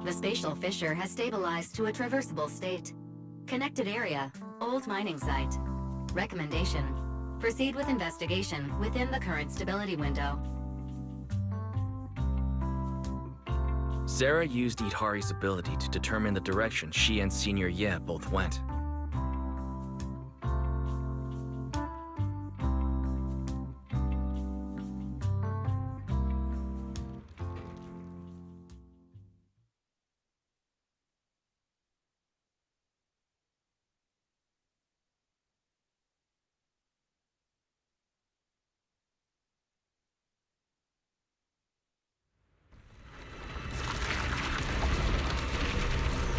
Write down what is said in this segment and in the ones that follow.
The spatial fissure has stabilized to a traversable state. Connected area, old mining site. Recommendation: proceed with investigation within the current stability window. Zara used Idhari's ability to determine the direction she and Senior Ye both went.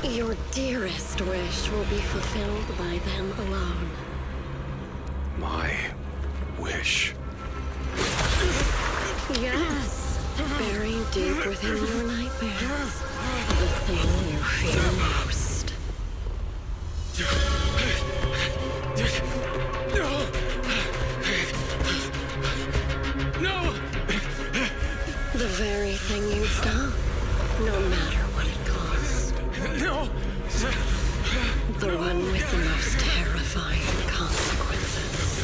Your dearest wish will be fulfilled by them alone. My wish. Yes, buried deep within your nightmares. The thing you fear most. No! The very thing you'd stop, no matter what it cost. No! The one with the most terrifying consequences.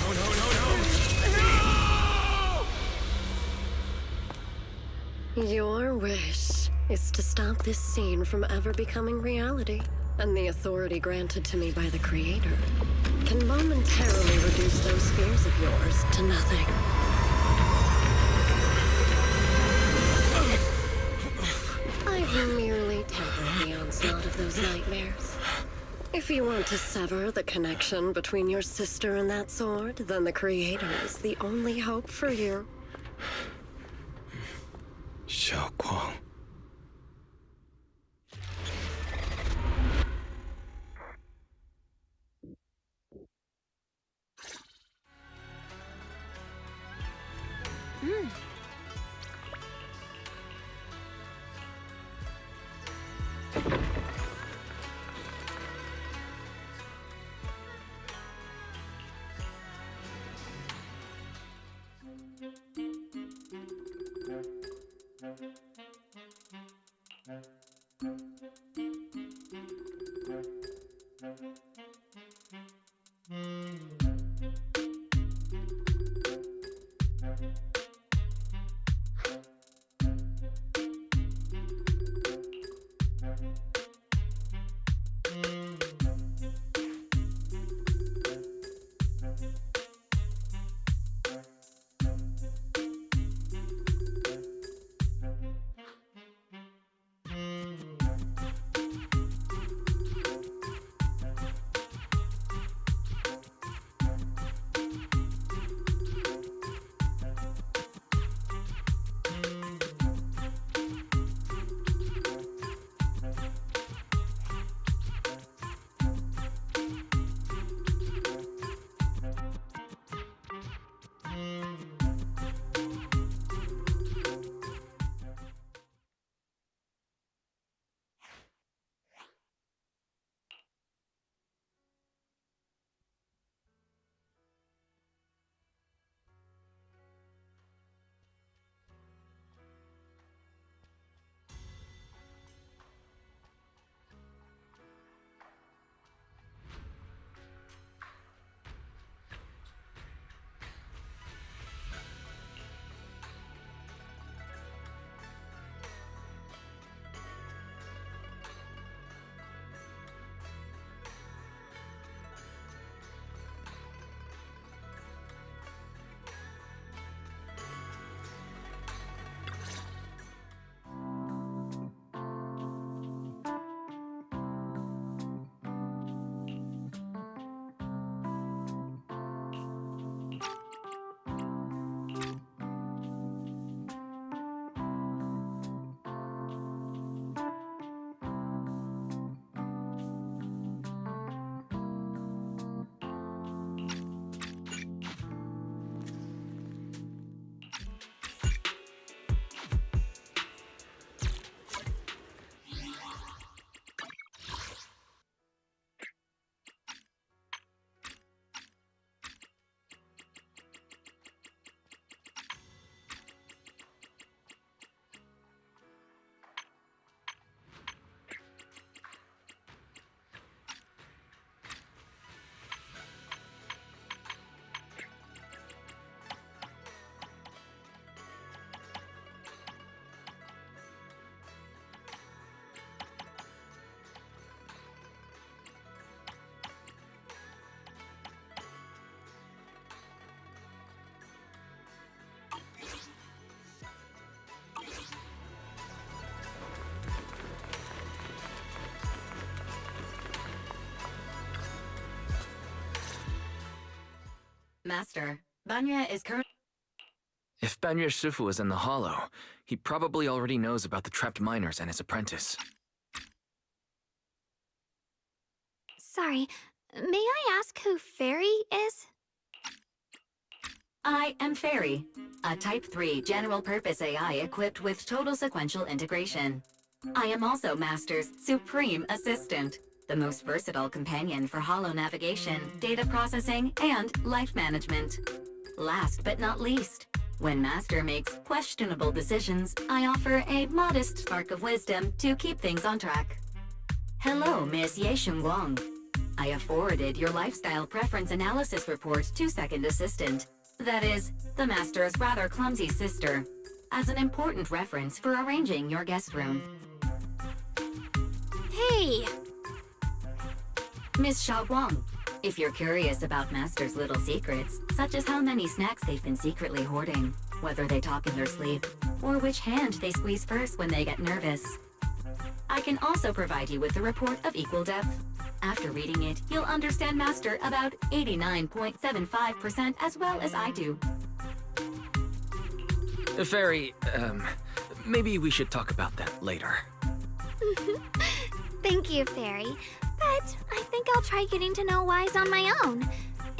No! Your wish is to stop this scene from ever becoming reality, and the authority granted to me by the Creator can momentarily reduce those fears of yours to nothing. I've merely tempered the onslaught of those nightmares. If you want to sever the connection between your sister and that sword, then the Creator is the only hope for you. Xiao Guang. Master, Banya is currently... If Banyer Shifu is in the hollow, he probably already knows about the trapped miners and his apprentice. Sorry, may I ask who Fairy is? I am Fairy, a Type 3 general-purpose AI equipped with total sequential integration. I am also Master's supreme assistant, the most versatile companion for holo navigation, data processing, and life management. Last but not least, when Master makes questionable decisions, I offer a modest spark of wisdom to keep things on track. Hello, Miss Ye Shunguang. I have forwarded your lifestyle preference analysis report to Second Assistant, that is, the Master's rather clumsy sister, as an important reference for arranging your guest room. Hey! Miss Xiaoguang, if you're curious about Master's little secrets, such as how many snacks they've been secretly hoarding, whether they talk in their sleep, or which hand they squeeze first when they get nervous, I can also provide you with a report of equal depth. After reading it, you'll understand Master about 89.75% as well as I do. Fairy, maybe we should talk about that later. Thank you, Fairy. But I think I'll try getting to know Wise on my own.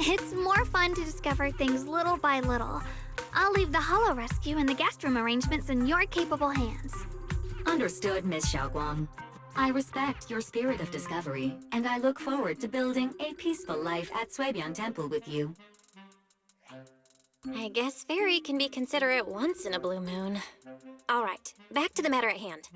It's more fun to discover things little by little. I'll leave the holo rescue and the guest room arrangements in your capable hands. Understood, Miss Xiaoguang. I respect your spirit of discovery, and I look forward to building a peaceful life at Suibian Temple with you. I guess Fairy can be considerate once in a blue moon. All right, back to the matter at hand.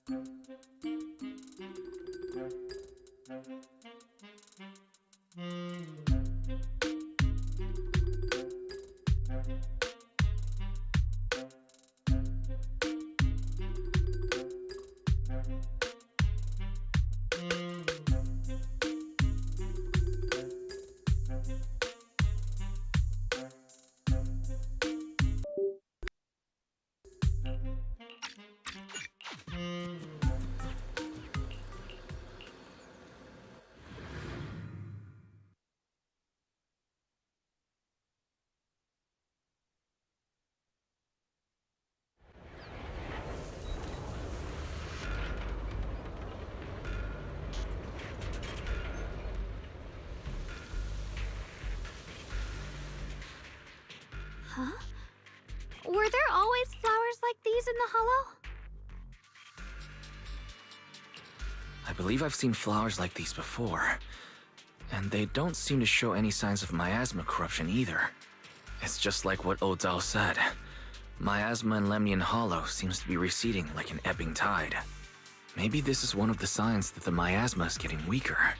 Huh? Were there always flowers like these in the hollow? I believe I've seen flowers like these before. And they don't seem to show any signs of miasma corruption either. It's just like what Odal said. Miasma in Lemnian Hollow seems to be receding like an ebbing tide. Maybe this is one of the signs that the miasma is getting weaker.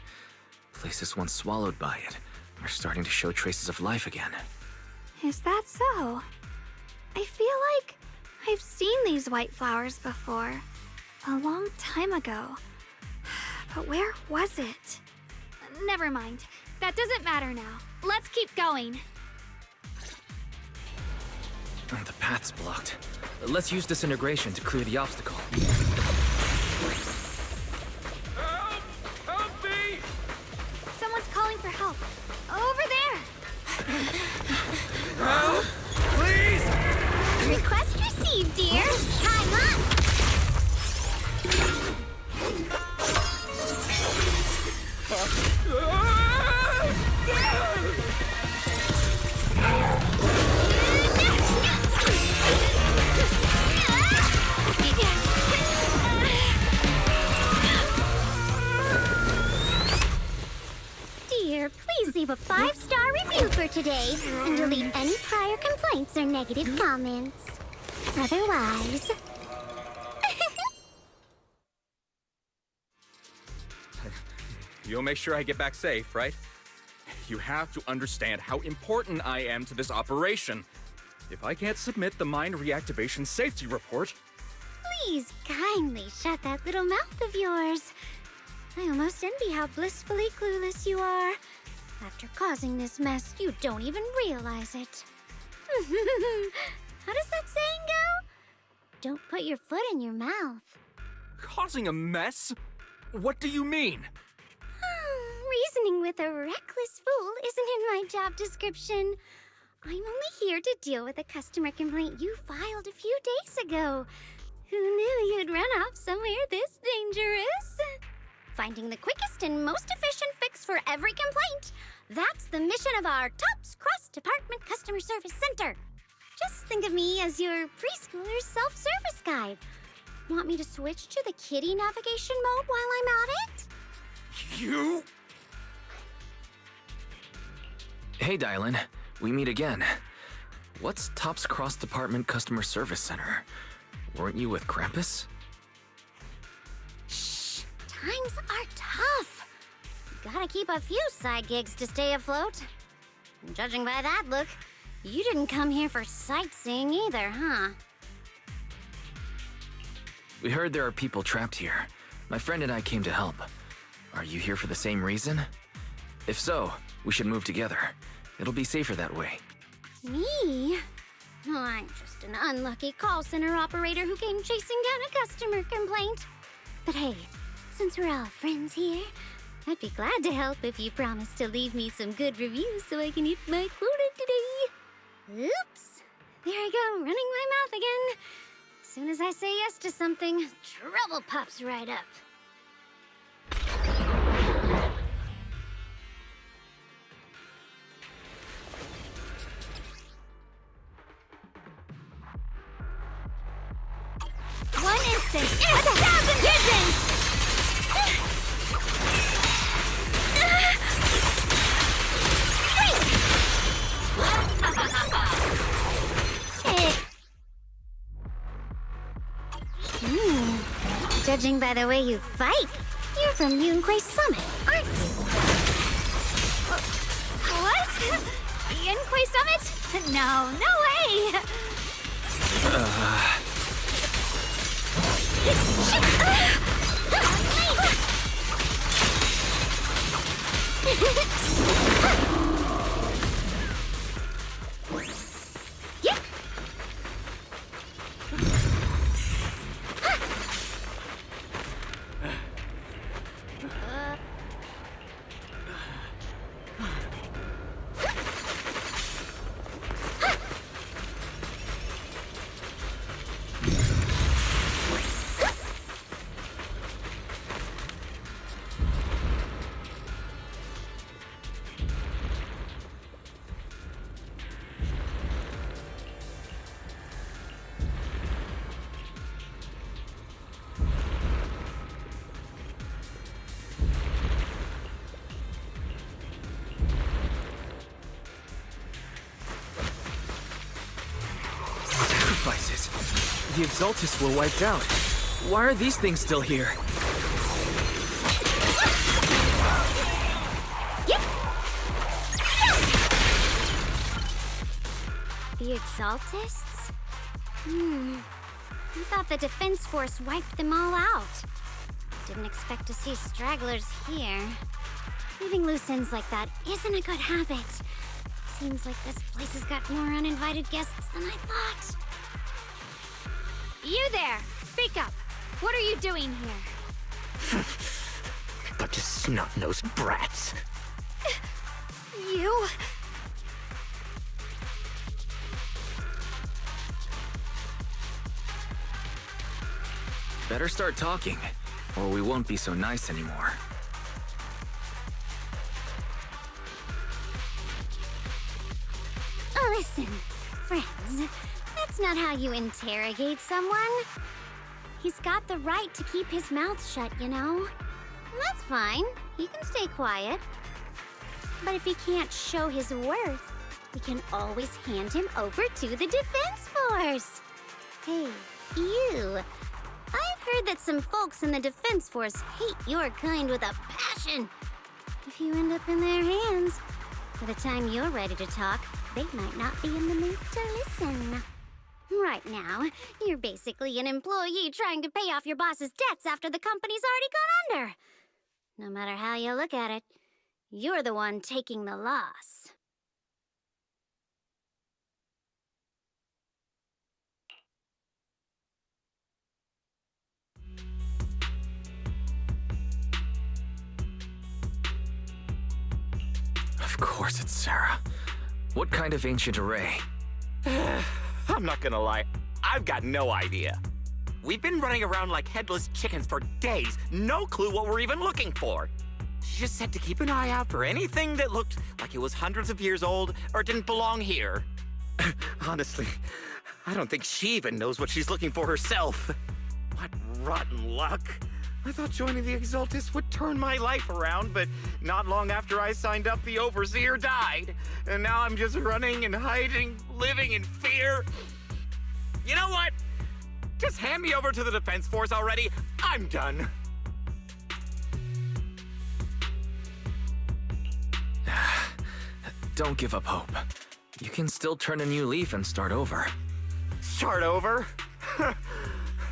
Places once swallowed by it are starting to show traces of life again. Is that so? I feel like I've seen these white flowers before. A long time ago. But where was it? Never mind. That doesn't matter now. Let's keep going. The path's blocked. Let's use disintegration to clear the obstacle. Help! Help me! Someone's calling for help. Over there! Help! Please! Request received, dear. Time up! Dear, please leave a 5-star review for today and delete any prior complaints or negative comments. Otherwise... You'll make sure I get back safe, right? You have to understand how important I am to this operation. If I can't submit the mine reactivation safety report... Please kindly shut that little mouth of yours. I almost envy how blissfully clueless you are. After causing this mess, you don't even realize it. How does that saying go? Don't put your foot in your mouth. Causing a mess? What do you mean? Reasoning with a reckless fool isn't in my job description. I'm only here to deal with a customer complaint you filed a few days ago. Who knew you'd run off somewhere this dangerous? Finding the quickest and most efficient fix for every complaint. That's the mission of our TOPS Cross-Department Customer Service Center. Just think of me as your preschooler's self-service guide. Want me to switch to the kiddie navigation mode while I'm at it? You? Hey, Dylan. We meet again. What's TOPS Cross-Department Customer Service Center? Weren't you with Krampus? Shh! Times are tough. Gotta keep a few side gigs to stay afloat. Judging by that look, you didn't come here for sightseeing either, huh? We heard there are people trapped here. My friend and I came to help. Are you here for the same reason? If so, we should move together. It'll be safer that way. Me? Oh, I'm just an unlucky call center operator who came chasing down a customer complaint. But hey, since we're all friends here, I'd be glad to help if you promise to leave me some good reviews so I can hit my quota today. Oops. There I go, running my mouth again. As soon as I say yes to something, trouble pops right up. One instant, 1,000 pigeons! Judging by the way you fight, you're from Yunquay Summit, aren't you? What? Yunquay Summit? No, no way! Yeah. Sacrifices. The Exaltists were wiped out. Why are these things still here? The Exaltists? I thought the Defense Force wiped them all out. Didn't expect to see stragglers here. Leaving loose ends like that isn't a good habit. Seems like this place has got more uninvited guests than I thought. You there! Speak up! What are you doing here? Bunch of snot-nosed brats. You? Better start talking, or we won't be so nice anymore. Listen, friends, that's not how you interrogate someone. He's got the right to keep his mouth shut, you know? That's fine. He can stay quiet. But if he can't show his worth, we can always hand him over to the Defense Force. Hey, you. I've heard that some folks in the Defense Force hate your kind with a passion. If you end up in their hands, by the time you're ready to talk, they might not be in the mood to listen. Right now, you're basically an employee trying to pay off your boss's debts after the company's already gone under. No matter how you look at it, you're the one taking the loss. Of course it's Sarah. What kind of ancient array? I'm not gonna lie, I've got no idea. We've been running around like headless chickens for days, no clue what we're even looking for. She just said to keep an eye out for anything that looked like it was hundreds of years old or didn't belong here. Honestly, I don't think she even knows what she's looking for herself. What rotten luck. I thought joining the Exaltists would turn my life around, but not long after I signed up, the Overseer died. And now I'm just running and hiding, living in fear. You know what? Just hand me over to the Defense Force already. I'm done. Don't give up hope. You can still turn a new leaf and start over. Start over?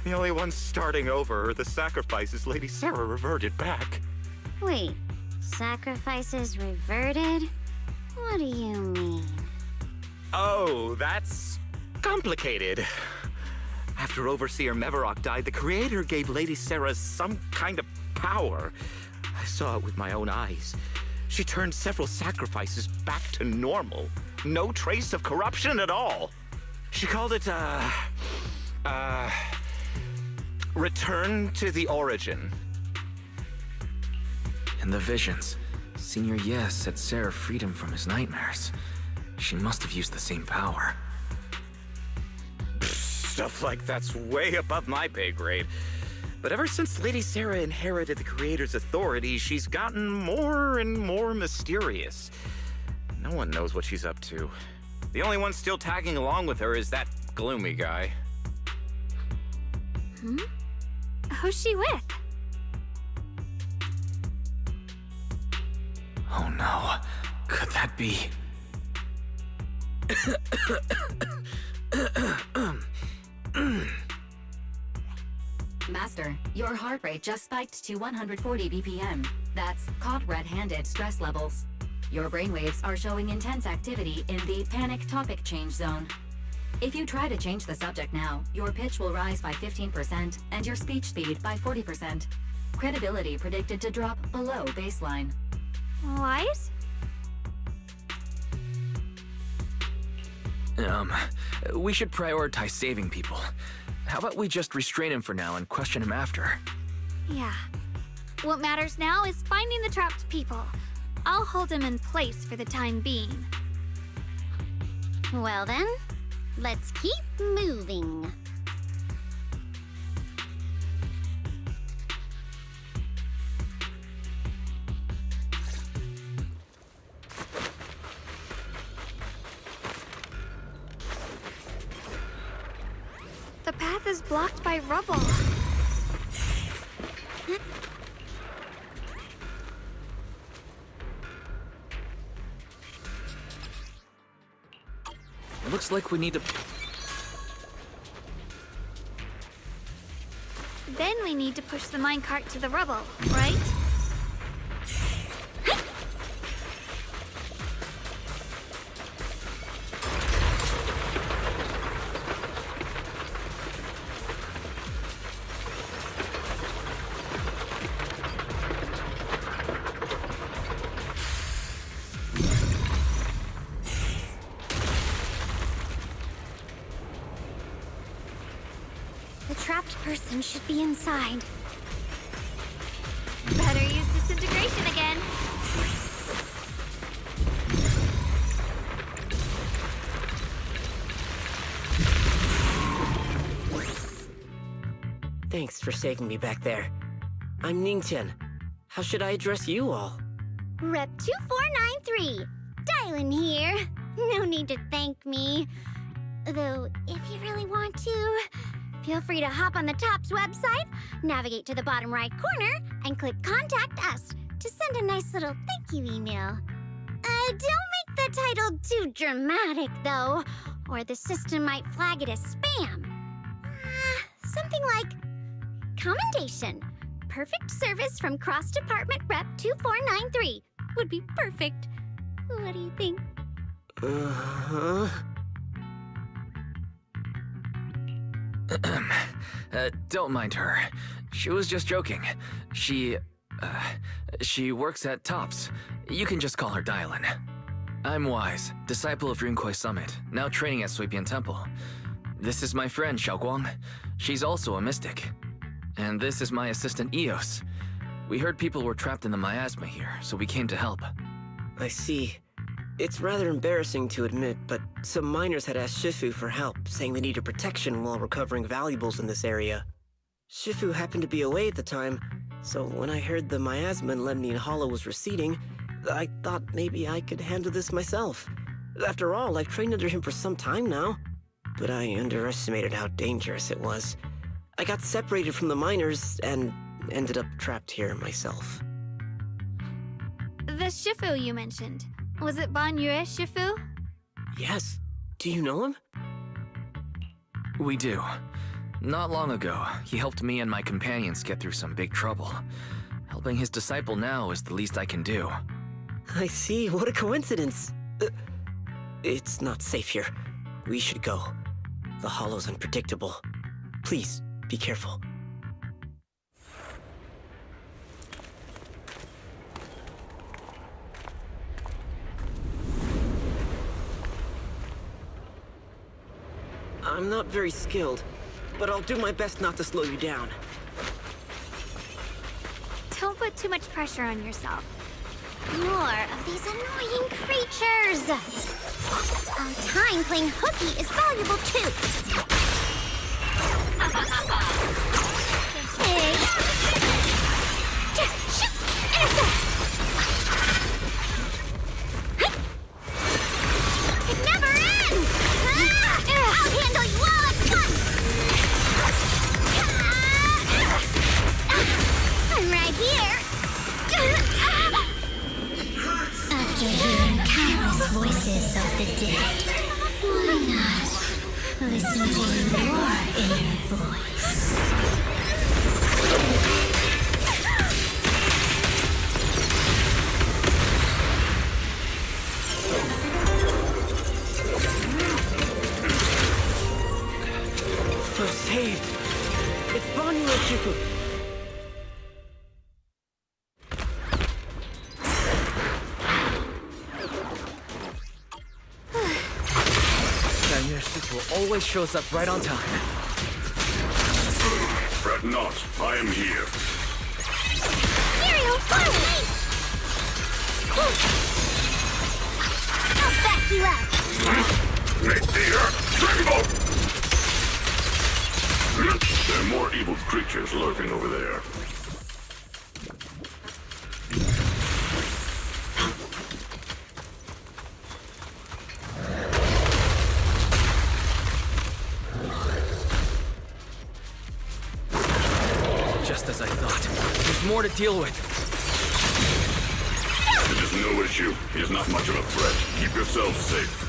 The only ones starting over are the sacrifices Lady Sarah reverted back. Wait, sacrifices reverted? What do you mean? Oh, that's complicated. After Overseer Mevarok died, the Creator gave Lady Sarah some kind of power. I saw it with my own eyes. She turned several sacrifices back to normal. No trace of corruption at all. She called it, Return to the Origin. In the visions, Senior Yes said Sarah freed him from his nightmares. She must have used the same power. Stuff like that's way above my pay grade. But ever since Lady Sarah inherited the Creator's authority, she's gotten more and more mysterious. No one knows what she's up to. The only one still tagging along with her is that gloomy guy. Who's she with? Oh no. Could that be? Master, your heart rate just spiked to 140 BPM. That's caught red-handed stress levels. Your brainwaves are showing intense activity in the panic topic change zone. If you try to change the subject now, your pitch will rise by 15% and your speech speed by 40%. Credibility predicted to drop below baseline. Wise? We should prioritize saving people. How about we just restrain him for now and question him after? Yeah. What matters now is finding the trapped people. I'll hold him in place for the time being. Well then, let's keep moving. The path is blocked by rubble. Looks like we need to... Then we need to push the minecart to the rubble, right? The trapped person should be inside. Better use disintegration again. Thanks for saving me back there. I'm Ningtian. How should I address you all? Rep 2493. Dylan here. No need to thank me. Though, if you really want to, feel free to hop on the TOPS website, navigate to the bottom right corner, and click Contact Us to send a nice little thank you email. Don't make the title too dramatic, though, or the system might flag it as spam. Something like, Commendation. Perfect service from Cross-Department Rep 2493 would be perfect. What do you think? Don't mind her. She was just joking. She works at TOPS. You can just call her Dylan. I'm Wise, disciple of Rinkwei Summit, now training at Suipian Temple. This is my friend, Xiaoguang. She's also a mystic. And this is my assistant, Eos. We heard people were trapped in the miasma here, so we came to help. I see. It's rather embarrassing to admit, but some miners had asked Shifu for help, saying they needed protection while recovering valuables in this area. Shifu happened to be away at the time, so when I heard the miasma in Lemnian Hollow was receding, I thought maybe I could handle this myself. After all, I've trained under him for some time now. But I underestimated how dangerous it was. I got separated from the miners and ended up trapped here myself. The Shifu you mentioned. Was it Ban Yue Shifu? Yes. Do you know him? We do. Not long ago, he helped me and my companions get through some big trouble. Helping his disciple now is the least I can do. I see. What a coincidence. It's not safe here. We should go. The hollow's unpredictable. Please, be careful. I'm not very skilled, but I'll do my best not to slow you down. Don't put too much pressure on yourself. More of these annoying creatures! Our time playing hooky is valuable too! Hey! Shoot! Intercept! It never ends! I'll handle you all at once! the day. Why not listen to your inner voice? We're saved. It's Banyu and Shifu. Banyu Shifu always shows up right on time. Fret not, I am here. Ariel, forward! I'll back you up. Make the earth tremble! There are more evil creatures lurking over there. Just as I thought. There's more to deal with. It is no issue. He is not much of a threat. Keep yourselves safe.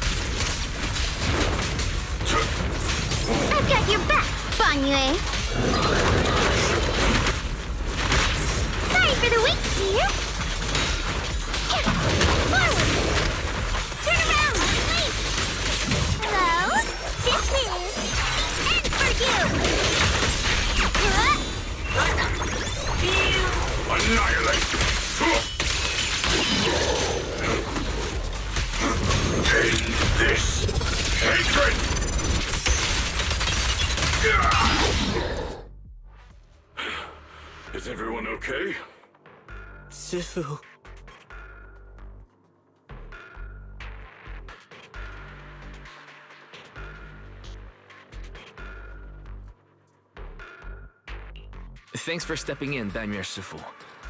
I've got your back, Banyu. Sorry for the wait, dear. Forward! Turn around! Wait! Hello? This is the end for you! Annihilate! End this hatred! Is everyone okay? Shifu. Thanks for stepping in, Banyu Shifu.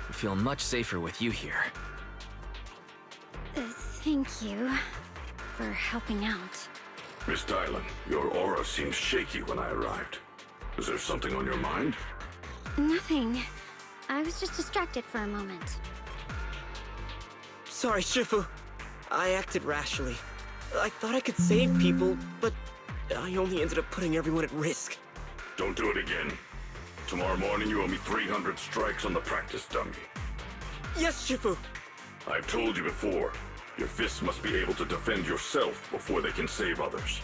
I feel much safer with you here. Thank you for helping out. Miss Dylan, your aura seemed shaky when I arrived. Is there something on your mind? Nothing. I was just distracted for a moment. Sorry, Shifu. I acted rashly. I thought I could save people, but I only ended up putting everyone at risk. Don't do it again. Tomorrow morning you owe me 300 strikes on the practice dummy. Yes, Shifu. I've told you before, your fists must be able to defend yourself before they can save others.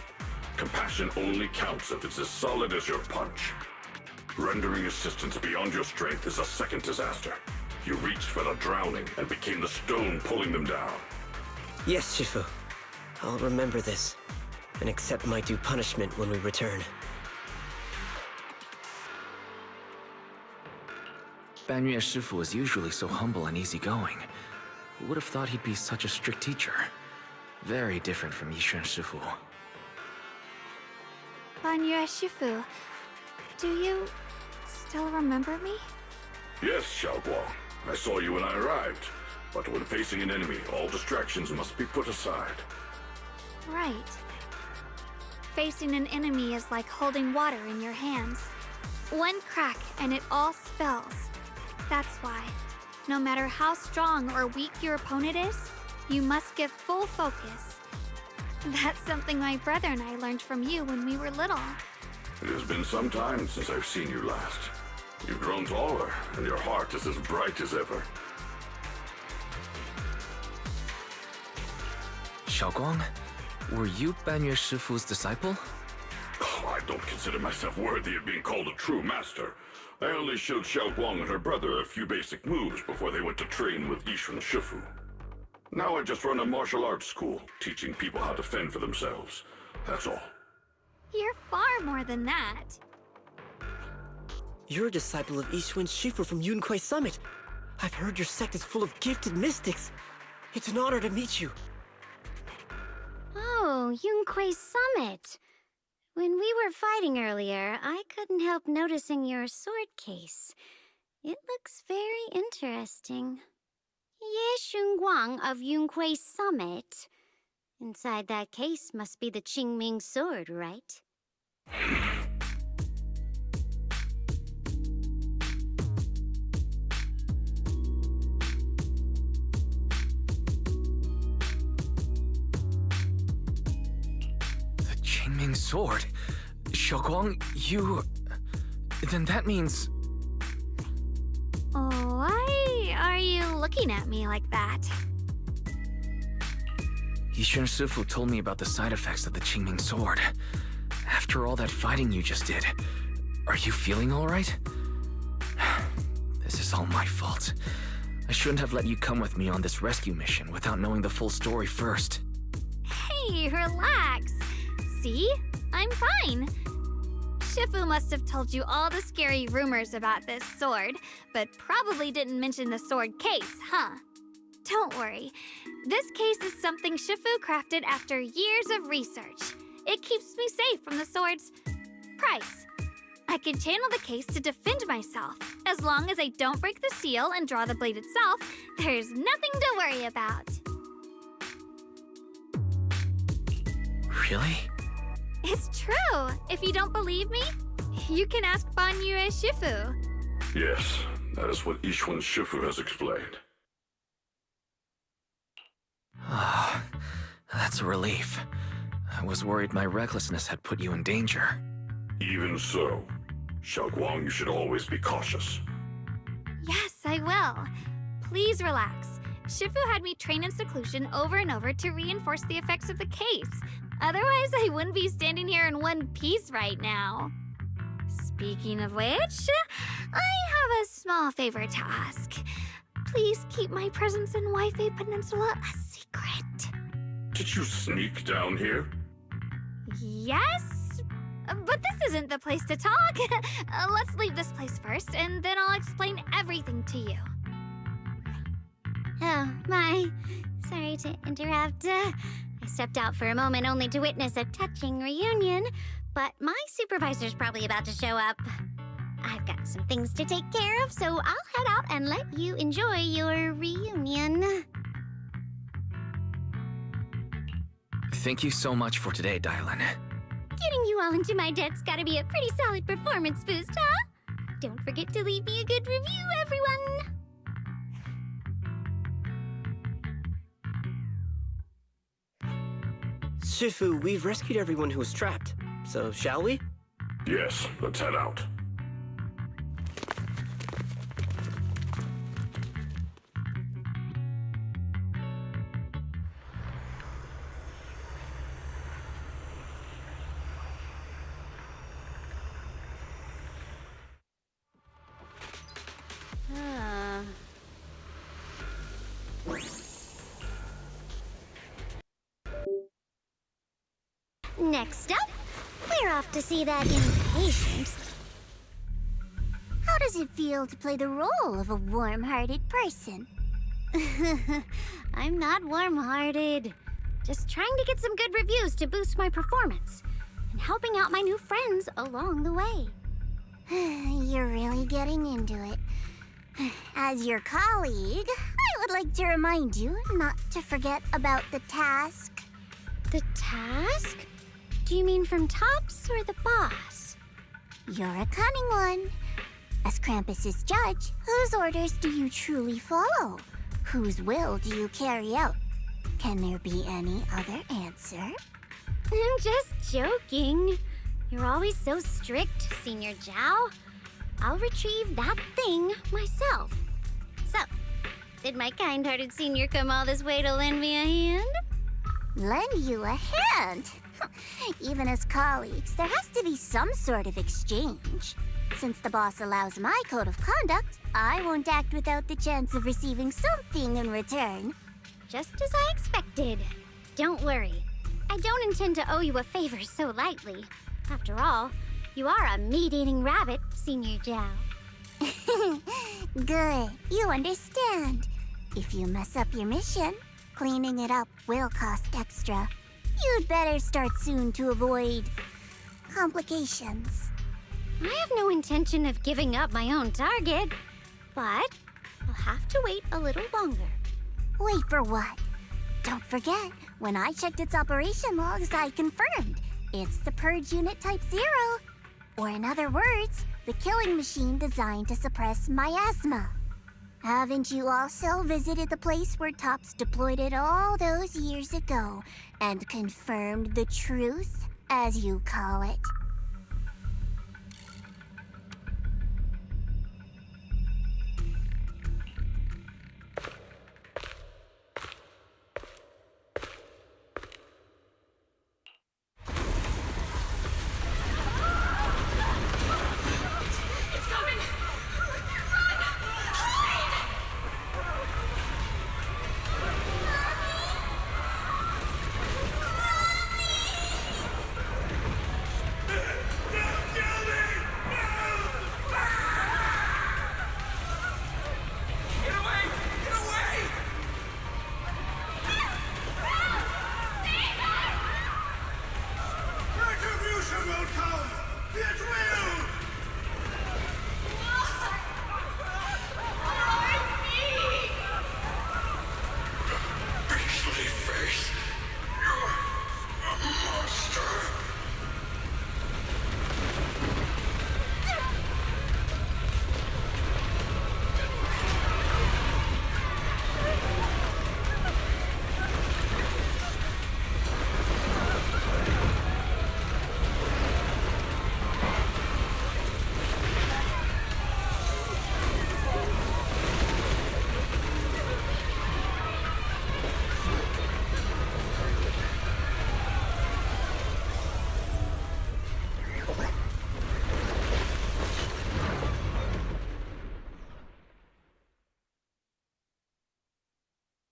Compassion only counts if it's as solid as your punch. Rendering assistance beyond your strength is a second disaster. You reached for the drowning and became the stone pulling them down. Yes, Shifu. I'll remember this and accept my due punishment when we return. Banyu Shifu is usually so humble and easygoing. Who would have thought he'd be such a strict teacher? Very different from Yishuan Shifu. Banyu Shifu, do you still remember me? Yes, Xiaoguang. I saw you when I arrived. But when facing an enemy, all distractions must be put aside. Right. Facing an enemy is like holding water in your hands. One crack and it all spills. That's why, no matter how strong or weak your opponent is, you must give full focus. That's something my brother and I learned from you when we were little. It has been some time since I've seen you last. You've grown taller, and your heart is as bright as ever. Xiaoguang, were you Banyu Shifu's disciple? Oh, I don't consider myself worthy of being called a true master. I only showed Xiaoguang and her brother a few basic moves before they went to train with Yishuan Shifu. Now I just run a martial arts school, teaching people how to fend for themselves. That's all. You're far more than that. You're a disciple of Yishuan Shifu from Yunquai Summit. I've heard your sect is full of gifted mystics. It's an honor to meet you. Oh, Yunquai Summit. When we were fighting earlier, I couldn't help noticing your sword case. It looks very interesting. Ye Shunguang of Yunquai Summit. Inside that case must be the Qingming sword, right? Qingming sword. Xiaoguang, you... Then that means... Why are you looking at me like that? Yishun Shifu told me about the side effects of the Qingming sword. After all that fighting you just did, are you feeling alright? This is all my fault. I shouldn't have let you come with me on this rescue mission without knowing the full story first. Hey, relax. See? I'm fine. Shifu must have told you all the scary rumors about this sword, but probably didn't mention the sword case, huh? Don't worry. This case is something Shifu crafted after years of research. It keeps me safe from the sword's price. I can channel the case to defend myself. As long as I don't break the seal and draw the blade itself, there's nothing to worry about. Really? It's true. If you don't believe me, you can ask Banyue Shifu. Yes, that is what Yishun Shifu has explained. Ah, that's a relief. I was worried my recklessness had put you in danger. Even so, Xiaoguang, you should always be cautious. Yes, I will. Please relax. Shifu had me train in seclusion over and over to reinforce the effects of the case. Otherwise, I wouldn't be standing here in one piece right now. Speaking of which, I have a small favor to ask. Please keep my presence in Wi-Fi Peninsula a secret. Did you sneak down here? Yes? But this isn't the place to talk. Let's leave this place first, and then I'll explain everything to you. Oh, my. Sorry to interrupt. I stepped out for a moment only to witness a touching reunion, but my supervisor's probably about to show up. I've got some things to take care of, so I'll head out and let you enjoy your reunion. Thank you so much for today, Dylan. Getting you all into my debt's gotta be a pretty solid performance boost, huh? Don't forget to leave me a good review, everyone! Shifu, we've rescued everyone who was trapped. So, shall we? Yes, let's head out. Next up, we're off to see that impatient. How does it feel to play the role of a warm-hearted person? I'm not warm-hearted. Just trying to get some good reviews to boost my performance, and helping out my new friends along the way. You're really getting into it. As your colleague, I would like to remind you not to forget about the task. The task? Do you mean from Tops or the boss? You're a cunning one. As Krampus's judge, whose orders do you truly follow? Whose will do you carry out? Can there be any other answer? I'm just joking. You're always so strict, Senior Zhao. I'll retrieve that thing myself. So, did my kind-hearted senior come all this way to lend me a hand? Lend you a hand? Even as colleagues, there has to be some sort of exchange. Since the boss allows my code of conduct, I won't act without the chance of receiving something in return. Just as I expected. Don't worry. I don't intend to owe you a favor so lightly. After all, you are a meat-eating rabbit, Senior Zhao. Good. You understand. If you mess up your mission, cleaning it up will cost extra. You'd better start soon to avoid complications. I have no intention of giving up my own target, but I'll have to wait a little longer. Wait for what? Don't forget, when I checked its operation logs, I confirmed it's the Purge Unit Type 0. Or in other words, the killing machine designed to suppress miasma. Haven't you also visited the place where Tops deployed it all those years ago and confirmed the truth? as you call it.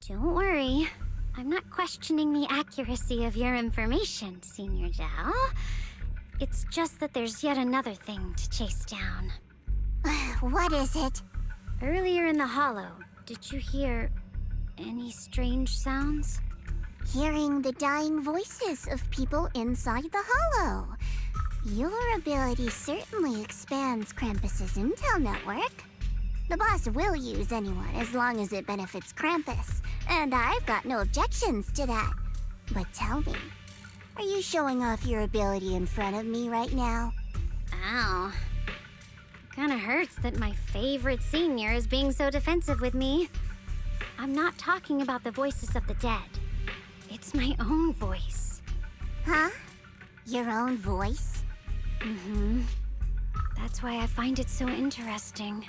Don't worry. I'm not questioning the accuracy of your information, Senior Zhao. It's just that there's yet another thing to chase down. What is it? Earlier in the hollow, did you hear any strange sounds? Hearing the dying voices of people inside the hollow. Your ability certainly expands Krampus's intel network. The boss will use anyone as long as it benefits Krampus, and I've got no objections to that. But tell me, are you showing off your ability in front of me right now? Ow. Kinda hurts that my favorite senior is being so defensive with me. I'm not talking about the voices of the dead. It's my own voice. Huh? Your own voice? Mm-hmm. That's why I find it so interesting.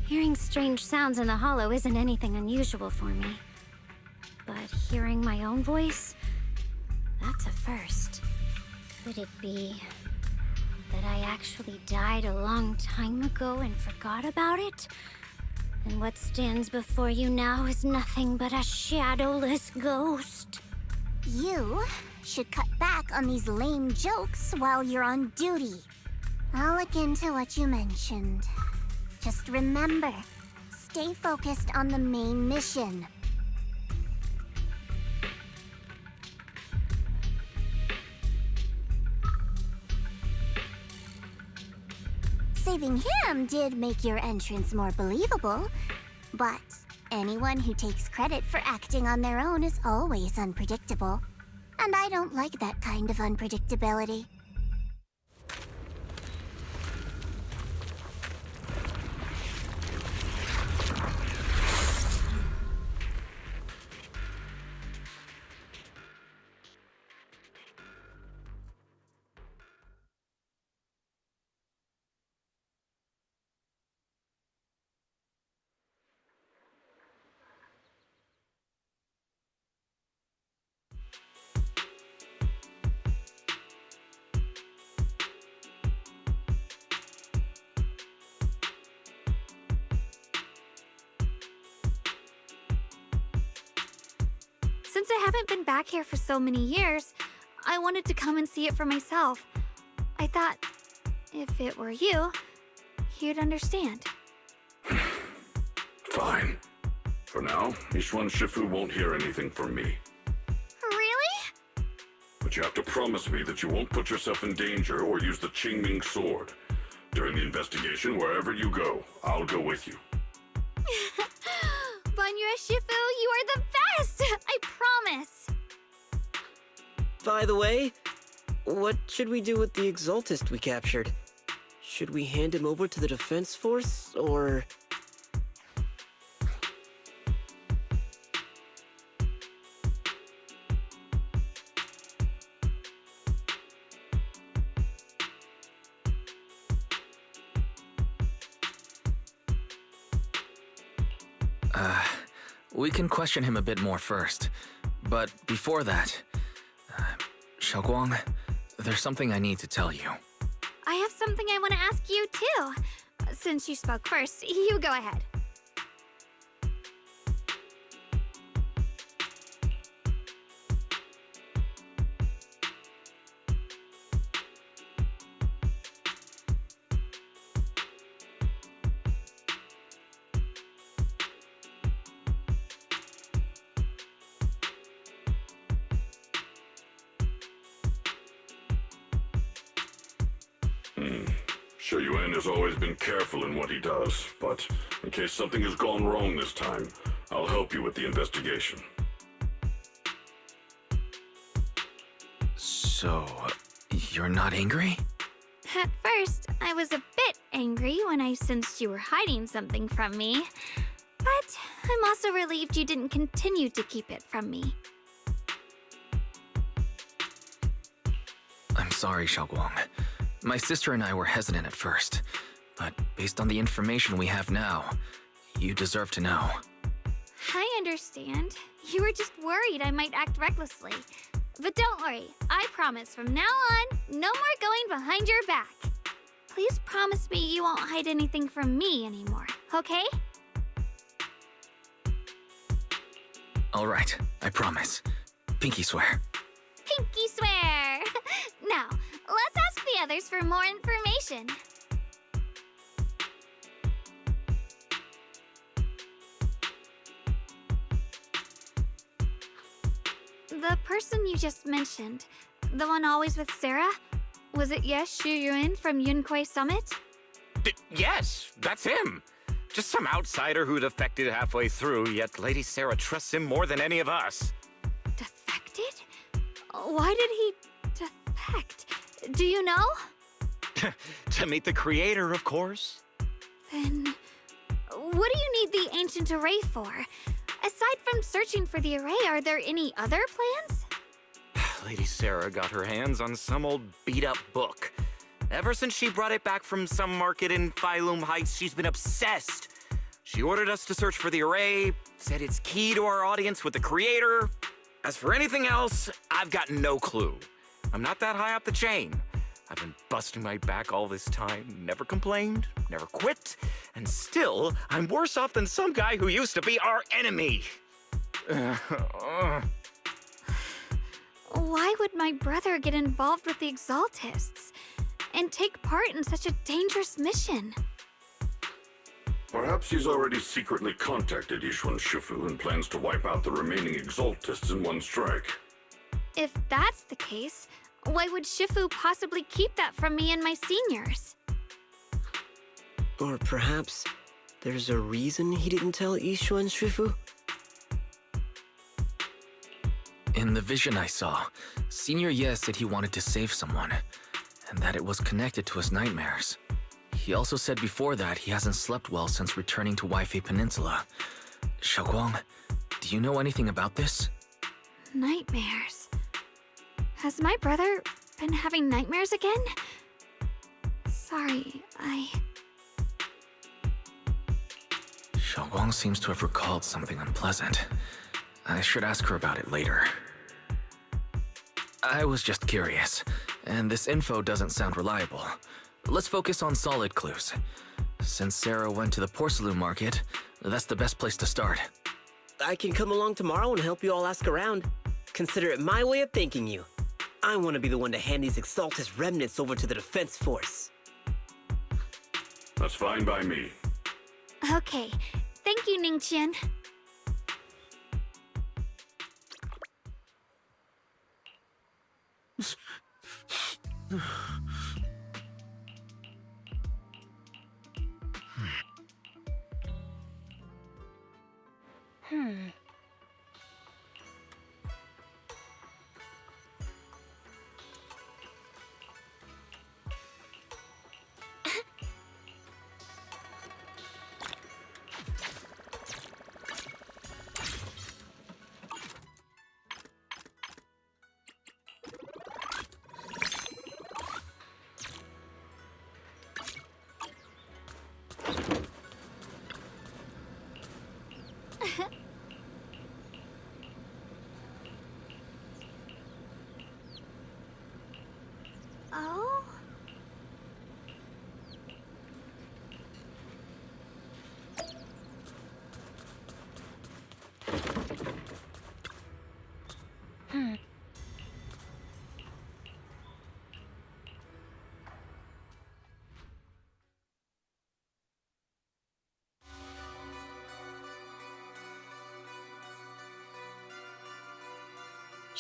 Hearing strange sounds in the hollow isn't anything unusual for me. But hearing my own voice, that's a first. Could it be that I actually died a long time ago and forgot about it? And what stands before you now is nothing but a shadowless ghost. You should cut back on these lame jokes while you're on duty. I'll look into what you mentioned. Just remember, stay focused on the main mission. Saving him did make your entrance more believable, but anyone who takes credit for acting on their own is always unpredictable. And I don't like that kind of unpredictability. Since I haven't been back here for so many years, I wanted to come and see it for myself. I thought, if it were you, you'd understand. Fine. For now, Ishwan Shifu won't hear anything from me. Really? But you have to promise me that you won't put yourself in danger or use the Qingming sword. During the investigation, wherever you go, I'll go with you. Banya Shifu, you are the best! I promise! By the way, what should we do with the Exaltist we captured? Should we hand him over to the defense force, or... We can question him a bit more first. But before that, Xiaoguang, there's something I need to tell you. I have something I want to ask you, too. Since you spoke first, you go ahead. Shuyuan has always been careful in what he does, but in case something has gone wrong this time, I'll help you with the investigation. So, you're not angry? At first, I was a bit angry when I sensed you were hiding something from me. But I'm also relieved you didn't continue to keep it from me. I'm sorry, Xiaoguang. My sister and I were hesitant at first, but based on the information we have now, you deserve to know. I understand. You were just worried I might act recklessly. But don't worry, I promise from now on, no more going behind your back. Please promise me you won't hide anything from me anymore, okay? All right, I promise. Pinky swear. Pinky swear! Now, let's ask the others for more information. The person you just mentioned, the one always with Sarah, was it Shuyuan from Yunquei Summit? Yes, that's him. Just some outsider who defected halfway through, yet Lady Sarah trusts him more than any of us. Defected? Why did he defect? Do you know? To meet the creator, of course. Then, what do you need the ancient array for? Aside from searching for the array, are there any other plans? Lady Sarah got her hands on some old beat-up book. Ever since she brought it back from some market in Phylum Heights, she's been obsessed. She ordered us to search for the array, said it's key to our audience with the creator. As for anything else, I've got no clue. I'm not that high up the chain. I've been busting my back all this time, never complained, never quit, and still, I'm worse off than some guy who used to be our enemy. Why would my brother get involved with the Exaltists and take part in such a dangerous mission? Perhaps he's already secretly contacted Yishuan Shifu and plans to wipe out the remaining Exaltists in one strike. If that's the case, why would Shifu possibly keep that from me and my seniors? Or perhaps there's a reason he didn't tell Yishuan Shifu? In the vision I saw, Senior Ye said he wanted to save someone, and that it was connected to his nightmares. He also said before that he hasn't slept well since returning to Waifei Peninsula. Xiaoguang, do you know anything about this? Nightmares. Has my brother been having nightmares again? Sorry, Xiaoguang seems to have recalled something unpleasant. I should ask her about it later. I was just curious, and this info doesn't sound reliable. Let's focus on solid clues. Since Sarah went to the porcelain market, that's the best place to start. I can come along tomorrow and help you all ask around. Consider it my way of thanking you. I want to be the one to hand these Exaltus remnants over to the defense force. That's fine by me. Okay. Thank you, Ningqian.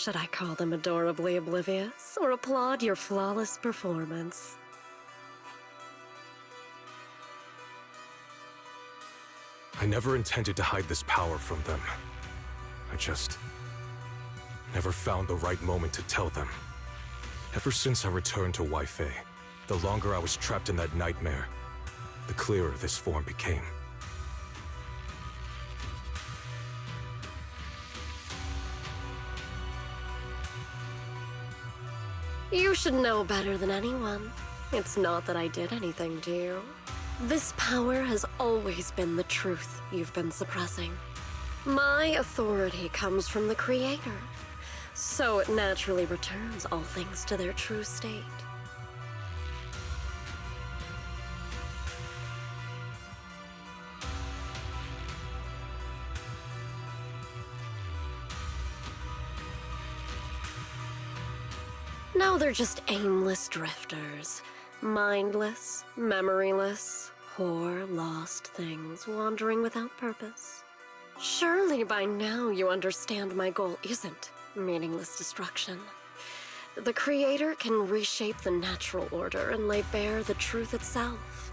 Should I call them adorably oblivious or applaud your flawless performance? I never intended to hide this power from them. I just never found the right moment to tell them. Ever since I returned to Wi-Fi, the longer I was trapped in that nightmare, the clearer this form became. You should know better than anyone. It's not that I did anything to you. This power has always been the truth you've been suppressing. My authority comes from the Creator, so it naturally returns all things to their true state. Now they're just aimless drifters. Mindless, memoryless, poor, lost things wandering without purpose. Surely by now you understand my goal isn't meaningless destruction. The Creator can reshape the natural order and lay bare the truth itself.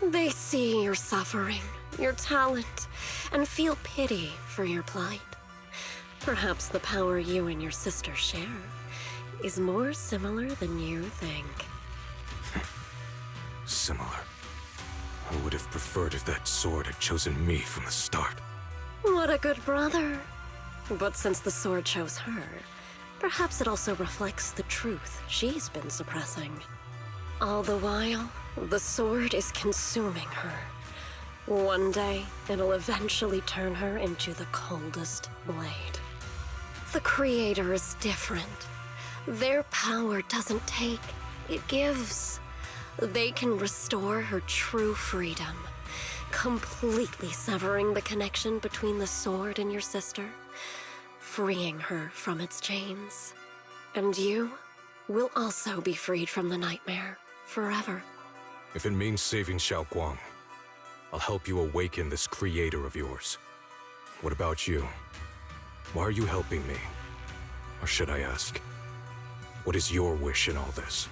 They see your suffering, your talent, and feel pity for your plight. Perhaps the power you and your sister share is more similar than you think. Similar. I would have preferred if that sword had chosen me from the start. What a good brother. But since the sword chose her, perhaps it also reflects the truth she's been suppressing. All the while, the sword is consuming her. One day, it'll eventually turn her into the coldest blade. The Creator is different. Their power doesn't take, it gives. They can restore her true freedom, completely severing the connection between the sword and your sister, freeing her from its chains. And you will also be freed from the nightmare forever. If it means saving Xiaoguang, I'll help you awaken this creator of yours. What about you? Why are you helping me? Or should I ask, what is your wish in all this?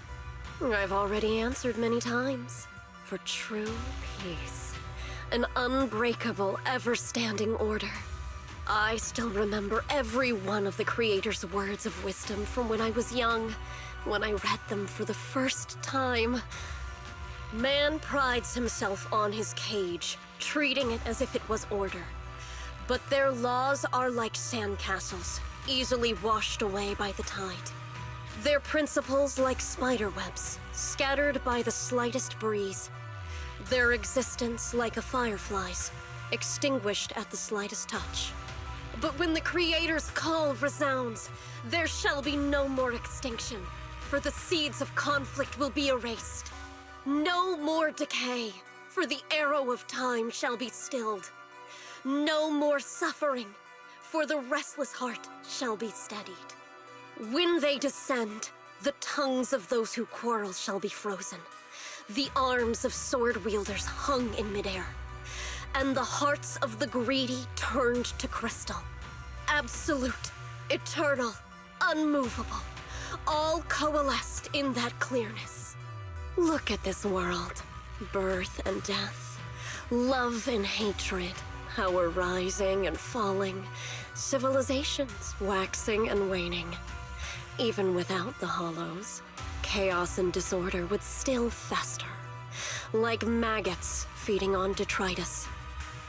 I've already answered many times. For true peace. An unbreakable, ever-standing order. I still remember every one of the Creator's words of wisdom from when I was young, when I read them for the first time. Man prides himself on his cage, treating it as if it was order. But their laws are like sandcastles, easily washed away by the tide. Their principles like spiderwebs, scattered by the slightest breeze. Their existence like a firefly's, extinguished at the slightest touch. But when the Creator's call resounds, there shall be no more extinction, for the seeds of conflict will be erased. No more decay, for the arrow of time shall be stilled. No more suffering, for the restless heart shall be steadied. When they descend, the tongues of those who quarrel shall be frozen, the arms of sword wielders hung in midair, and the hearts of the greedy turned to crystal. Absolute, eternal, unmovable, all coalesced in that clearness. Look at this world, birth and death, love and hatred, our rising and falling, civilizations waxing and waning. Even without the hollows, chaos and disorder would still fester, like maggots feeding on detritus.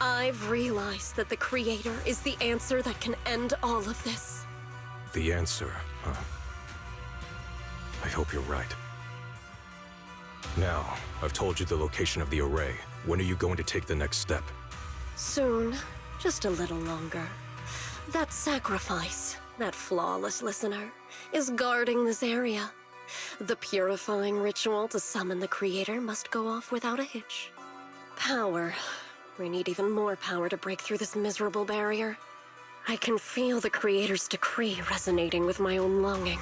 I've realized that the Creator is the answer that can end all of this. The answer, huh? I hope you're right. Now, I've told you the location of the array. When are you going to take the next step? Soon, just a little longer. That sacrifice, that flawless listener, is guarding this area. The purifying ritual to summon the Creator must go off without a hitch. Power. We need even more power to break through this miserable barrier. I can feel the Creator's decree resonating with my own longing.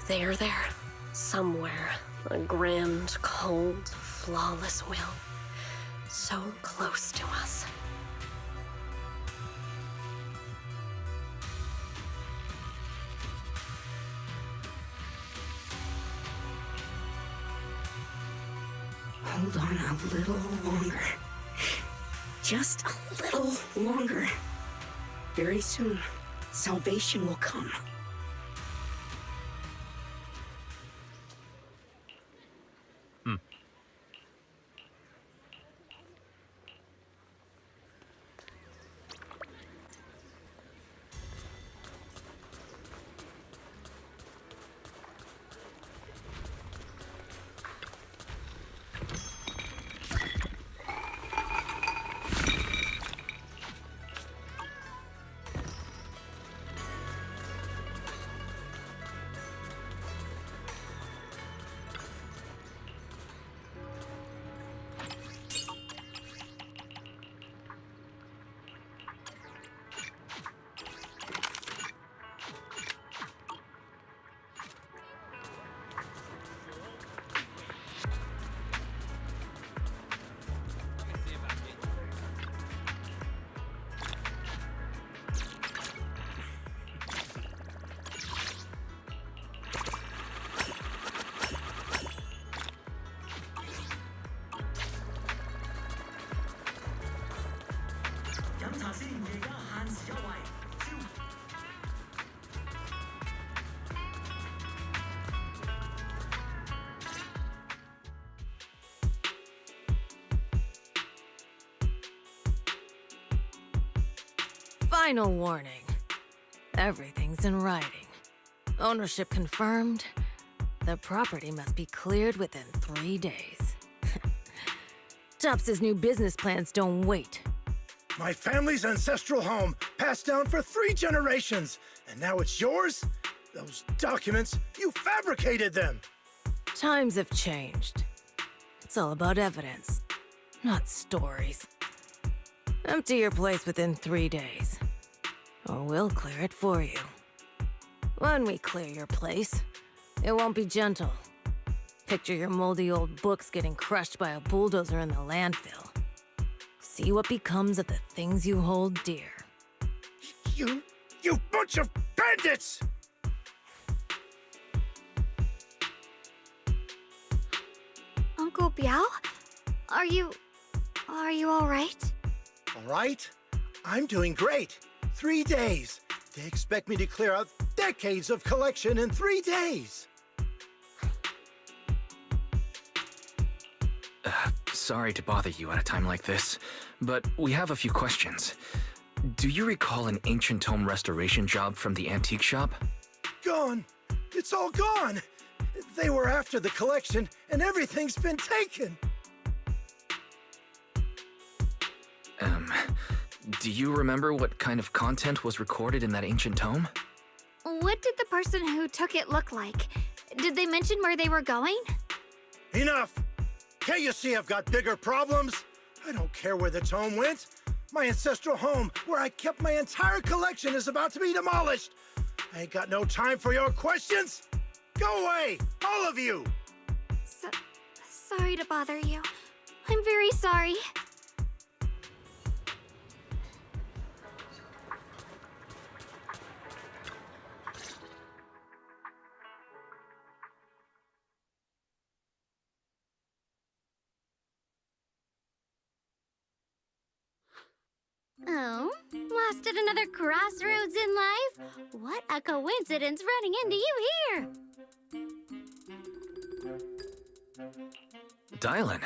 They are there, somewhere. A grand, cold, flawless will. So close to us. hold on a little longer. Just a little longer. Very soon, salvation will come. Final warning. Everything's in writing. Ownership confirmed. The property must be cleared within 3 days. Tops's new business plans don't wait. My family's ancestral home, passed down for 3 generations, and now it's yours? Those documents, you fabricated them! Times have changed. It's all about evidence, not stories. Empty your place within 3 days, or we'll clear it for you. When we clear your place, it won't be gentle. Picture your moldy old books getting crushed by a bulldozer in the landfill. See what becomes of the things you hold dear. You bunch of bandits! Uncle Biao? Are you all right? All right? I'm doing great. 3 days. They expect me to clear out decades of collection in 3 days. Sorry to bother you at a time like this, but we have a few questions. Do you recall an ancient tome restoration job from the antique shop? Gone. It's all gone. They were after the collection, and everything's been taken. Do you remember what kind of content was recorded in that ancient tome? What did the person who took it look like? Did they mention where they were going? Enough! Can't you see I've got bigger problems? I don't care where the tome went. My ancestral home, where I kept my entire collection, is about to be demolished. I ain't got no time for your questions. Go away, all of you! Sorry to bother you. I'm very sorry. Oh, lost at another crossroads in life? What a coincidence running into you here! Dylan,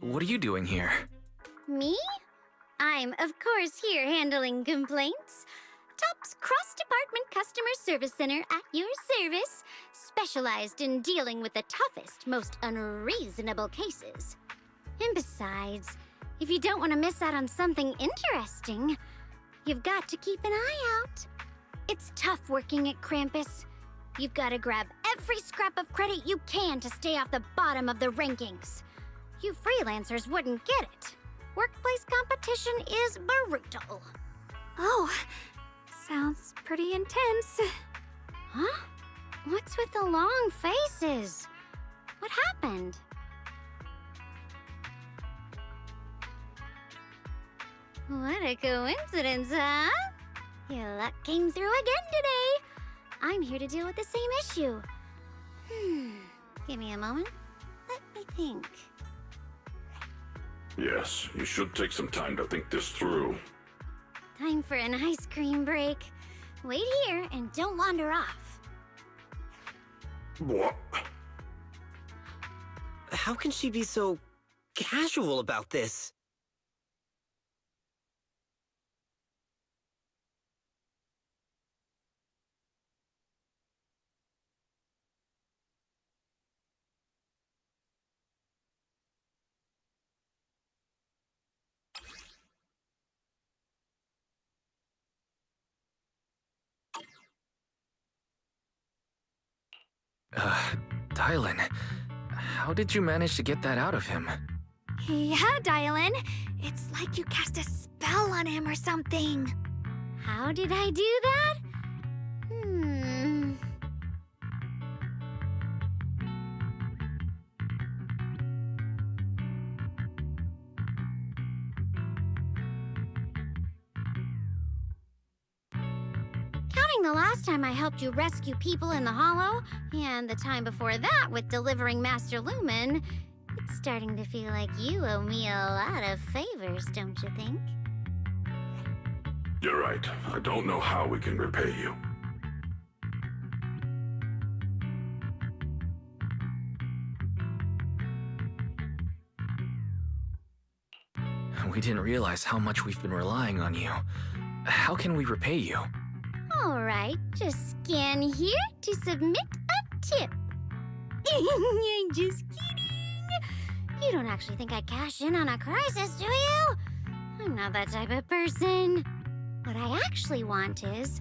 what are you doing here? Me? I'm, of course, here handling complaints. Top's cross-department customer service center at your service, specialized in dealing with the toughest, most unreasonable cases. And besides, if you don't want to miss out on something interesting, you've got to keep an eye out. It's tough working at Krampus. You've got to grab every scrap of credit you can to stay off the bottom of the rankings. You freelancers wouldn't get it. Workplace competition is brutal. Oh, sounds pretty intense. Huh? What's with the long faces? What happened? What a coincidence, huh? Your luck came through again today. I'm here to deal with the same issue. Give me a moment. Let me think. Yes, you should take some time to think this through. Time for an ice cream break. Wait here and don't wander off. What? How can she be so casual about this? Dylan, how did you manage to get that out of him? Yeah, Dylan. It's like you cast a spell on him or something. How did I do that? Counting the last time I helped you rescue people in the Hollow, and the time before that with delivering Master Lumen, it's starting to feel like you owe me a lot of favors, don't you think? You're right. I don't know how we can repay you. We didn't realize how much we've been relying on you. How can we repay you? All right, just scan here to submit a tip. I'm just kidding. You don't actually think I'd cash in on a crisis, do you? I'm not that type of person. What I actually want is,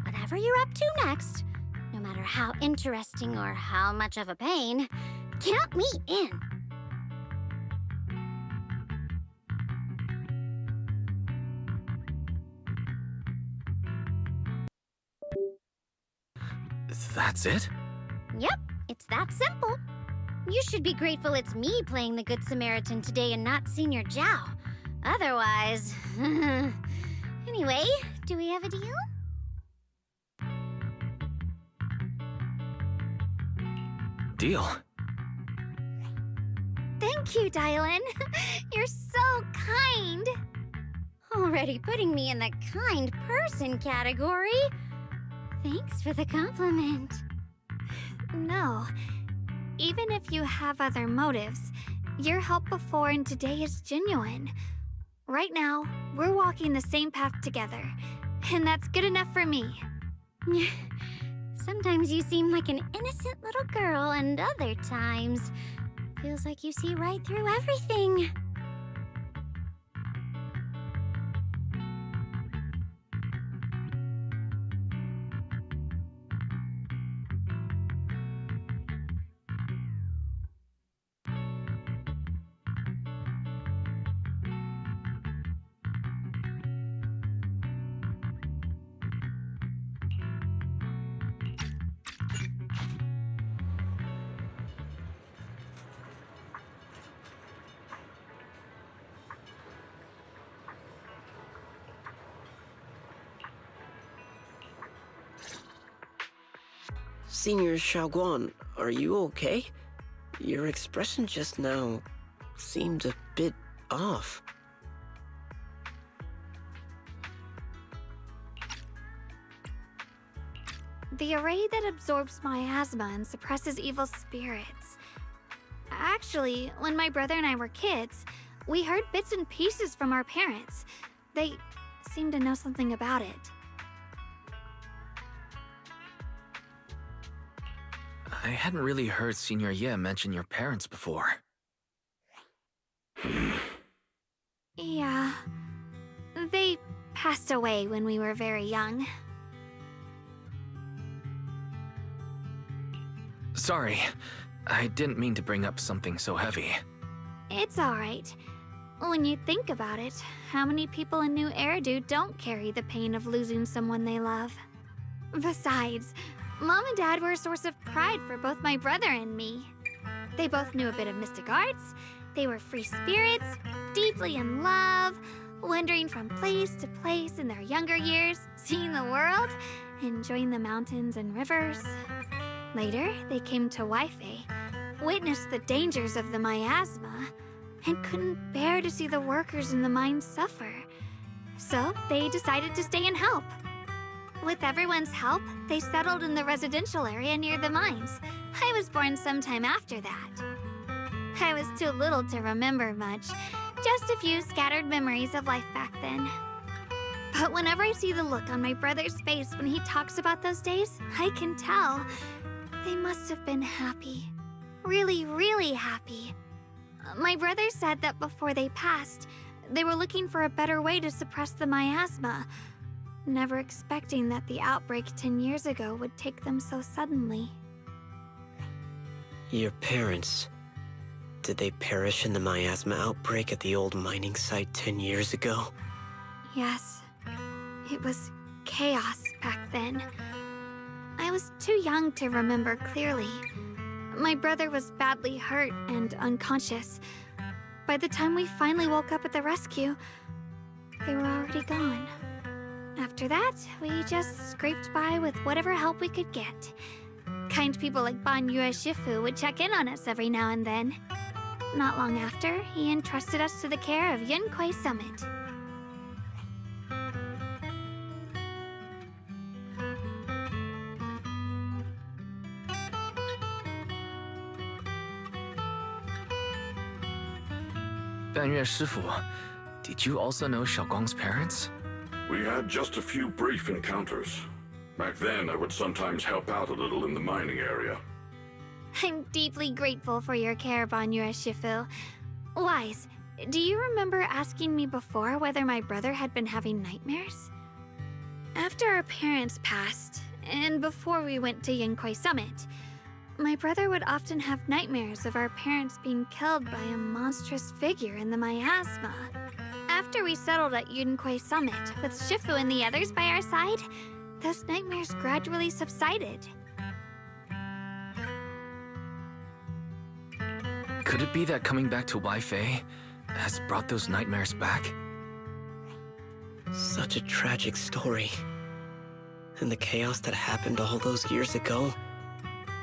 whatever you're up to next, no matter how interesting or how much of a pain, count me in. That's it? Yep, it's that simple. You should be grateful it's me playing the Good Samaritan today and not Senior Zhao. Otherwise... Anyway, do we have a deal? Deal. Thank you, Dylan. You're so kind. Already putting me in the kind person category. Thanks for the compliment. No. Even if you have other motives, your help before and today is genuine. Right now, we're walking the same path together, and that's good enough for me. Sometimes you seem like an innocent little girl, and other times, feels like you see right through everything. Senior Xiaoguan, are you okay? Your expression just now seemed a bit off. The array that absorbs miasma and suppresses evil spirits. Actually, when my brother and I were kids, we heard bits and pieces from our parents. They seemed to know something about it. I hadn't really heard Senior Ye mention your parents before. Yeah. They passed away when we were very young. Sorry, I didn't mean to bring up something so heavy. It's alright. When you think about it, how many people in New Eridu don't carry the pain of losing someone they love? Besides, Mom and Dad were a source of pride for both my brother and me. They both knew a bit of mystic arts, they were free spirits, deeply in love, wandering from place to place in their younger years, seeing the world, enjoying the mountains and rivers. Later, they came to Wi-Fi, witnessed the dangers of the miasma, and couldn't bear to see the workers in the mines suffer. So they decided to stay and help. With everyone's help, they settled in the residential area near the mines. I was born sometime after that. I was too little to remember much, just a few scattered memories of life back then. But whenever I see the look on my brother's face when he talks about those days, I can tell they must have been happy. Really, really happy. My brother said that before they passed, they were looking for a better way to suppress the miasma, never expecting that the outbreak 10 years ago would take them so suddenly. Your parents, did they perish in the miasma outbreak at the old mining site 10 years ago? Yes. It was chaos back then. I was too young to remember clearly. My brother was badly hurt and unconscious. By the time we finally woke up at the rescue, they were already gone. After that, we just scraped by with whatever help we could get. Kind people like Banyue Shifu would check in on us every now and then. Not long after, he entrusted us to the care of Yunquai Summit. Banyue Shifu, did you also know Xiaoguang's parents? We had just a few brief encounters. Back then, I would sometimes help out a little in the mining area. I'm deeply grateful for your care, Banyue Shifu. Wise, do you remember asking me before whether my brother had been having nightmares? After our parents passed, and before we went to Yunquai Summit, my brother would often have nightmares of our parents being killed by a monstrous figure in the miasma. After we settled at Yunquai Summit, with Shifu and the others by our side, those nightmares gradually subsided. Could it be that coming back to Waifei has brought those nightmares back? Such a tragic story. And the chaos that happened all those years ago,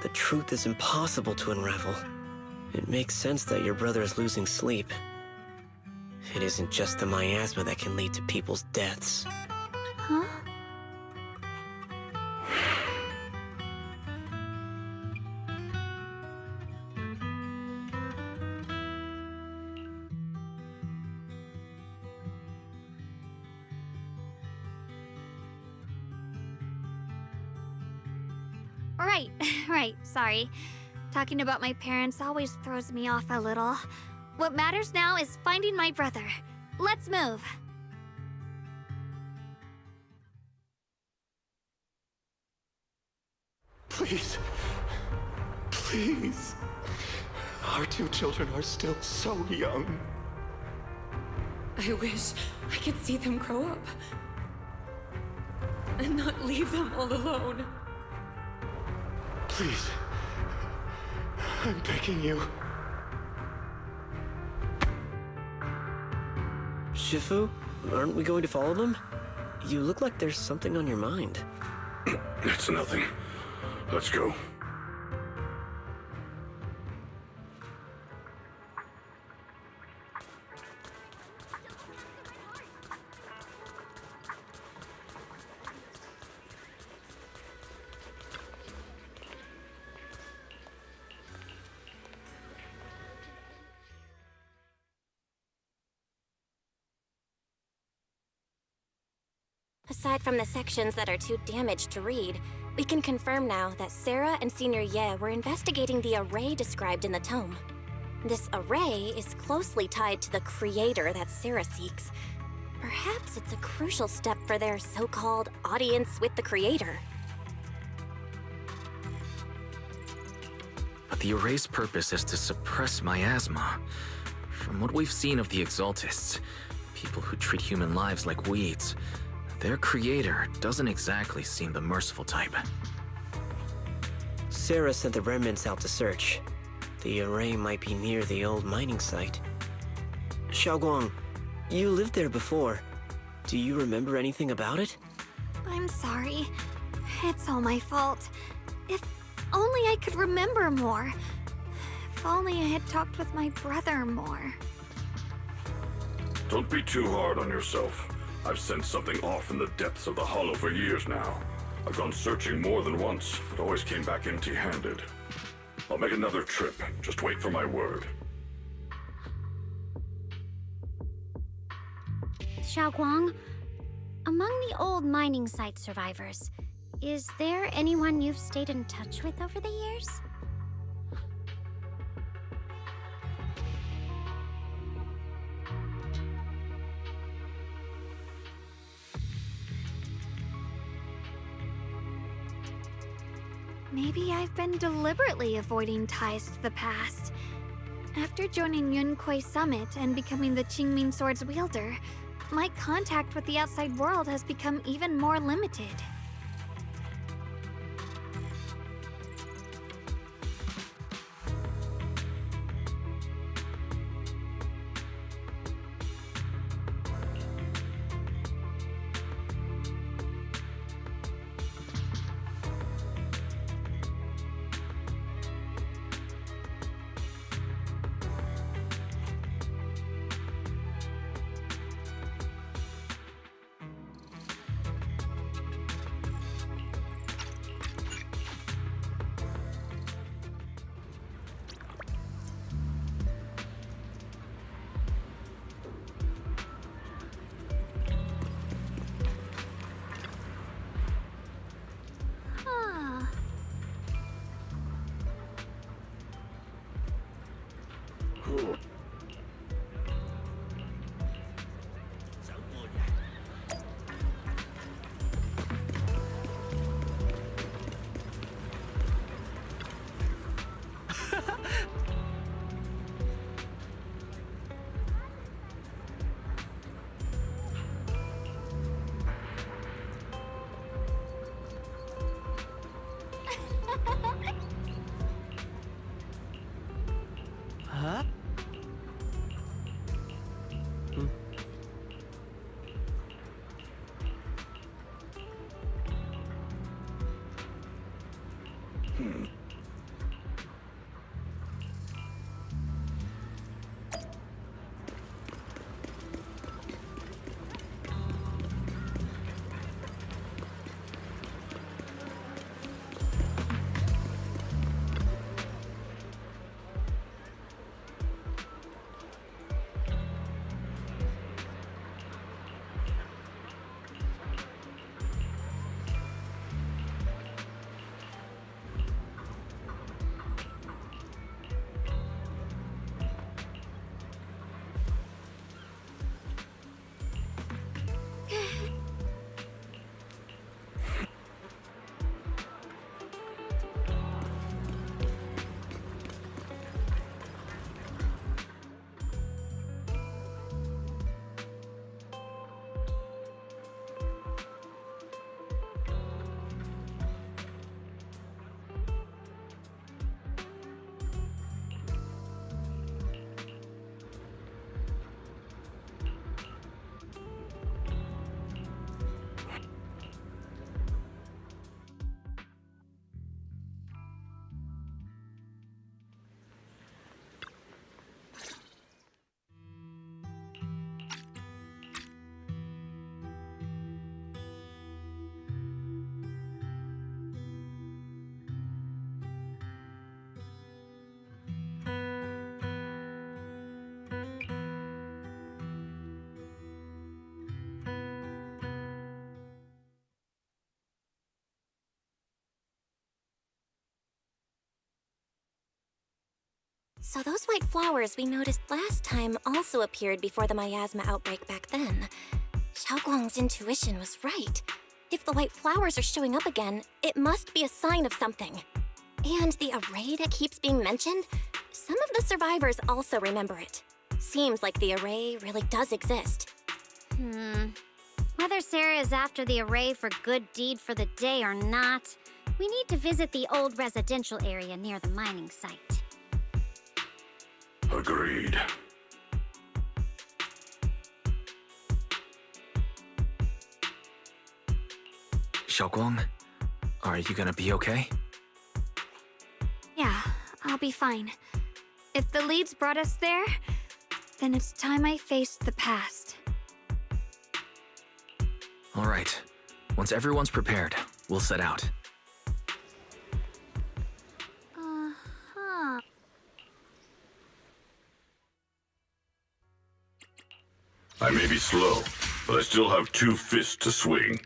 the truth is impossible to unravel. It makes sense that your brother is losing sleep. It isn't just the miasma that can lead to people's deaths. Huh? Right, sorry. Talking about my parents always throws me off a little. What matters now is finding my brother. Let's move. Please. Please. Our two children are still so young. I wish I could see them grow up. And not leave them all alone. Please. I'm begging you. Shifu, aren't we going to follow them? You look like there's something on your mind. It's nothing. Let's go. Aside from the sections that are too damaged to read, we can confirm now that Sarah and Senior Ye were investigating the array described in the tome. This array is closely tied to the creator that Sarah seeks. Perhaps it's a crucial step for their so-called audience with the creator. But the array's purpose is to suppress miasma. From what we've seen of the Exaltists, people who treat human lives like weeds, their creator doesn't exactly seem the merciful type. Sarah sent the remnants out to search. The array might be near the old mining site. Xiaoguang, you lived there before. Do you remember anything about it? I'm sorry. It's all my fault. If only I could remember more. If only I had talked with my brother more. Don't be too hard on yourself. I've sensed something off in the depths of the hollow for years now. I've gone searching more than once, but always came back empty-handed. I'll make another trip. Just wait for my word. Xiaoguang, among the old mining site survivors, is there anyone you've stayed in touch with over the years? Maybe I've been deliberately avoiding ties to the past. After joining Yunkuei Summit and becoming the Qingming Sword's wielder, my contact with the outside world has become even more limited. Huh? So those white flowers we noticed last time also appeared before the miasma outbreak back then. Xiaoguang's intuition was right. If the white flowers are showing up again, it must be a sign of something. And the array that keeps being mentioned, some of the survivors also remember it. Seems like the array really does exist. Whether Sarah is after the array for good deed for the day or not, we need to visit the old residential area near the mining site. Agreed. Xiaoguang, are you gonna be okay? Yeah, I'll be fine. If the leads brought us there, Then it's time I faced the past. All right. Once everyone's prepared, we'll set out. Uh-huh. I may be slow, but I still have 2 fists to swing.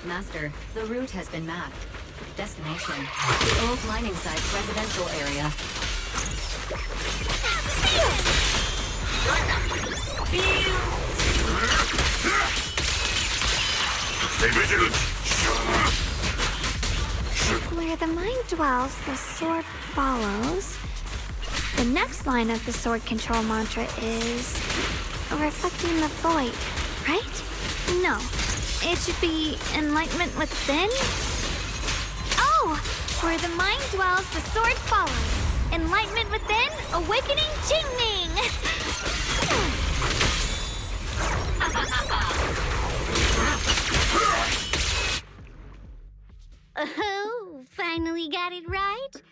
Master, the route has been mapped. Destination, the old mining site's residential area. Stay vigilant! Where the mind dwells, the sword follows. The next line of the sword control mantra is reflecting the void, right? No, it should be enlightenment within. Oh, where the mind dwells, the sword follows. Enlightenment within, awakening Qingming. Oh, finally got it right.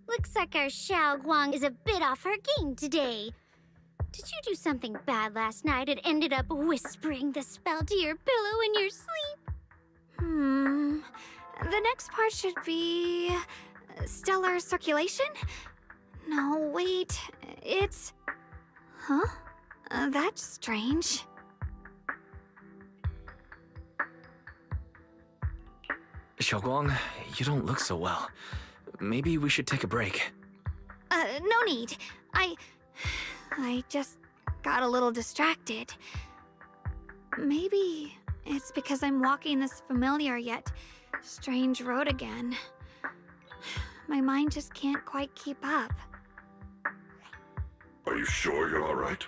Looks like our Xiao Guang is a bit off her game today. Did you do something bad last night and ended up whispering the spell to your pillow in your sleep? The next part should be stellar circulation? No, wait, it's... Huh? That's strange. Xiaoguang, you don't look so well. Maybe we should take a break. No need. I just got a little distracted. Maybe it's because I'm walking this familiar yet strange road again. My mind just can't quite keep up. Are you sure you're all right?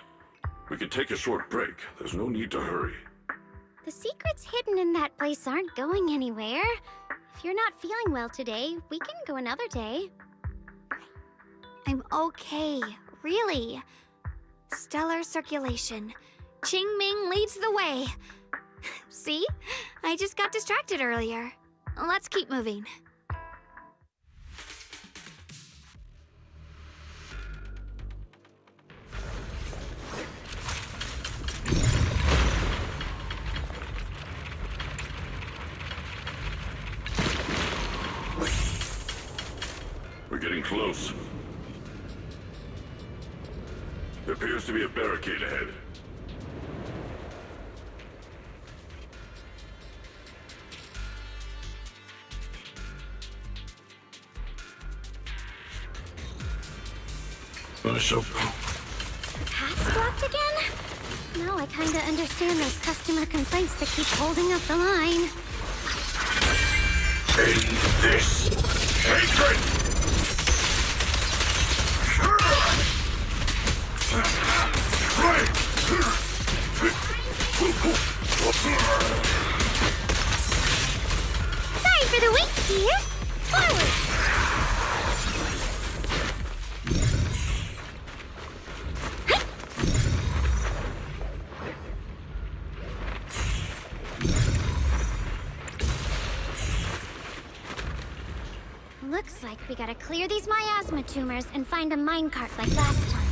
We can take a short break. There's no need to hurry. The secrets hidden in that place aren't going anywhere. If you're not feeling well today, we can go another day. I'm okay, really. Stellar circulation. Qingming leads the way. See? I just got distracted earlier. Let's keep moving. We're getting close. There appears to be a barricade ahead. Path's blocked again? Now I kinda understand those customer complaints that keep holding up the line. End this hatred! Sorry for the wait, dear. Forward! Looks like we gotta clear these miasma tumors and find a minecart like last time.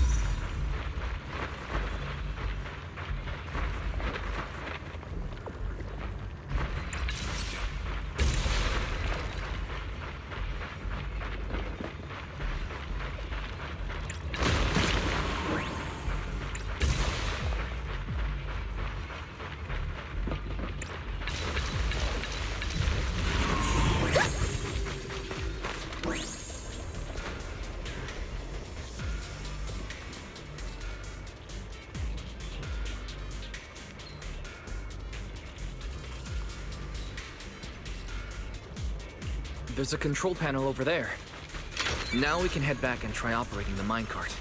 There's a control panel over there. Now we can head back and try operating the minecart.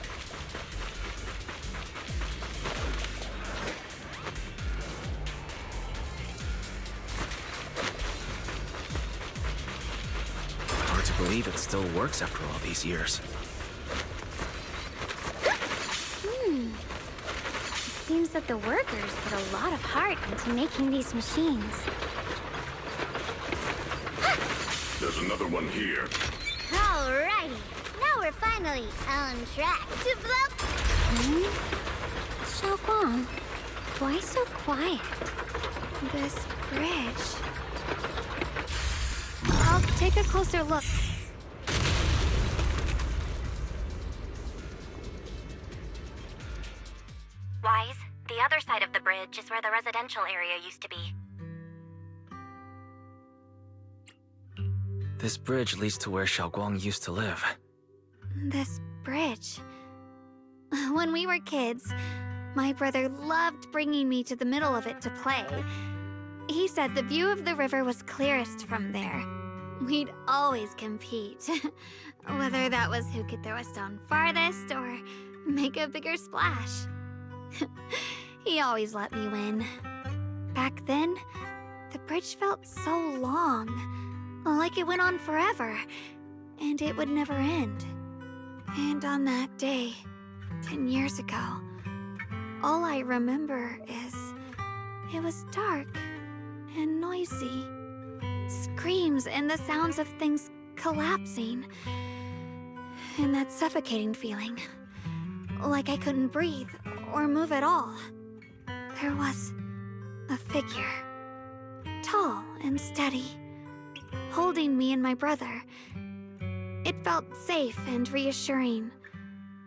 believe it still works after all these years. It seems that the workers put a lot of heart into making these machines. There's another one here. Alrighty, now we're finally on track to blow. Xiaoguang, why so quiet? This bridge. I'll take a closer look. Wise, the other side of the bridge is where the residential area used to be. This bridge leads to where Xiaoguang used to live. This bridge. When we were kids, my brother loved bringing me to the middle of it to play. He said the view of the river was clearest from there. We'd always compete. Whether that was who could throw a stone farthest or make a bigger splash. He always let me win. Back then, the bridge felt so long, like it went on forever, and it would never end. And on that day, 10 years ago, all I remember is it was dark and noisy. Screams and the sounds of things collapsing. And that suffocating feeling. Like I couldn't breathe or move at all. There was a figure. Tall and steady. Holding me and my brother. It felt safe and reassuring.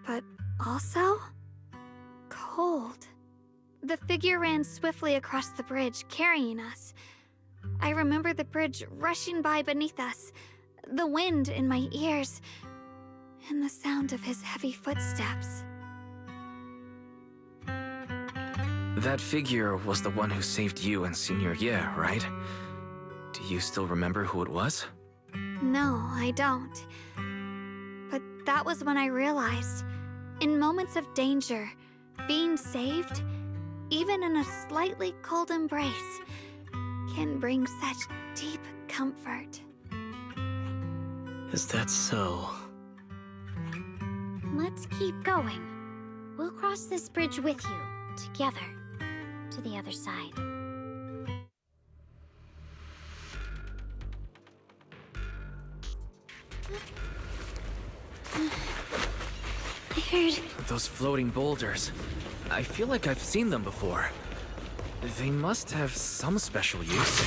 But also cold. The figure ran swiftly across the bridge, carrying us. I remember the bridge rushing by beneath us, the wind in my ears, and the sound of his heavy footsteps. That figure was the one who saved you and Senior Ye, right? Do you still remember who it was? No, I don't. But that was when I realized, in moments of danger, being saved, even in a slightly cold embrace, can bring such deep comfort. Is that so? Let's keep going. We'll cross this bridge with you, together, to the other side. I heard... Those floating boulders. I feel like I've seen them before. They must have some special use.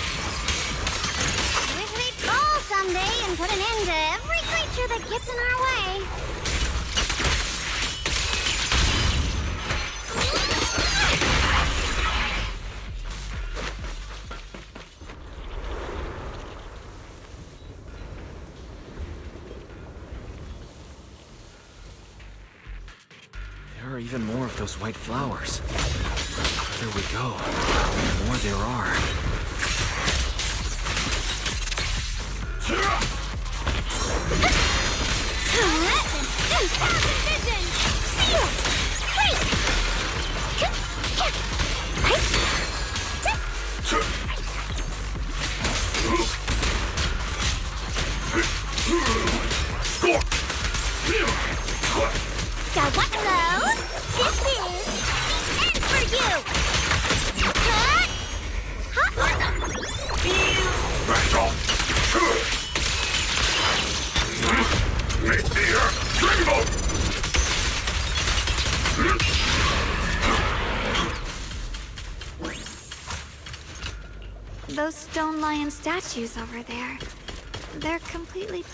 Wish we'd fall someday and put an end to every creature that gets in our way. There are even more of those white flowers. There we go. The more there are. Got what though? This is the end for you! Those stone lion statues over there, they're completely...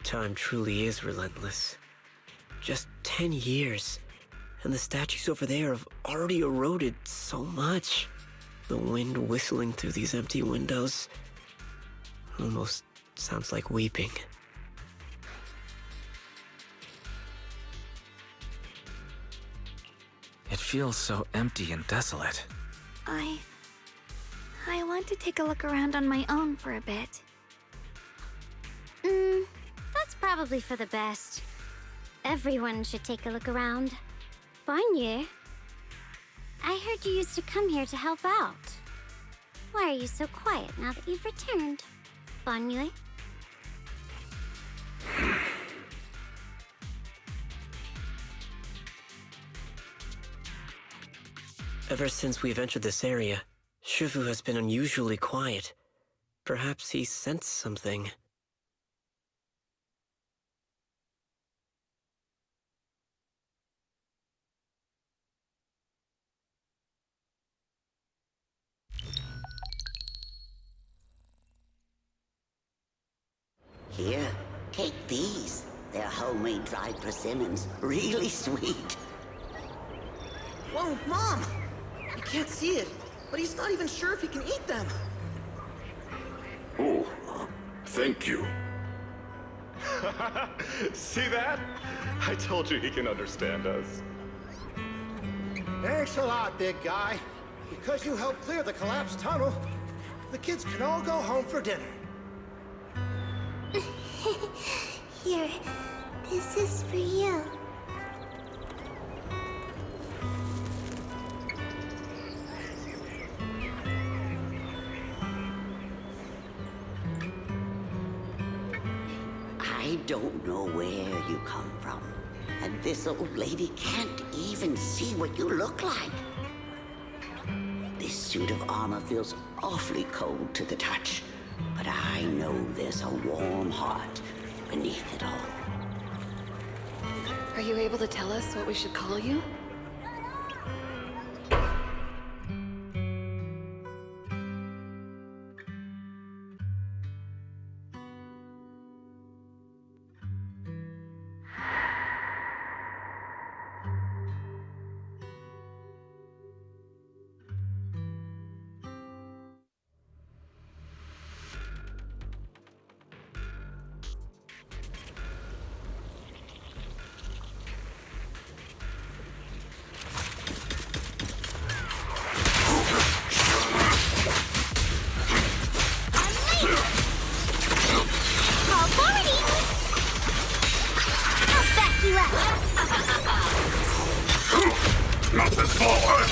Time truly is relentless. Just 10 years, and the statues over there have already eroded so much. The wind whistling through these empty windows almost sounds like weeping. It feels so empty and desolate. I want to take a look around on my own for a bit. That's probably for the best. Everyone should take a look around. Banyu, I heard you used to come here to help out. Why are you so quiet now that you've returned? Banyu? Ever since we've entered this area, Shifu has been unusually quiet. Perhaps he sensed something. Here, take these. They're homemade dried persimmons. Really sweet. Whoa, Mom! You can't see it, but he's not even sure if he can eat them. Oh, thank you. See that? I told you he can understand us. Thanks a lot, big guy. Because you helped clear the collapsed tunnel, the kids can all go home for dinner. Here, this is for you. I don't know where you come from, and this old lady can't even see what you look like. This suit of armor feels awfully cold to the touch, but I know there's a warm heart beneath it all. Are you able to tell us what we should call you? Nothing forward!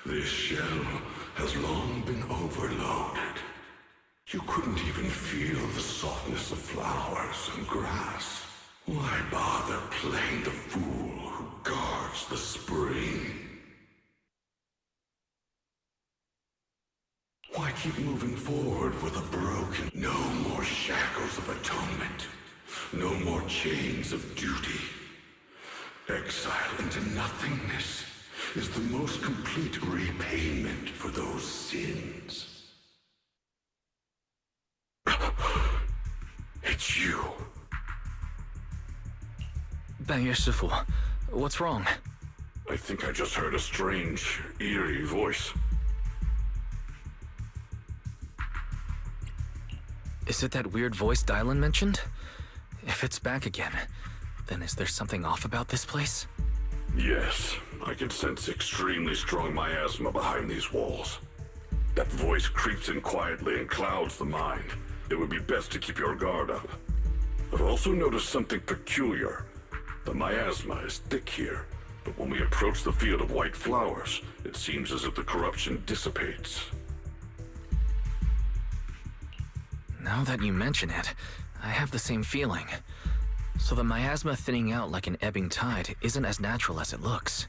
This shell has long been overloaded. You couldn't even feel the softness of flowers and grass. Why bother playing the fool who guards the spring? Why keep moving forward with a broken? No more shackles of atonement. No more chains of duty. Exile into nothingness is the most complete repayment for those sins. It's you. 半月师傅, what's wrong? I think I just heard a strange, eerie voice. Is it that weird voice Dylan mentioned? If it's back again, Then is there something off about this place? Yes, I can sense extremely strong miasma behind these walls. That voice creeps in quietly and clouds the mind. It would be best to keep your guard up. I've also noticed something peculiar. The miasma is thick here, but when we approach the field of white flowers, it seems as if the corruption dissipates. Now that you mention it, I have the same feeling. So the miasma thinning out like an ebbing tide isn't as natural as it looks.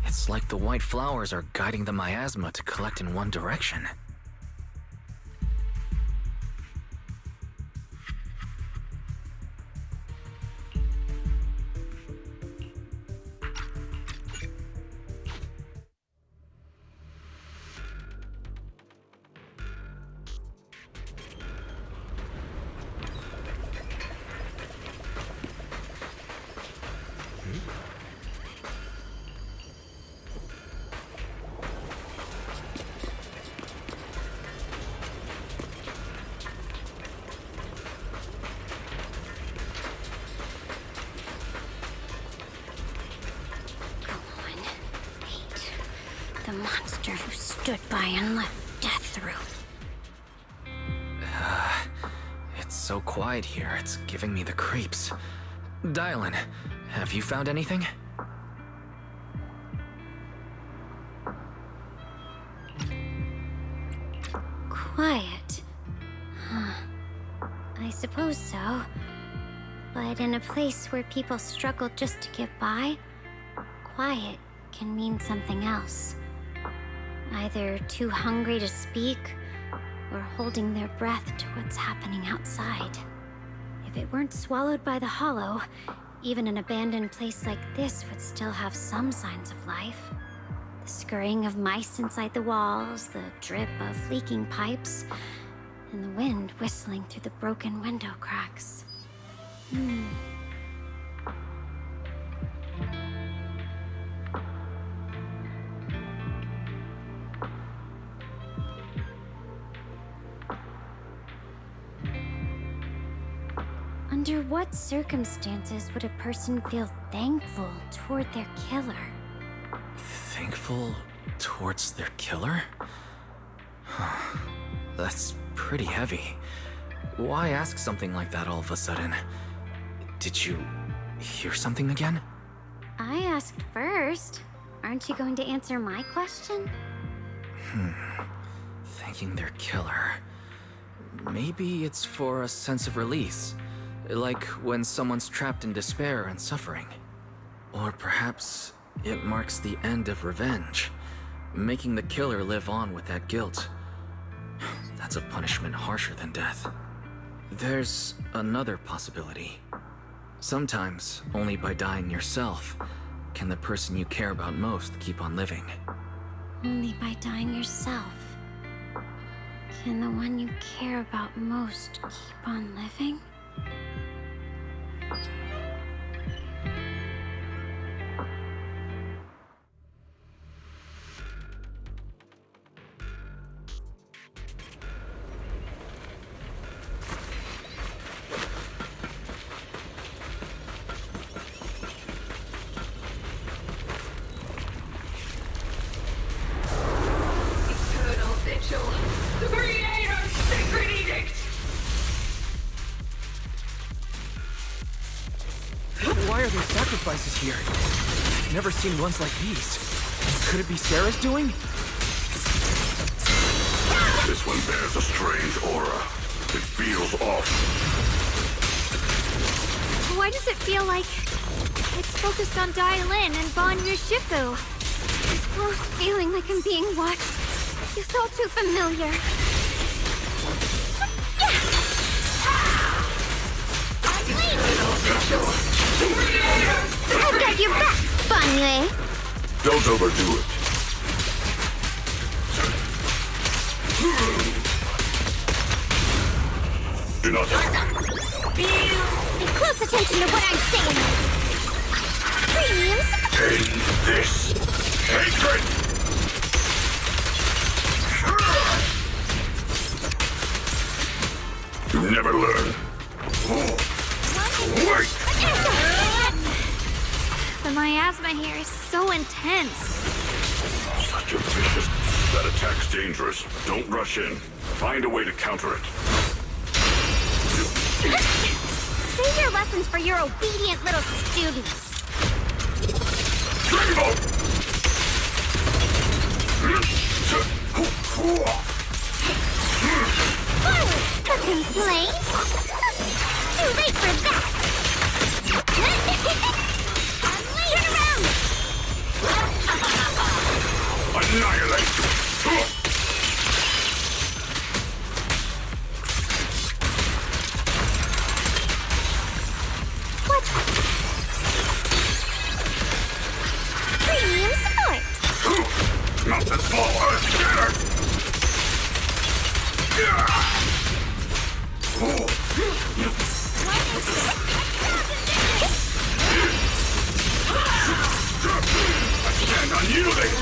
It's like the white flowers are guiding the miasma to collect in one direction. The monster who stood by and let death through. It's so quiet here, it's giving me the creeps. Dylan, have you found anything? Quiet. Huh. I suppose so. But in a place where people struggle just to get by, quiet can mean something else. Either too hungry to speak, or holding their breath to what's happening outside. If it weren't swallowed by the hollow, even an abandoned place like this would still have some signs of life. The scurrying of mice inside the walls, the drip of leaking pipes, and the wind whistling through the broken window cracks. Under what circumstances would a person feel thankful toward their killer? Thankful towards their killer? That's pretty heavy. Why ask something like that all of a sudden? Did you hear something again? I asked first. Aren't you going to answer my question? Thanking their killer. Maybe it's for a sense of release. Like when someone's trapped in despair and suffering. Or perhaps it marks the end of revenge, making the killer live on with that guilt. That's a punishment harsher than death. There's another possibility. Sometimes, only by dying yourself, can the person you care about most keep on living. Only by dying yourself can the one you care about most keep on living? Eternal vigil. The Creator's sacred edict. Why are there sacrifices here? I've never seen ones like these. Could it be Sarah's doing? This one bears a strange aura. It feels off. Why does it feel like it's focused on Dylan and Vanya Shifu? This gross feeling like I'm being watched. It's all too familiar. I've got your back, Vanya. Don't overdo it. Do not Pay close attention to what I'm saying. Premiums. end this hatred. You never learn. Wait! The miasma here is so intense. Such a vicious... That attack's dangerous. Don't rush in. Find a way to counter it. Save your lessons for your obedient little students. Dreamboat! Forward! A complaint? Too late for that! Turn around! Annihilate! What? Premium support! Mountains fall Earth together! I stand unyielding!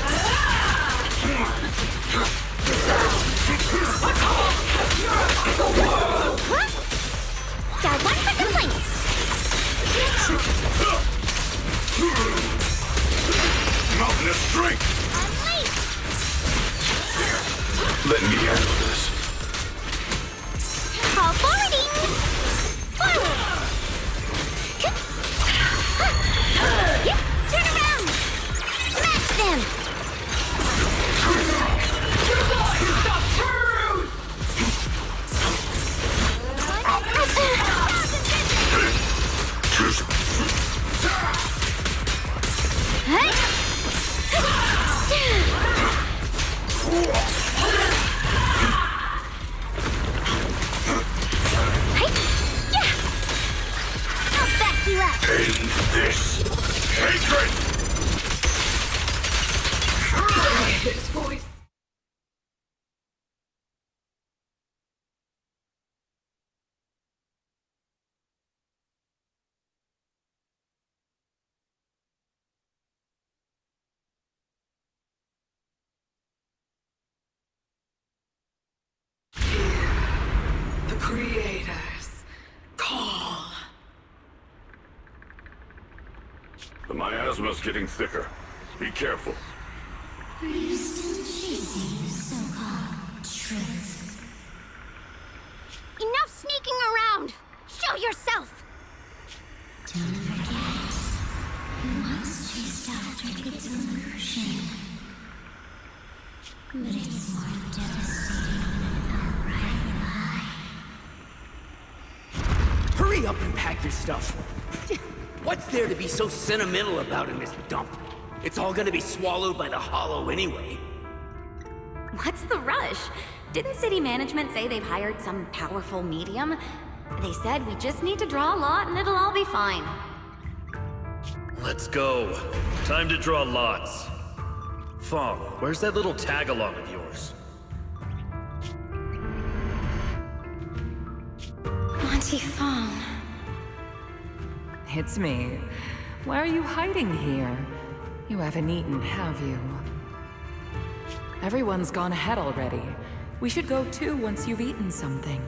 Got one for complaints! Mountain of strength! Let me handle this. Call forwarding! Forward! Turn around! Smash them! I'll back you up! End this hatred! His voice. The creators call. The miasma's getting thicker. Be careful. Are you still chasing the so-called truth? Enough sneaking around! Show yourself! Don't forget, who once chased after its illusion. But it's more devastating than an outright lie. Hurry up and pack your stuff. What's there to be so sentimental about in this dump? It's all gonna be swallowed by the hollow anyway. What's the rush? Didn't city management say they've hired some powerful medium? They said we just need to draw a lot and it'll all be fine. Let's go. Time to draw lots. Fong, where's that little tag-along of yours? Auntie Fong. It's me. Why are you hiding here? You haven't eaten, have you? Everyone's gone ahead already. We should go too once you've eaten something.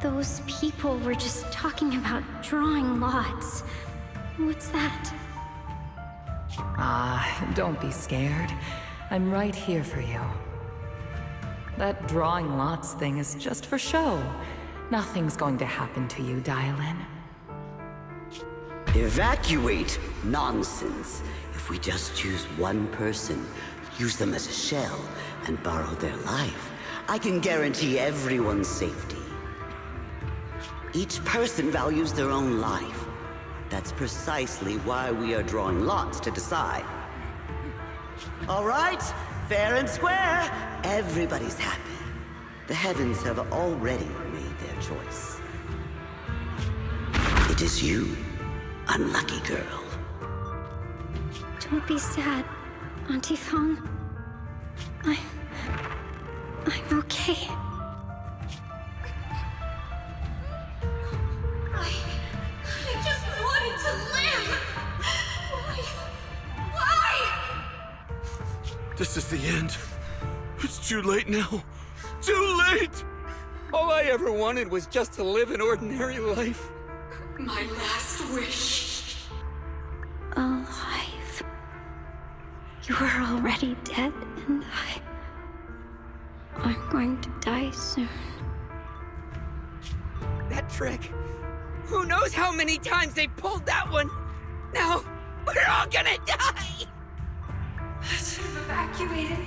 Those people were just talking about drawing lots. What's that? Ah, don't be scared. I'm right here for you. That drawing lots thing is just for show. Nothing's going to happen to you, Dial-In. Evacuate? Nonsense. If we just choose one person, use them as a shell, and borrow their life, I can guarantee everyone's safety. Each person values their own life. That's precisely why we are drawing lots to decide. All right, fair and square. Everybody's happy. The heavens have already made their choice. It is you, unlucky girl. Don't be sad, Auntie Fong. I'm okay. I just wanted to live! Why? This is the end. It's too late now. Too late! All I ever wanted was just to live an ordinary life. My last wish. You are already dead, and I'm going to die soon. That trick. Who knows how many times they pulled that one? Now, we're all gonna die! I should have evacuated.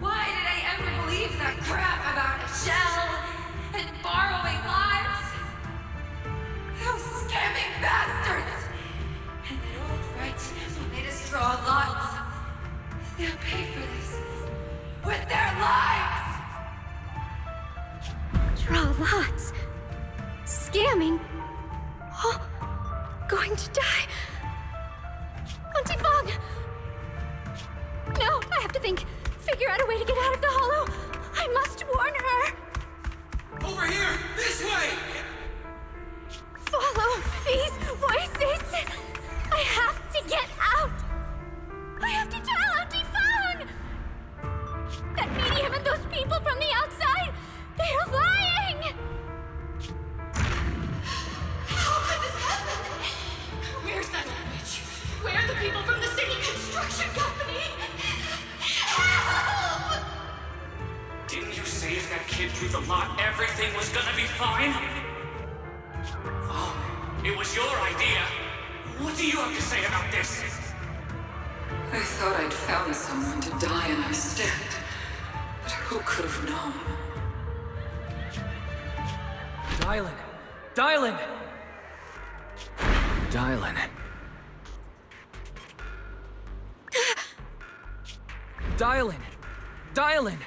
Why did I ever believe that crap about a shell and borrowing lives? Those scamming bastards! And that old wretch who made us draw lots. They'll pay for this with their lives! Draw lots. Scamming. Oh, going to die. Auntie Fong! No, I have to think. Figure out a way to get out of the hollow. I must warn her. Over here! This way! Follow these voices. I have to get out. I have to tell Auntie Fong. That medium and those people from the outside, they're lying. How could this happen? Where's that witch? Where are the people from the city construction company? Help! Didn't you say if that kid drew the lot, everything was gonna be fine? Oh, it was your idea. What do you have to say about this? I thought I'd found someone to die in our stead, but who could have known? Dylan! Dylan! Dylan. Dylan! Dylan!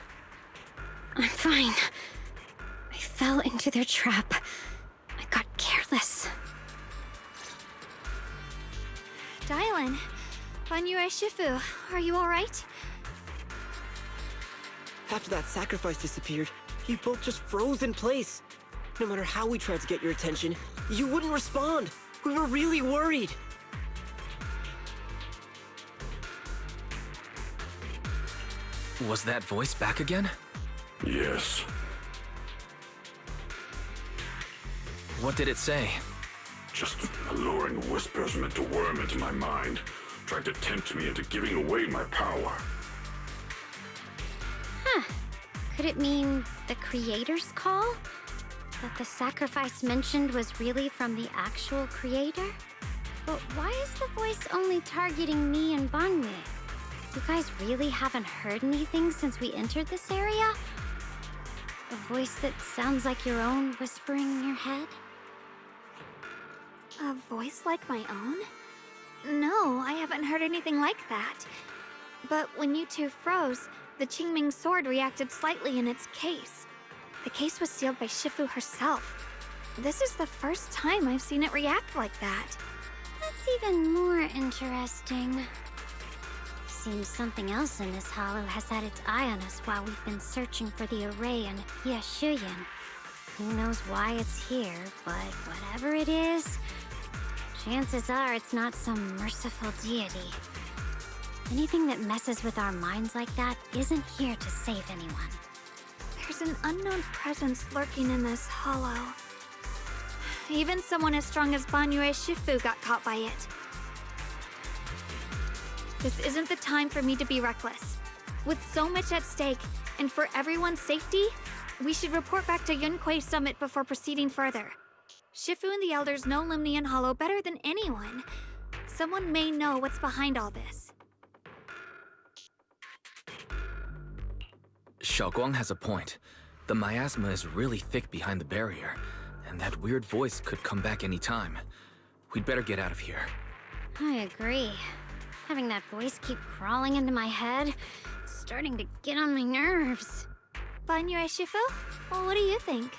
I'm fine. I fell into their trap. I got careless. Dylan, Banyue Shifu, are you alright? After that sacrifice disappeared, you both just froze in place. No matter how we tried to get your attention, you wouldn't respond. We were really worried. Was that voice back again? Yes. What did it say? Just alluring whispers meant to worm into my mind, trying to tempt me into giving away my power. Huh. Could it mean the creator's call? That the sacrifice mentioned was really from the actual creator? But why is the voice only targeting me and Banyue? You guys really haven't heard anything since we entered this area? A voice that sounds like your own whispering in your head? A voice like my own? No, I haven't heard anything like that. But when you two froze, the Qingming sword reacted slightly in its case. The case was sealed by Shifu herself. This is the first time I've seen it react like that. That's even more interesting. Seems something else in this hollow has had its eye on us while we've been searching for the array in Yashuyan. Who knows why it's here, but whatever it is, chances are it's not some merciful deity. Anything that messes with our minds like that isn't here to save anyone. There's an unknown presence lurking in this hollow. Even someone as strong as Banyue Shifu got caught by it. This isn't the time for me to be reckless. With so much at stake, and for everyone's safety, we should report back to Yunque's summit before proceeding further. Shifu and the elders know Limnian Hollow better than anyone. Someone may know what's behind all this. Xiaoguang has a point. The miasma is really thick behind the barrier, and that weird voice could come back any time. We'd better get out of here. I agree. Having that voice keep crawling into my head, it's starting to get on my nerves. Banyue Shifu? Well, what do you think?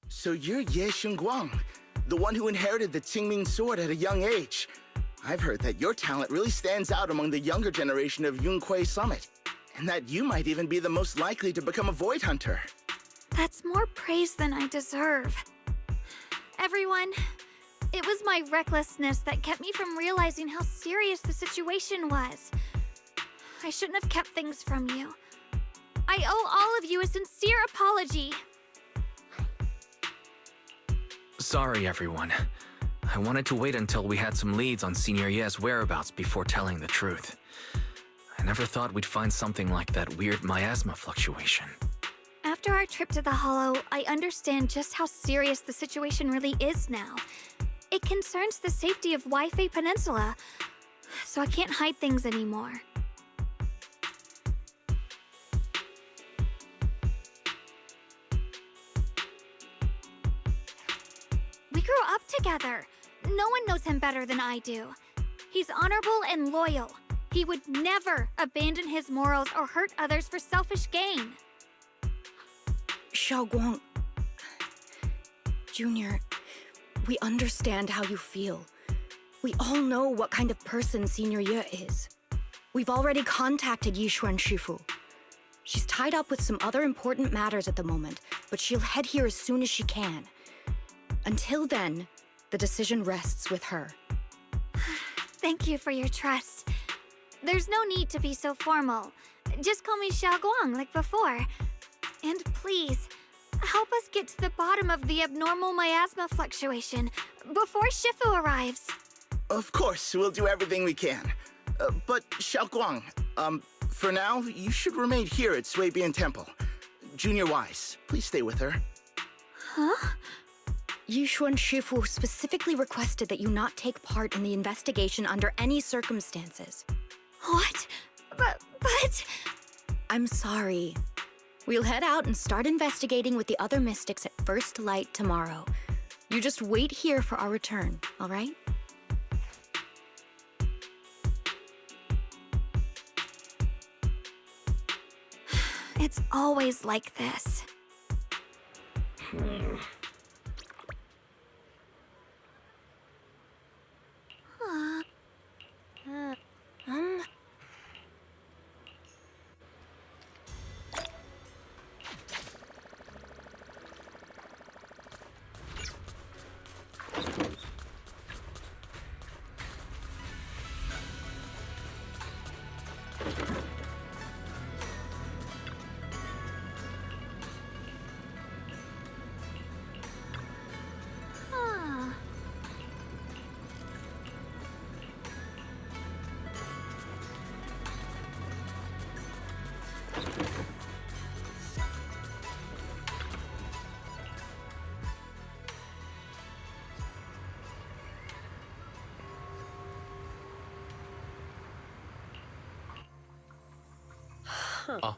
So you're Ye Xingguang, the one who inherited the Qingming sword at a young age. I've heard that your talent really stands out among the younger generation of Yunquei Summit, and that you might even be the most likely to become a Void Hunter. That's more praise than I deserve. Everyone, it was my recklessness that kept me from realizing how serious the situation was. I shouldn't have kept things from you. I owe all of you a sincere apology. Sorry, everyone. I wanted to wait until we had some leads on Senior Ye's whereabouts before telling the truth. I never thought we'd find something like that weird miasma fluctuation. After our trip to the Hollow, I understand just how serious the situation really is now. It concerns the safety of Wi-Fi Peninsula, so I can't hide things anymore. We grew up together. No one knows him better than I do. He's honorable and loyal. He would never abandon his morals or hurt others for selfish gain. Xiaoguang, Junior, we understand how you feel. We all know what kind of person Senior Ye is. We've already contacted Yishuan Shifu. She's tied up with some other important matters at the moment, but she'll head here as soon as she can. Until then, the decision rests with her. Thank you for your trust. There's no need to be so formal. Just call me Xiaoguang like before. And please, help us get to the bottom of the abnormal miasma fluctuation before Shifu arrives. Of course, we'll do everything we can. But Xiaoguang, for now, you should remain here at Suibian Temple. Junior Wise, please stay with her. Huh? Yishuan Shifu specifically requested that you not take part in the investigation under any circumstances. What? But... I'm sorry. We'll head out and start investigating with the other mystics at first light tomorrow. You just wait here for our return, all right? It's always like this. Huh.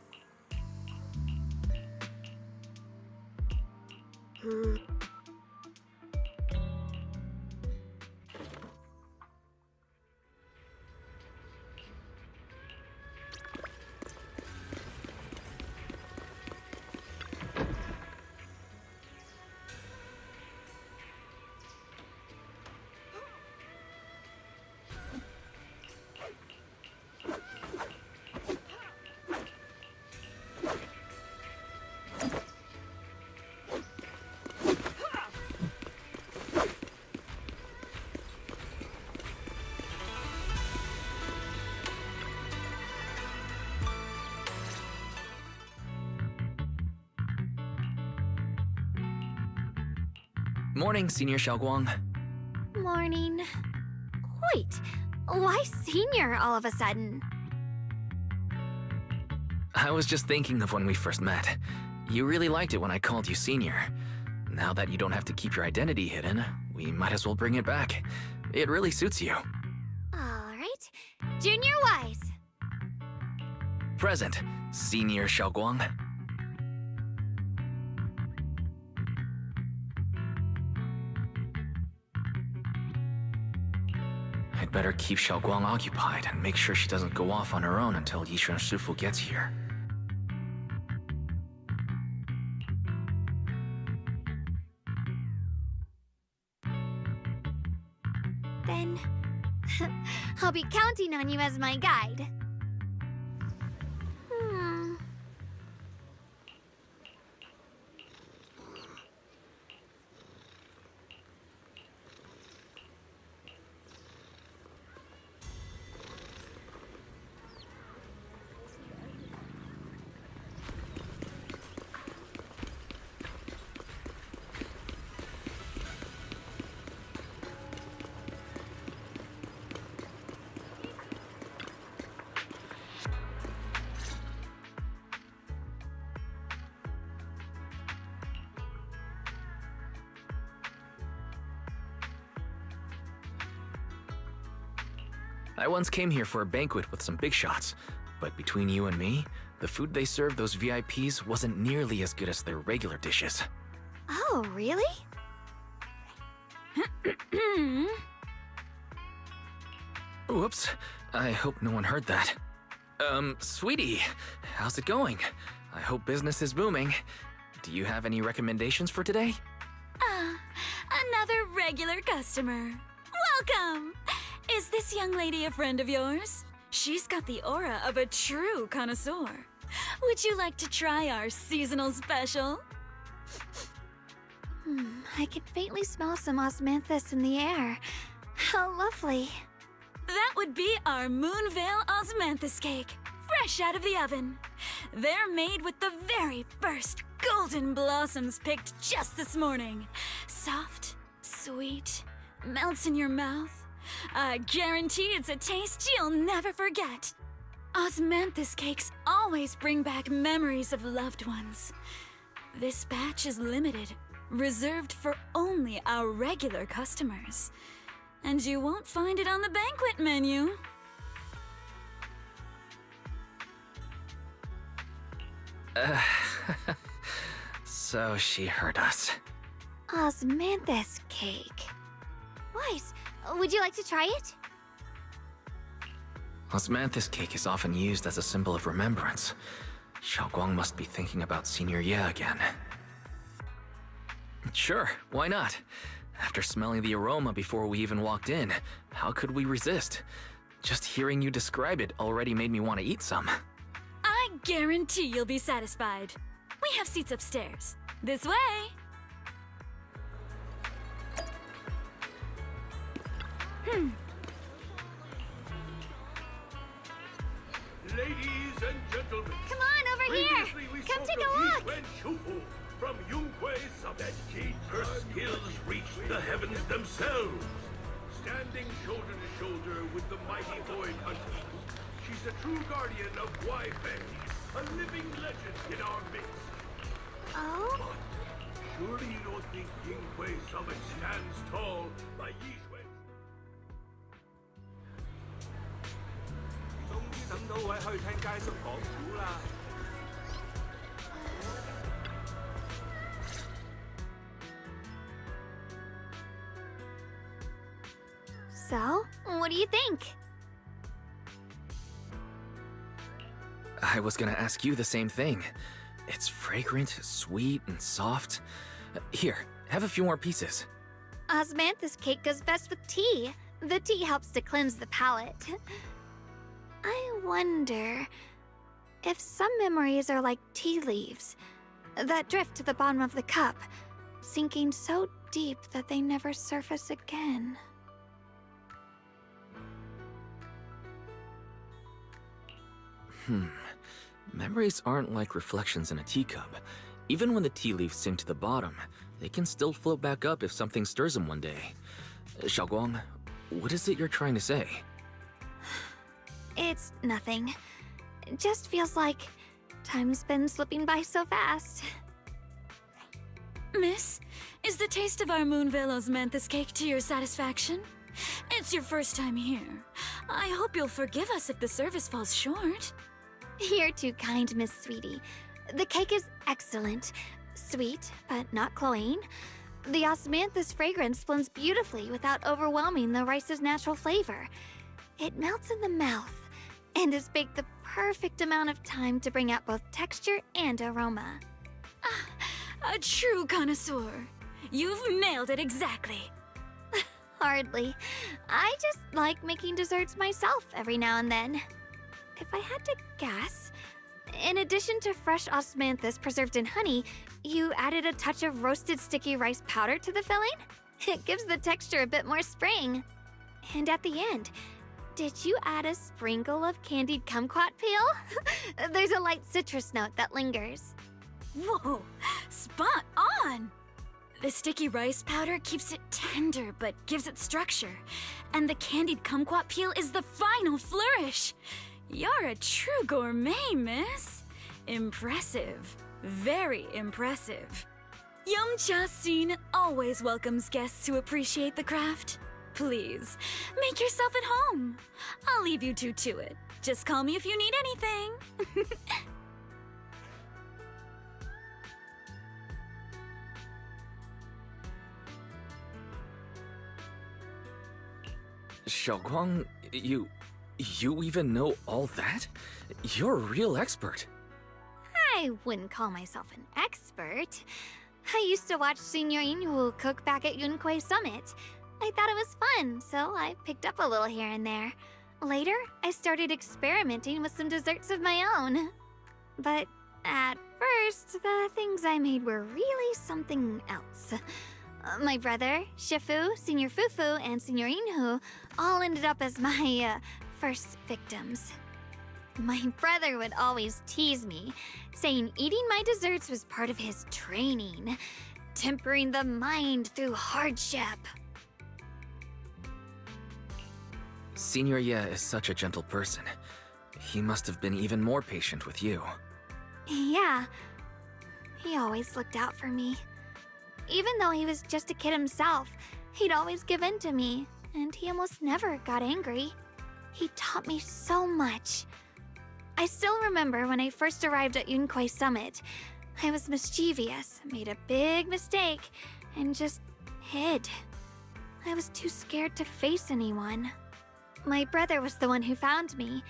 Morning, Senior Xiaoguang. Morning. Wait, why Senior all of a sudden? I was just thinking of when we first met. You really liked it when I called you Senior. Now that you don't have to keep your identity hidden, we might as well bring it back. It really suits you. Alright. Junior Wise. Present, Senior Xiaoguang. I'd better keep Xiaoguang occupied and make sure she doesn't go off on her own until Yishuan Shifu gets here. Then, I'll be counting on you as my guide. I once came here for a banquet with some big shots, but between you and me, the food they served those VIPs wasn't nearly as good as their regular dishes. Oh, really? Whoops, I hope no one heard that. Sweetie, how's it going? I hope business is booming. Do you have any recommendations for today? Another regular customer. Welcome! Is this young lady a friend of yours? She's got the aura of a true connoisseur. Would you like to try our seasonal special? I can faintly smell some osmanthus in the air. How lovely. That would be our Moonvale Osmanthus cake, fresh out of the oven. They're made with the very first golden blossoms picked just this morning. Soft, sweet, melts in your mouth. I guarantee it's a taste you'll never forget. Osmanthus cakes always bring back memories of loved ones. This batch is limited, reserved for only our regular customers. And you won't find it on the banquet menu. So she heard us. Osmanthus cake. Weiss, would you like to try it? Osmanthus cake is often used as a symbol of remembrance. Xiaoguang must be thinking about Senior Ye again. Sure, why not? After smelling the aroma before we even walked in, how could we resist? Just hearing you describe it already made me want to eat some. I guarantee you'll be satisfied. We have seats upstairs. This way! Ladies and gentlemen, come on over here. Come take a look. Shufu from Yunhui Sabetki. Her skills reach the heavens themselves. Standing shoulder to shoulder with the mighty void hunters, she's a true guardian of Wai Fei, a living legend in our midst. Oh? But surely you don't think Yunhui Summit stands tall by Yishui? 終於等到位去聽街叔講古啦。So, what do you think? I was gonna ask you the same thing. It's fragrant, sweet, and soft. Here, have a few more pieces. Osmanthus cake goes best with tea. The tea helps to cleanse the palate. I wonder if some memories are like tea leaves that drift to the bottom of the cup, sinking so deep that they never surface again. Memories aren't like reflections in a teacup. Even when the tea leaves sink to the bottom, they can still float back up if something stirs them one day. Xiaoguang, what is it you're trying to say? It's nothing. It just feels like time's been slipping by so fast. Miss, is the taste of our Moonvale Osmanthus cake to your satisfaction? It's your first time here. I hope you'll forgive us if the service falls short. You're too kind, Miss Sweetie. The cake is excellent. Sweet, but not cloying. The osmanthus fragrance blends beautifully without overwhelming the rice's natural flavor. It melts in the mouth and is baked the perfect amount of time to bring out both texture and aroma. A true connoisseur. You've nailed it exactly. Hardly. I just like making desserts myself every now and then. If I had to guess, in addition to fresh osmanthus preserved in honey, you added a touch of roasted sticky rice powder to the filling? It gives the texture a bit more spring. And at the end, did you add a sprinkle of candied kumquat peel? There's a light citrus note that lingers. Whoa, spot on! The sticky rice powder keeps it tender but gives it structure. And the candied kumquat peel is the final flourish. You're a true gourmet, miss. Impressive. Very impressive. Yumcha Scene always welcomes guests who appreciate the craft. Please, make yourself at home. I'll leave you two to it. Just call me if you need anything. Xiaoguang, you even know all that? You're a real expert. I wouldn't call myself an expert. I used to watch Senior Yinhu cook back at Yunquei Summit. I thought it was fun, so I picked up a little here and there. Later, I started experimenting with some desserts of my own. But at first, the things I made were really something else. My brother, Shifu, Senior Fufu, and Senior Yinhu all ended up as my first victims. My brother would always tease me, saying eating my desserts was part of his training, tempering the mind through hardship. Senior Ye is such a gentle person. He must have been even more patient with you. Yeah, he always looked out for me. Even though he was just a kid himself, he'd always give in to me, and he almost never got angry. He taught me so much. I still remember when I first arrived at Yunquei Summit. I was mischievous, made a big mistake, and just hid. I was too scared to face anyone. My brother was the one who found me.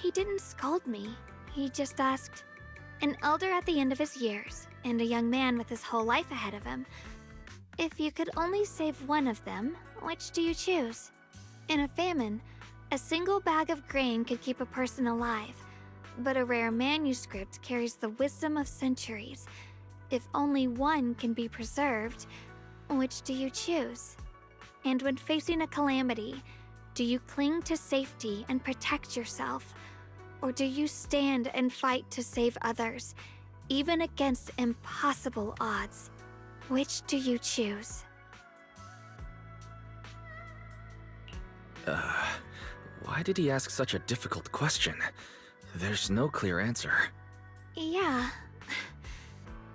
He didn't scold me. He just asked, an elder at the end of his years, and a young man with his whole life ahead of him, if you could only save one of them, which do you choose? In a famine, a single bag of grain could keep a person alive, but a rare manuscript carries the wisdom of centuries. If only one can be preserved, which do you choose? And when facing a calamity, do you cling to safety and protect yourself? Or do you stand and fight to save others, even against impossible odds? Which do you choose? Why did he ask such a difficult question? There's no clear answer. Yeah.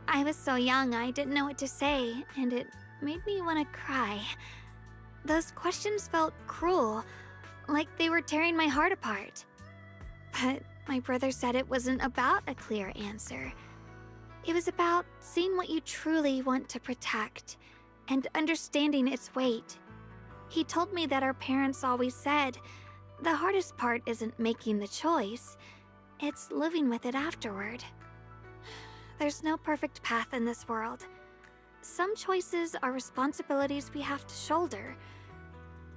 I was so young I didn't know what to say, and it made me want to cry. Those questions felt cruel, like they were tearing my heart apart. But my brother said it wasn't about a clear answer. It was about seeing what you truly want to protect and understanding its weight. He told me that our parents always said, the hardest part isn't making the choice, it's living with it afterward. There's no perfect path in this world. Some choices are responsibilities we have to shoulder.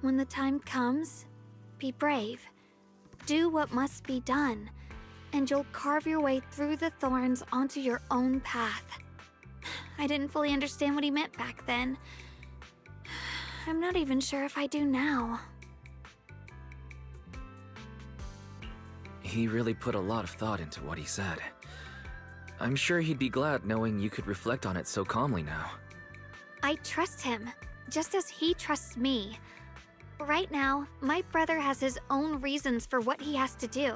When the time comes, be brave. Do what must be done, and you'll carve your way through the thorns onto your own path. I didn't fully understand what he meant back then. I'm not even sure if I do now. He really put a lot of thought into what he said. I'm sure he'd be glad knowing you could reflect on it so calmly now. I trust him, just as he trusts me. Right now, my brother has his own reasons for what he has to do.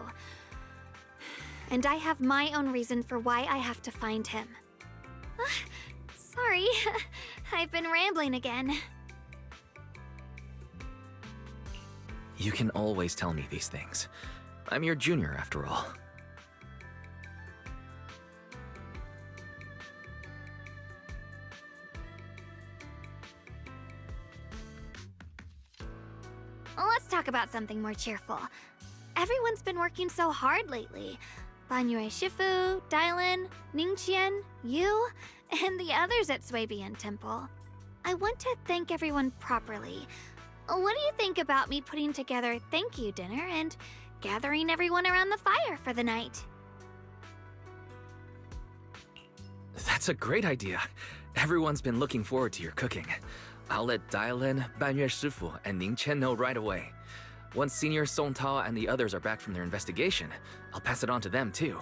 And I have my own reason for why I have to find him. Sorry, I've been rambling again. You can always tell me these things. I'm your junior, after all. Let's talk about something more cheerful. Everyone's been working so hard lately. Banyue Shifu, Dylan, Ningqian, you, and the others at Swabian Temple. I want to thank everyone properly. What do you think about me putting together a thank you dinner and gathering everyone around the fire for the night? That's a great idea. Everyone's been looking forward to your cooking. I'll let Dialin, Banyue Shifu, and Ning Chen know right away. Once Senior Song Tao and the others are back from their investigation, I'll pass it on to them too.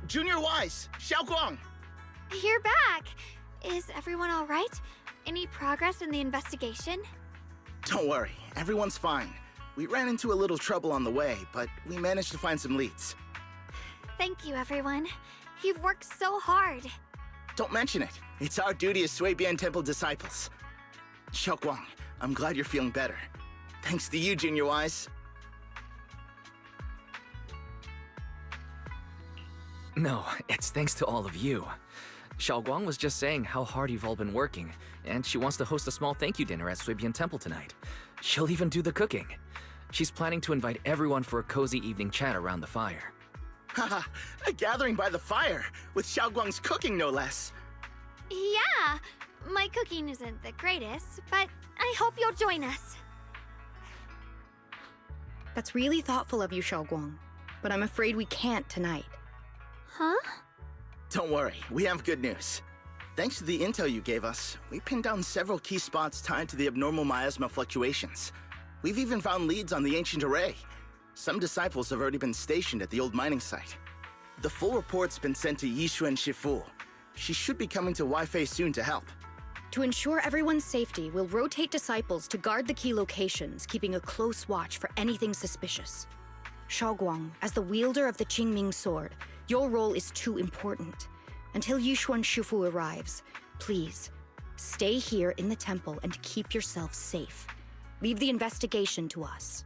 Junior Wise, Xiaoguang! You're back! Is everyone all right? Any progress in the investigation? Don't worry, everyone's fine. We ran into a little trouble on the way, but we managed to find some leads. Thank you, everyone. You've worked so hard. Don't mention it. It's our duty as Sui Bian Temple disciples. Xiaoguang, I'm glad you're feeling better. Thanks to you, Junior Wise. No, it's thanks to all of you. Xiaoguang was just saying how hard you've all been working, and she wants to host a small thank you dinner at Suibian Temple tonight. She'll even do the cooking. She's planning to invite everyone for a cozy evening chat around the fire. Haha, a gathering by the fire, with Xiaoguang's cooking no less. Yeah, my cooking isn't the greatest, but I hope you'll join us. That's really thoughtful of you, Xiaoguang, but I'm afraid we can't tonight. Huh? Don't worry, we have good news. Thanks to the intel you gave us, we pinned down several key spots tied to the abnormal miasma fluctuations. We've even found leads on the ancient array. Some disciples have already been stationed at the old mining site. The full report's been sent to Yishuan Shifu. She should be coming to Waifei soon to help. To ensure everyone's safety, we'll rotate disciples to guard the key locations, keeping a close watch for anything suspicious. Xiaoguang, as the wielder of the Qingming sword, your role is too important. Until Yishuan Shifu arrives, please, stay here in the temple and keep yourself safe. Leave the investigation to us.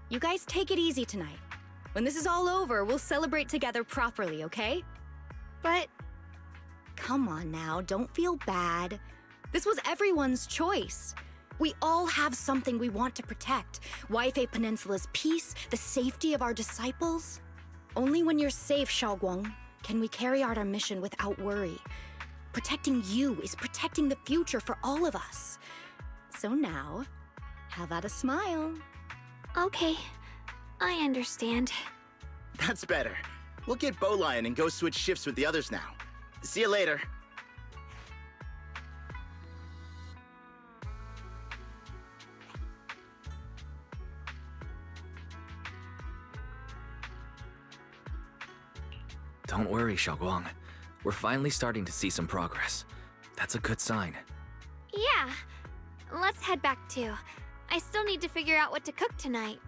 You guys take it easy tonight. When this is all over, we'll celebrate together properly, okay? But... Come on now, don't feel bad. This was everyone's choice. We all have something we want to protect. Waifei Peninsula's peace, the safety of our disciples. Only when you're safe, Xiaoguang, can we carry out our mission without worry. Protecting you is protecting the future for all of us. So now, how about a smile? Okay, I understand. That's better. We'll get Bowlion and go switch shifts with the others now. See you later. Don't worry, Xiaoguang. We're finally starting to see some progress. That's a good sign. Yeah, let's head back too. I still need to figure out what to cook tonight.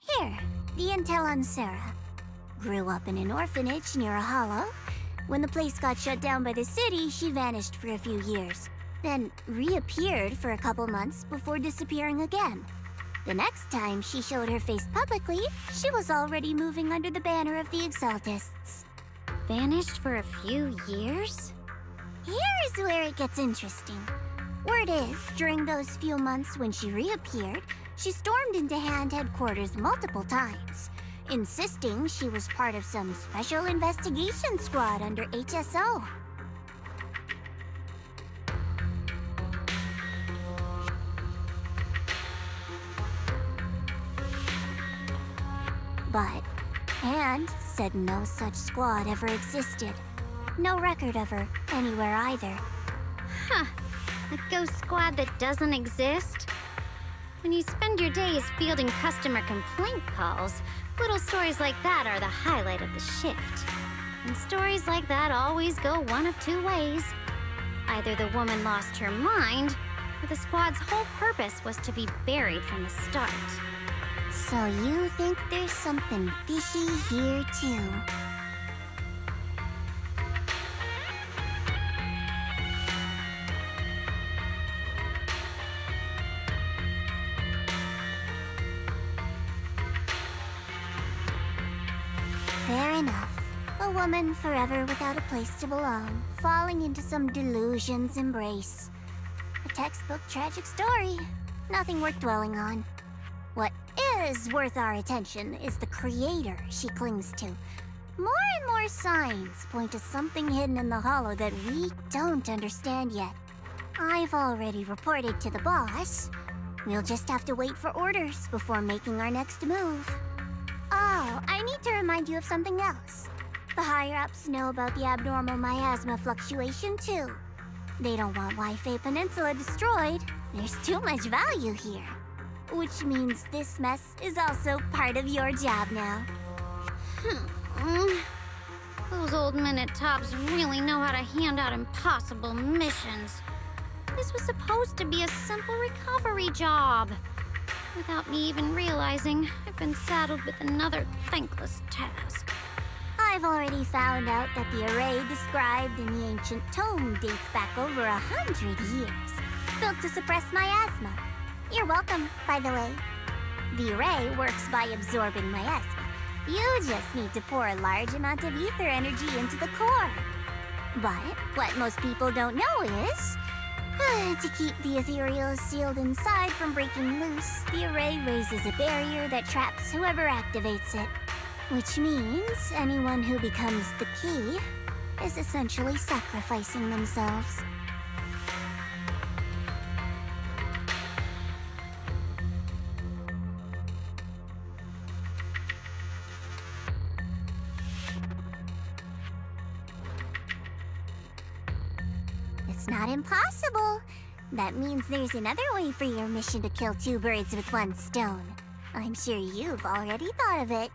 Here, the intel on Sarah. Grew up in an orphanage near a hollow. When the place got shut down by the city, she vanished for a few years. Then reappeared for a couple months before disappearing again. The next time she showed her face publicly, she was already moving under the banner of the Exaltists. Vanished for a few years? Here is where it gets interesting. Word is, during those few months when she reappeared, she stormed into Hand headquarters multiple times, insisting she was part of some special investigation squad under HSO. But Hand said no such squad ever existed. No record of her anywhere either. Huh. A ghost squad that doesn't exist? When you spend your days fielding customer complaint calls, little stories like that are the highlight of the shift. And stories like that always go one of two ways. Either the woman lost her mind, The squad's whole purpose was to be buried from the start. So you think there's something fishy here too? Fair enough. A woman forever without a place to belong, falling into some delusion's embrace. A textbook tragic story. Nothing worth dwelling on. What is worth our attention is the creator she clings to. More and more signs point to something hidden in the hollow that we don't understand yet. I've already reported to the boss. We'll just have to wait for orders before making our next move. Oh, I need to remind you of something else. The higher-ups know about the abnormal miasma fluctuation, too. They don't want Wi-Fi Peninsula destroyed. There's too much value here. Which means this mess is also part of your job now. Those old minute tops really know how to hand out impossible missions. This was supposed to be a simple recovery job. Without me even realizing, I've been saddled with another thankless task. I've already found out that the array described in the ancient tome dates back over 100 years, built to suppress miasma. You're welcome, by the way. The array works by absorbing miasma. You just need to pour a large amount of ether energy into the core. But what most people don't know is, to keep the ethereal sealed inside from breaking loose, the array raises a barrier that traps whoever activates it. Which means anyone who becomes the key is essentially sacrificing themselves. It's not impossible. That means there's another way for your mission to kill two birds with one stone. I'm sure you've already thought of it.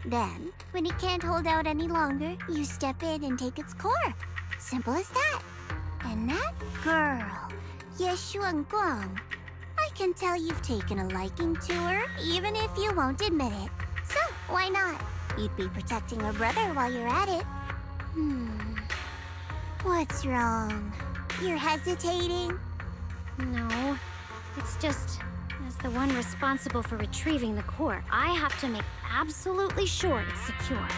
Then, when it can't hold out any longer, you step in and take its core. Simple as that. And that girl, Yeshuan Guang, I can tell you've taken a liking to her, even if you won't admit it. So, why not? You'd be protecting her brother while you're at it. What's wrong? You're hesitating? No, it's just, as the one responsible for retrieving the core, I have to make absolutely sure it's secure.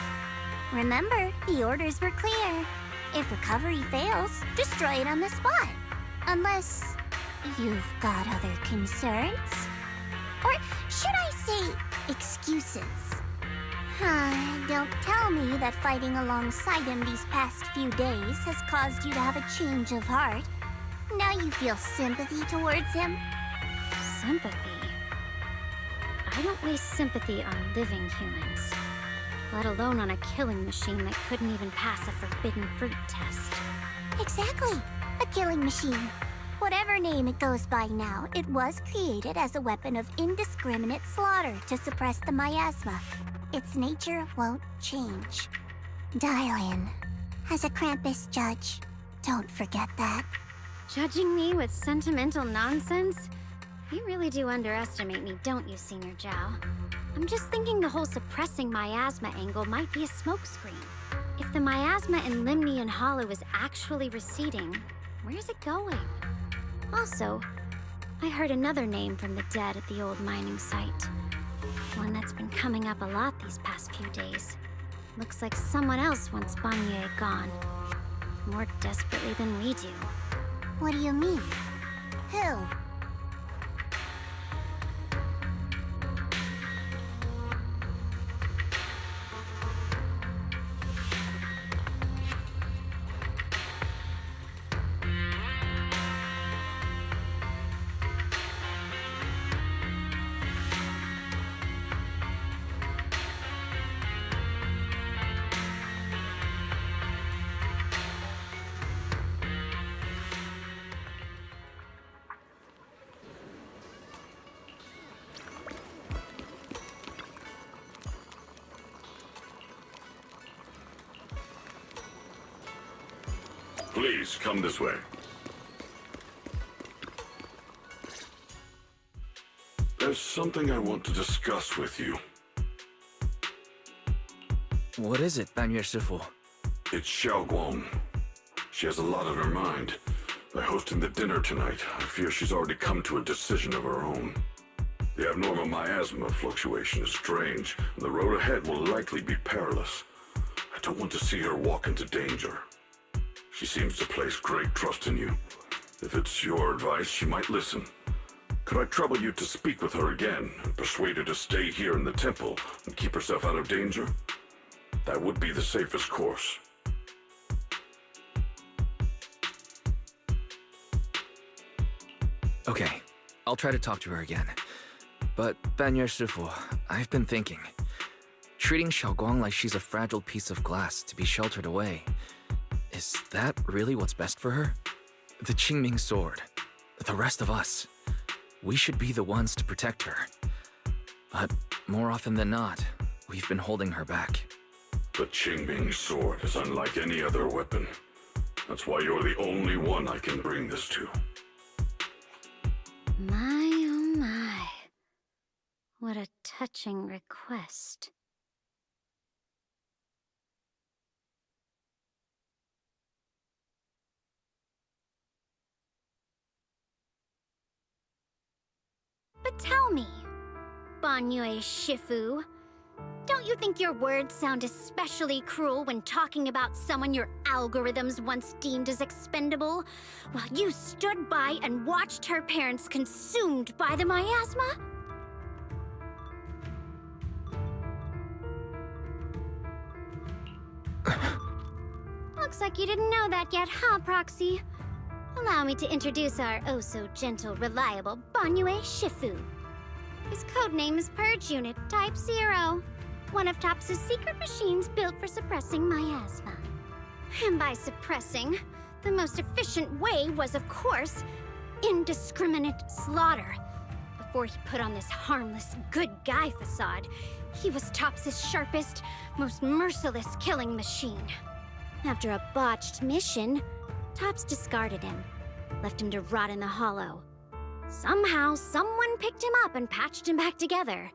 Remember, the orders were clear. If recovery fails, destroy it on the spot. Unless you've got other concerns. Or should I say, excuses? Don't tell me that fighting alongside him these past few days has caused you to have a change of heart. Now you feel sympathy towards him? Sympathy? I don't waste sympathy on living humans, let alone on a killing machine that couldn't even pass a forbidden fruit test. Exactly, a killing machine. Whatever name it goes by now, it was created as a weapon of indiscriminate slaughter to suppress the miasma. Its nature won't change. Dial in. As a Krampus judge, don't forget that. Judging me with sentimental nonsense? You really do underestimate me, don't you, Senior Zhao? I'm just thinking the whole suppressing miasma angle might be a smokescreen. If the miasma in Limnian Hollow is actually receding, where's it going? Also, I heard another name from the dead at the old mining site. One that's been coming up a lot these past few days. Looks like someone else wants Banye gone. More desperately than we do. What do you mean? Who? Please, come this way. There's something I want to discuss with you. What is it, Banyue Shifu? It's Xiaoguang. She has a lot on her mind. By hosting the dinner tonight, I fear she's already come to a decision of her own. The abnormal miasma fluctuation is strange, and the road ahead will likely be perilous. I don't want to see her walk into danger. She seems to place great trust in you. If it's your advice, she might listen. Could I trouble you to speak with her again and persuade her to stay here in the temple and keep herself out of danger? That would be the safest course. Okay, I'll try to talk to her again. But, Banyue Shifu, I've been thinking. Treating Xiaoguang like she's a fragile piece of glass to be sheltered away. Is that really what's best for her? The Qingming sword. The rest of us. We should be the ones to protect her. But more often than not, we've been holding her back. The Qingming sword is unlike any other weapon. That's why you're the only one I can bring this to. My, oh my. What a touching request. But tell me, Banyue Shifu, don't you think your words sound especially cruel when talking about someone your algorithms once deemed as expendable, while you stood by and watched her parents consumed by the miasma? Looks like you didn't know that yet, huh, Proxy? Allow me to introduce our oh-so-gentle, reliable Banyue Shifu. His codename is Purge Unit Type 0, one of TOPS' secret machines built for suppressing miasma. And by suppressing, the most efficient way was, of course, indiscriminate slaughter. Before he put on this harmless, good guy facade, he was TOPS' sharpest, most merciless killing machine. After a botched mission, TOPS discarded him, left him to rot in the hollow. Somehow, someone picked him up and patched him back together,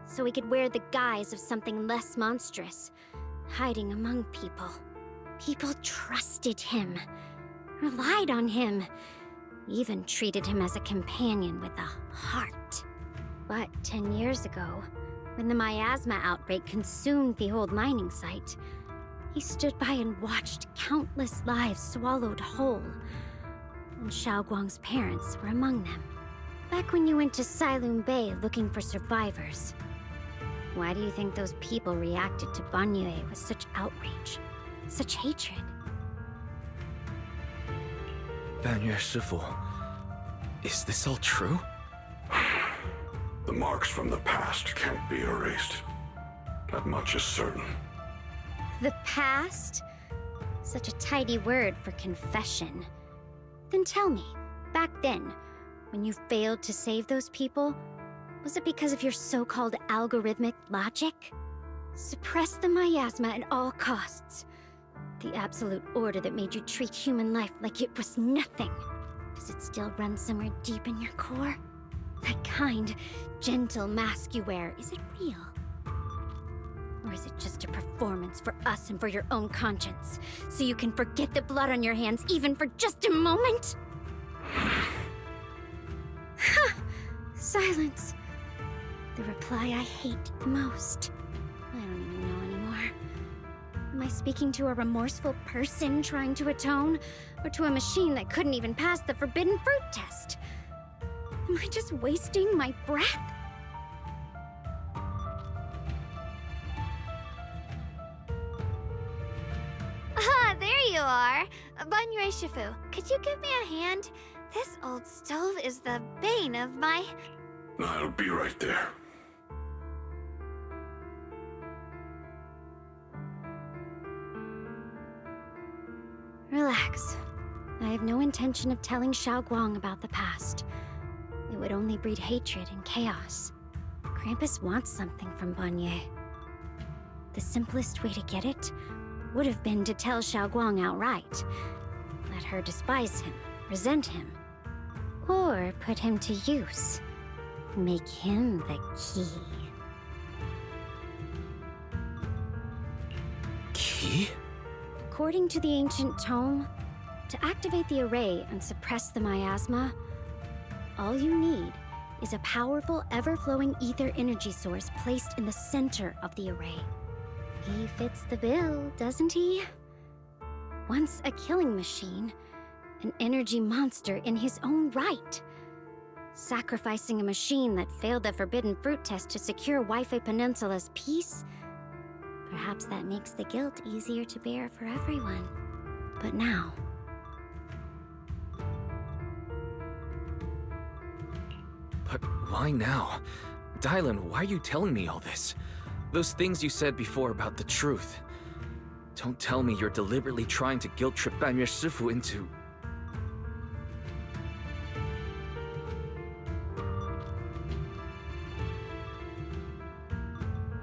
so he could wear the guise of something less monstrous, hiding among people. People trusted him, relied on him, even treated him as a companion with a heart. But 10 years ago, when the miasma outbreak consumed the old mining site, he stood by and watched countless lives swallowed whole. And Xiaoguang's parents were among them. Back when you went to Silum Bay looking for survivors, why do you think those people reacted to Banyue with such outrage, such hatred? Banyue Shifu, is this all true? The marks from the past can't be erased. That much is certain. The past? Such a tidy word for confession. Then tell me, back then, when you failed to save those people, was it because of your so-called algorithmic logic? Suppress the miasma at all costs. The absolute order that made you treat human life like it was nothing. Does it still run somewhere deep in your core? That kind, gentle mask you wear, is it real? Or is it just a performance for us and for your own conscience, so you can forget the blood on your hands even for just a moment? Silence. The reply I hate the most. I don't even know anymore. Am I speaking to a remorseful person trying to atone, or to a machine that couldn't even pass the forbidden fruit test? Am I just wasting my breath? Ah, there you are. Banyue Shifu, could you give me a hand? This old stove is the bane of my... I'll be right there. Relax. I have no intention of telling Xiaoguang about the past. It would only breed hatred and chaos. Krampus wants something from Banyue. The simplest way to get it would have been to tell Xiaoguang outright. Let her despise him, resent him, or put him to use. Make him the key. Key? According to the ancient tome, to activate the array and suppress the miasma, all you need is a powerful, ever-flowing ether energy source placed in the center of the array. He fits the bill, doesn't he? Once a killing machine, an energy monster in his own right. Sacrificing a machine that failed the forbidden fruit test to secure Wi-Fi Peninsula's peace? Perhaps that makes the guilt easier to bear for everyone. But now... But why now? Dylan, why are you telling me all this? Those things you said before about the truth. Don't tell me you're deliberately trying to guilt-trip Banyue Shifu into...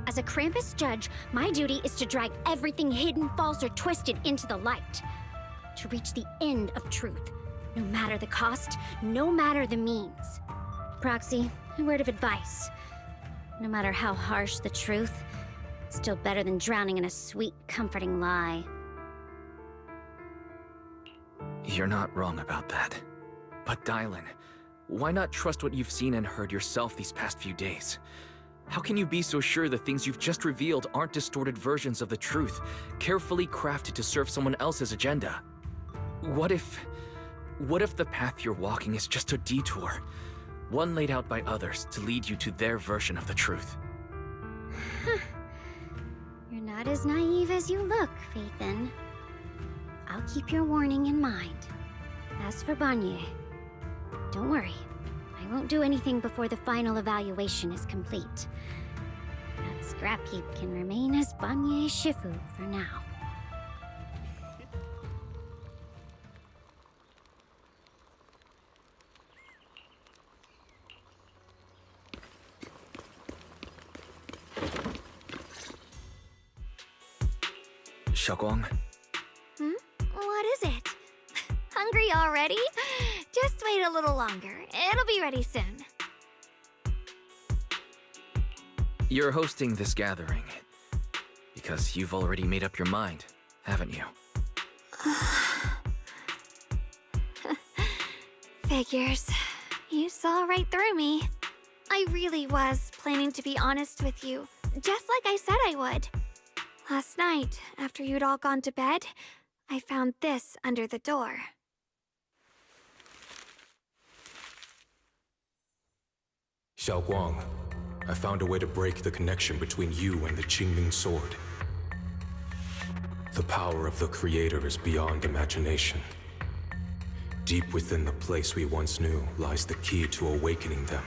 As a Krampus judge, my duty is to drag everything hidden, false, or twisted into the light. To reach the end of truth, no matter the cost, no matter the means. Proxy, a word of advice. No matter how harsh the truth, it's still better than drowning in a sweet, comforting lie. You're not wrong about that. But Dylan, why not trust what you've seen and heard yourself these past few days? How can you be so sure the things you've just revealed aren't distorted versions of the truth, carefully crafted to serve someone else's agenda? What if the path you're walking is just a detour? One laid out by others to lead you to their version of the truth. You're not as naive as you look, Phaethon. I'll keep your warning in mind. As for Banyue, don't worry. I won't do anything before the final evaluation is complete. That scrap heap can remain as Banyue Shifu for now. Xiaoguang? What is it? Hungry already? Just wait a little longer. It'll be ready soon. You're hosting this gathering because you've already made up your mind, haven't you? Figures. You saw right through me. I really was planning to be honest with you, just like I said I would. Last night, after you'd all gone to bed, I found this under the door. Xiaoguang, I found a way to break the connection between you and the Qingming Sword. The power of the Creator is beyond imagination. Deep within the place we once knew lies the key to awakening them.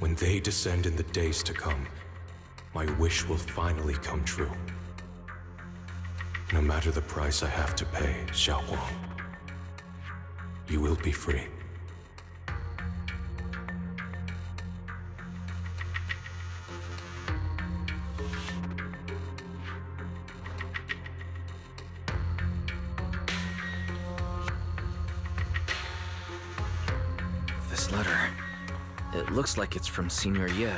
When they descend in the days to come, my wish will finally come true. No matter the price I have to pay, Xiaoguang, you will be free. This letter, it looks like it's from Senior Ye.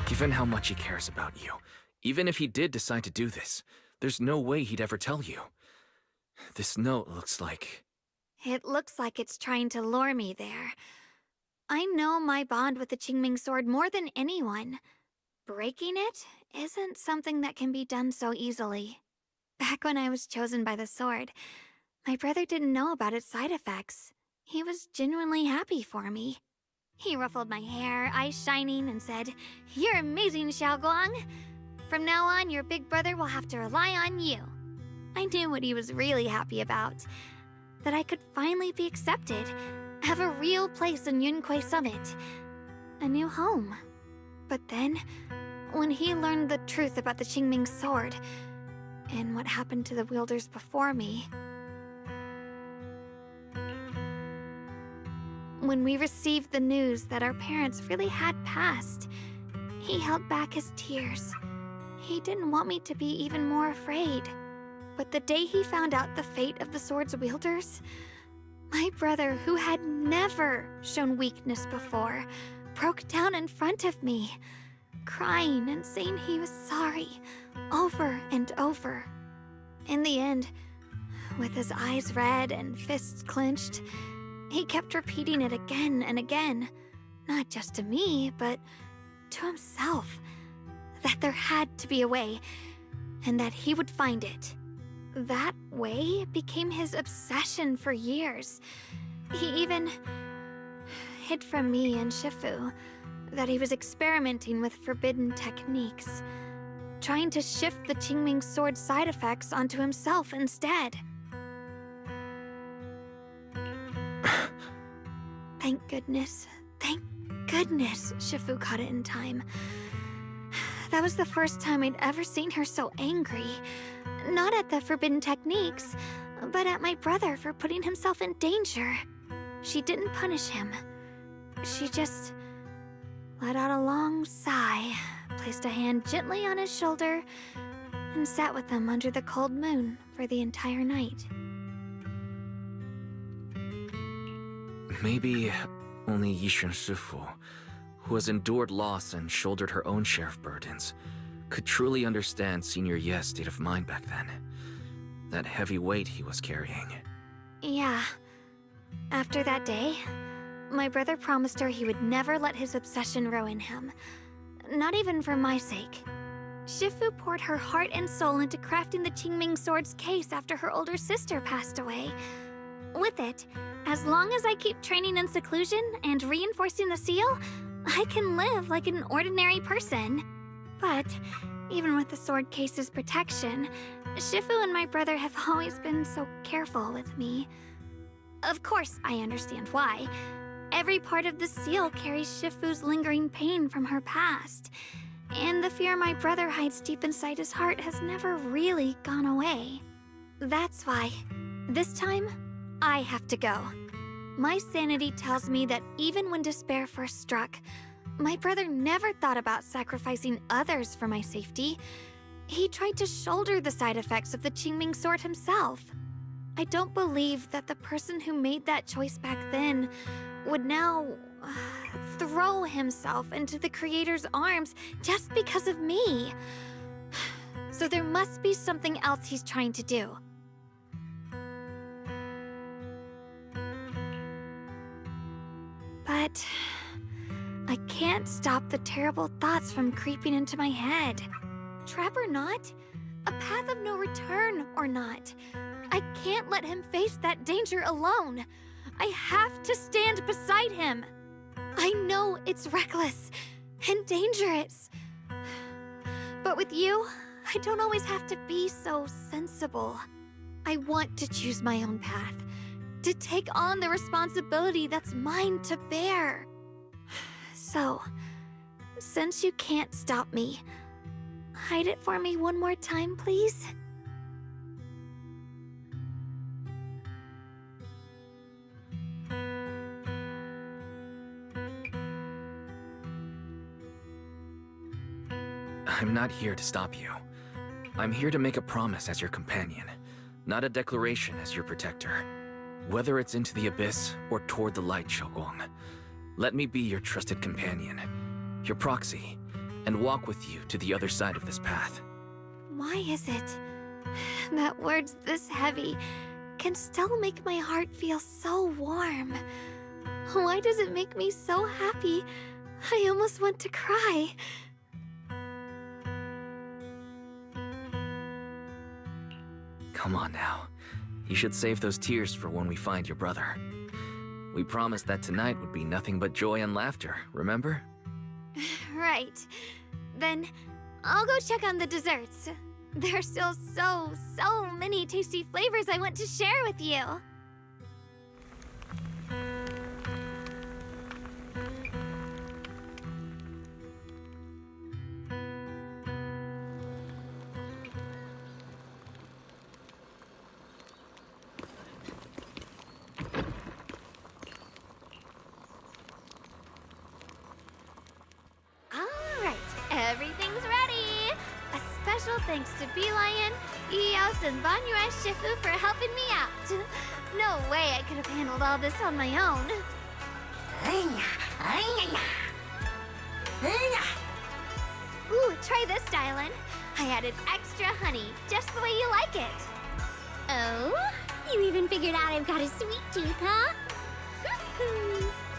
Given how much he cares about you, even if he did decide to do this, there's no way he'd ever tell you. This note looks like... It looks like it's trying to lure me there. I know my bond with the Qingming Sword more than anyone. Breaking it isn't something that can be done so easily. Back when I was chosen by the sword, my brother didn't know about its side effects. He was genuinely happy for me. He ruffled my hair, eyes shining, and said, "You're amazing, Xiaoguang. From now on, your big brother will have to rely on you." I knew what he was really happy about. That I could finally be accepted, have a real place in Yunquei Summit. A new home. But then, when he learned the truth about the Qingming sword, and what happened to the wielders before me, when we received the news that our parents really had passed, he held back his tears. He didn't want me to be even more afraid. But the day he found out the fate of the sword's wielders, my brother, who had never shown weakness before, broke down in front of me, crying and saying he was sorry, over and over. In the end, with his eyes red and fists clenched, he kept repeating it again and again, not just to me, but to himself, that there had to be a way, and that he would find it. That way became his obsession for years. He even hid from me and Shifu that he was experimenting with forbidden techniques, trying to shift the Qingming sword side effects onto himself instead. Thank goodness Shifu caught it in time. That was the first time I'd ever seen her so angry. Not at the forbidden techniques, but at my brother for putting himself in danger. She didn't punish him. She just let out a long sigh, placed a hand gently on his shoulder, and sat with him under the cold moon for the entire night. Maybe only Yishun Shifu, who has endured loss and shouldered her own share of burdens, could truly understand Senior Ye's state of mind back then. That heavy weight he was carrying. Yeah. After that day, my brother promised her he would never let his obsession ruin him. Not even for my sake. Shifu poured her heart and soul into crafting the Qingming sword's case after her older sister passed away. With it, as long as I keep training in seclusion and reinforcing the seal, I can live like an ordinary person. But even with the sword case's protection, Shifu and my brother have always been so careful with me. Of course, I understand why. Every part of the seal carries Shifu's lingering pain from her past, and the fear my brother hides deep inside his heart has never really gone away. That's why, this time, I have to go. My sanity tells me that even when despair first struck, my brother never thought about sacrificing others for my safety. He tried to shoulder the side effects of the Qingming sword himself. I don't believe that the person who made that choice back then would now throw himself into the Creator's arms just because of me. So there must be something else he's trying to do. But I can't stop the terrible thoughts from creeping into my head. Trap or not, a path of no return or not, I can't let him face that danger alone. I have to stand beside him. I know it's reckless and dangerous. But with you, I don't always have to be so sensible. I want to choose my own path, to take on the responsibility that's mine to bear. So, since you can't stop me, hide it for me one more time, please? I'm not here to stop you. I'm here to make a promise as your companion, not a declaration as your protector. Whether it's into the abyss or toward the light, Xiaoguang, let me be your trusted companion, your proxy, and walk with you to the other side of this path. Why is it that words this heavy can still make my heart feel so warm? Why does it make me so happy I almost want to cry? Come on now. You should save those tears for when we find your brother. We promised that tonight would be nothing but joy and laughter, remember? Right. Then I'll go check on the desserts. There's still so many tasty flavors I want to share with you. Alright, everything's ready! A special thanks to Bee Lion, Eos, and Banyue Shifu for helping me out. No way I could have handled all this on my own. Ooh, try this, Dylan. I added extra honey, just the way you like it. Oh? You even figured out I've got a sweet tooth, huh?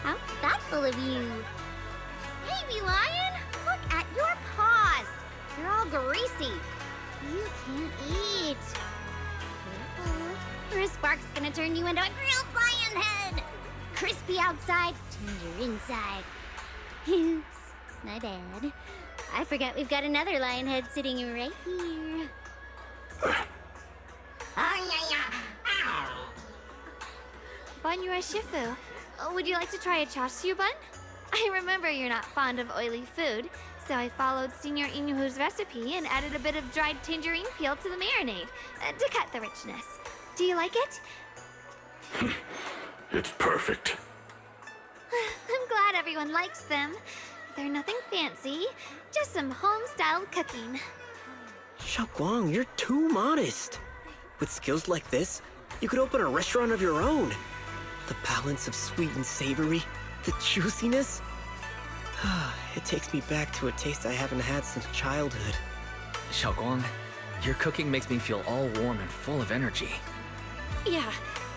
How thoughtful of you. Hey, Bee Lion! Look at your paws! They're all greasy. You can't eat. Careful, or a spark's gonna turn you into a grilled lion head! Crispy outside, tender inside. Oops, my bad. I forgot we've got another lion head sitting right here. Banyue Shifu, would you like to try a chashu bun? I remember you're not fond of oily food, so I followed Senior Inuhu's recipe and added a bit of dried tangerine peel to the marinade to cut the richness. Do you like it? It's perfect. I'm glad everyone likes them. They're nothing fancy, just some home-styled cooking. Xiaoguang, you're too modest. With skills like this, you could open a restaurant of your own. The balance of sweet and savory, the juiciness. It takes me back to a taste I haven't had since childhood. Xiaoguang, your cooking makes me feel all warm and full of energy. Yeah,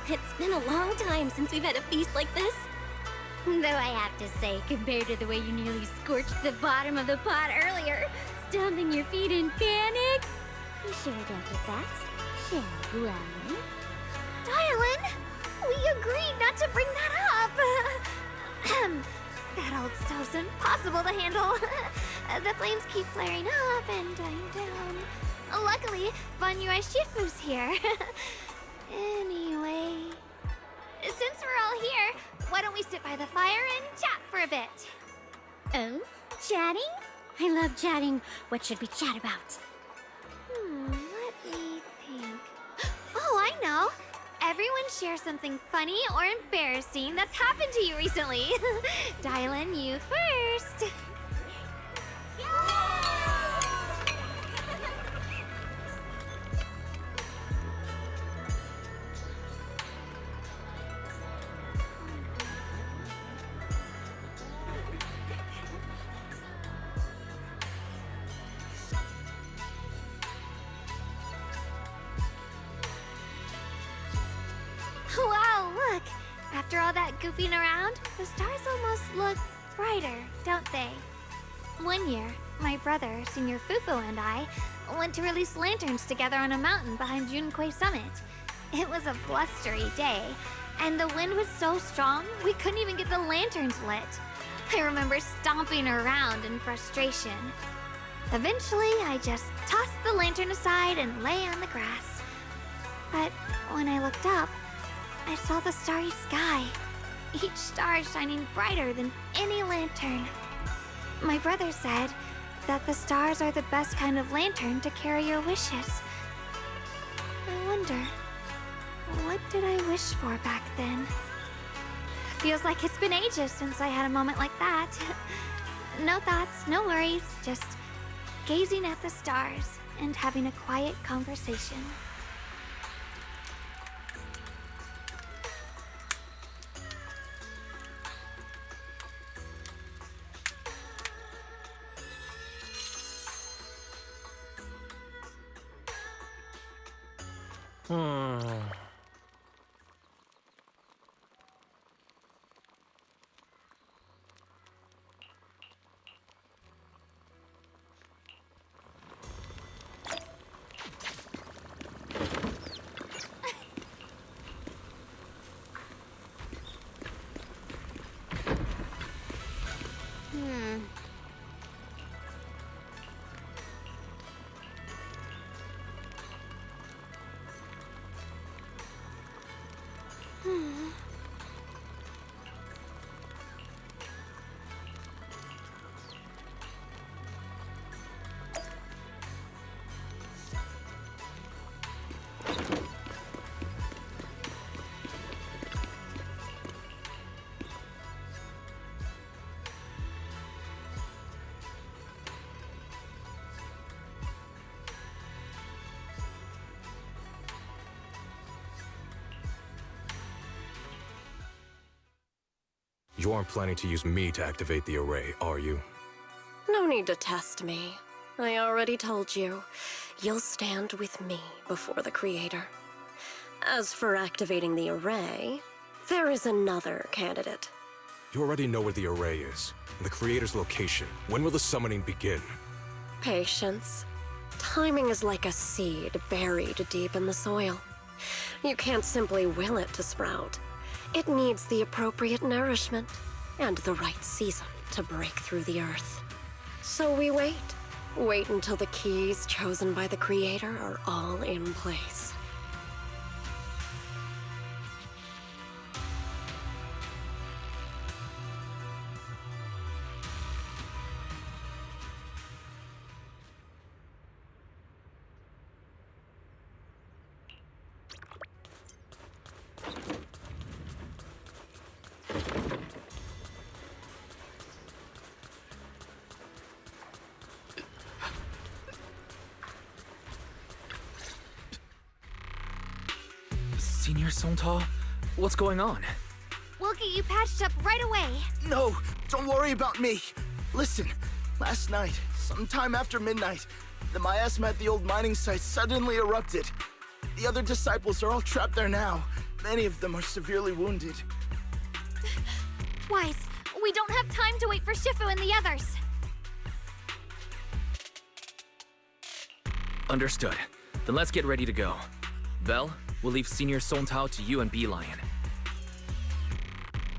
it's been a long time since we've had a feast like this. Though I have to say, compared to the way you nearly scorched the bottom of the pot earlier, stomping your feet in panic, we sure don't get that, shall we? Dylan, we agreed not to bring that up. That old stove's impossible to handle. The flames keep flaring up and dying down. Luckily, Banyue Shifu's here. Anyway, since we're all here, why don't we sit by the fire and chat for a bit? Oh? Chatting? I love chatting. What should we chat about? Let me think. Oh, I know. Everyone share something funny or embarrassing that's happened to you recently. Dylan, you first. Wow, look! After all that goofing around, the stars almost look brighter, don't they? One year, my brother, Senior Fufu, and I went to release lanterns together on a mountain behind Junkui Summit. It was a blustery day, and the wind was so strong we couldn't even get the lanterns lit. I remember stomping around in frustration. Eventually, I just tossed the lantern aside and lay on the grass. But when I looked up, I saw the starry sky, each star shining brighter than any lantern. My brother said that the stars are the best kind of lantern to carry your wishes. I wonder, what did I wish for back then? Feels like it's been ages since I had a moment like that. No thoughts, no worries, just gazing at the stars and having a quiet conversation. You aren't planning to use me to activate the array, are you? No need to test me. I already told you. You'll stand with me before the Creator. As for activating the array, there is another candidate. You already know where the array is, and the Creator's location. When will the summoning begin? Patience. Timing is like a seed buried deep in the soil. You can't simply will it to sprout. It needs the appropriate nourishment and the right season to break through the earth. So we wait. Wait until the keys chosen by the Creator are all in place. Senior Sontal? What's going on? We'll get you patched up right away. No, don't worry about me. Listen, last night, sometime after midnight, the miasma at the old mining site suddenly erupted. The other disciples are all trapped there now. Many of them are severely wounded. Wise, we don't have time to wait for Shifu and the others. Understood. Then let's get ready to go. Belle, we'll leave Senior Sontal to you and Bee-Lion.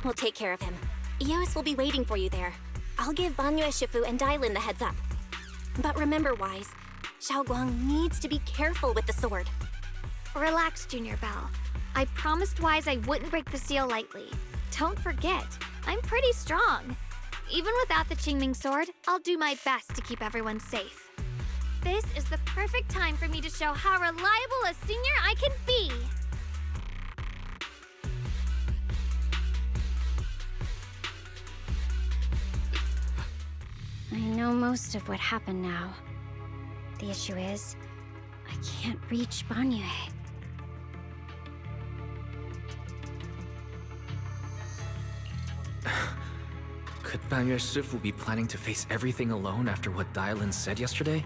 We'll take care of him. Eos will be waiting for you there. I'll give Banyue, Shifu, and Dailin the heads up. But remember, Wise, Xiaoguang needs to be careful with the sword. Relax, Junior Belle. I promised Wise I wouldn't break the seal lightly. Don't forget, I'm pretty strong. Even without the Qingming sword, I'll do my best to keep everyone safe. This is the perfect time for me to show how reliable a senior I can be. I know most of what happened now. The issue is, I can't reach Banyue. Could Banyue Shifu be planning to face everything alone after what Dailin said yesterday?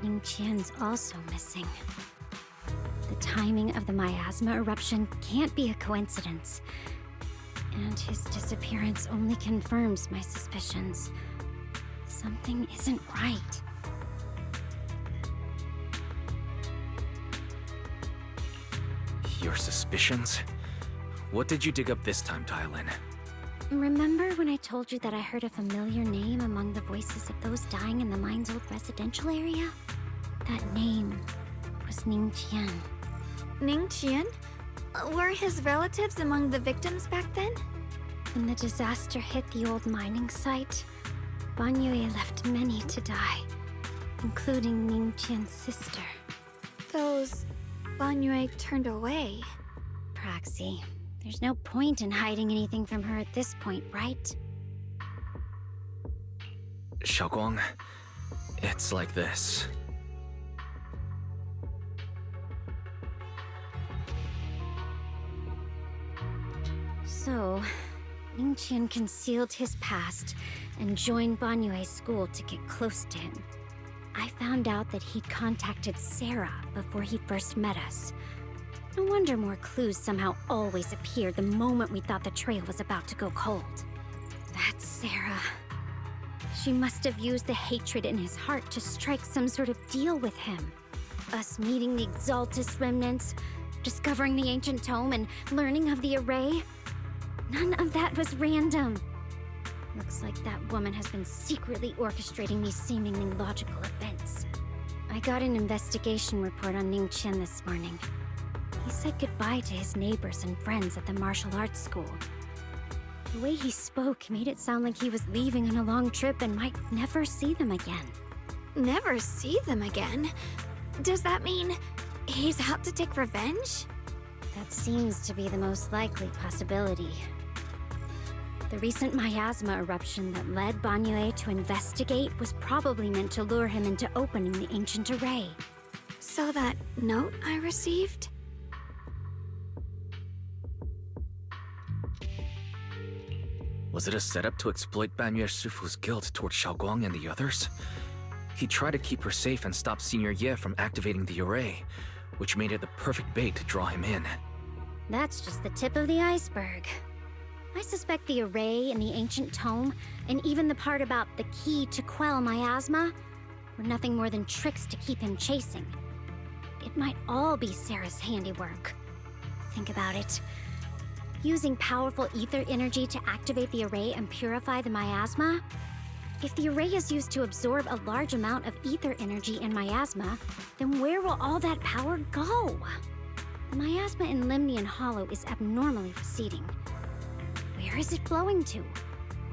Ning Qian's also missing. The timing of the miasma eruption can't be a coincidence. And his disappearance only confirms my suspicions. Something isn't right. Your suspicions? What did you dig up this time, Dailin? Remember when I told you that I heard a familiar name among the voices of those dying in the mine's old residential area? That name was Ning Qian. Ning Qian? Were his relatives among the victims back then? When the disaster hit the old mining site, Banyue left many to die, including Ning Qian's sister. Those Banyue turned away. Praxi, there's no point in hiding anything from her at this point, right? Xiaoguang, it's like this. So, Ning Qian concealed his past and joined Banyue's school to get close to him. I found out that he'd contacted Sarah before he first met us. No wonder more clues somehow always appeared the moment we thought the trail was about to go cold. That's Sarah. She must have used the hatred in his heart to strike some sort of deal with him. Us meeting the Exaltus remnants, discovering the ancient tome, and learning of the array. None of that was random. Looks like that woman has been secretly orchestrating these seemingly logical events. I got an investigation report on Ning Qian this morning. He said goodbye to his neighbors and friends at the martial arts school. The way he spoke made it sound like he was leaving on a long trip and might never see them again. Never see them again? Does that mean he's out to take revenge? That seems to be the most likely possibility. The recent miasma eruption that led Banyue to investigate was probably meant to lure him into opening the ancient array. So that note I received? Was it a setup to exploit Banyue Shifu's guilt towards Xiaoguang and the others? He tried to keep her safe and stop Senior Ye from activating the array, which made it the perfect bait to draw him in. That's just the tip of the iceberg. I suspect the array and the ancient tome, and even the part about the key to quell miasma, were nothing more than tricks to keep him chasing. It might all be Sarah's handiwork. Think about it. Using powerful ether energy to activate the array and purify the miasma? If the array is used to absorb a large amount of ether energy and miasma, then where will all that power go? The miasma in Limnian Hollow is abnormally receding. Where is it flowing to?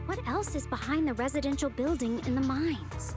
What else is behind the residential building in the mines?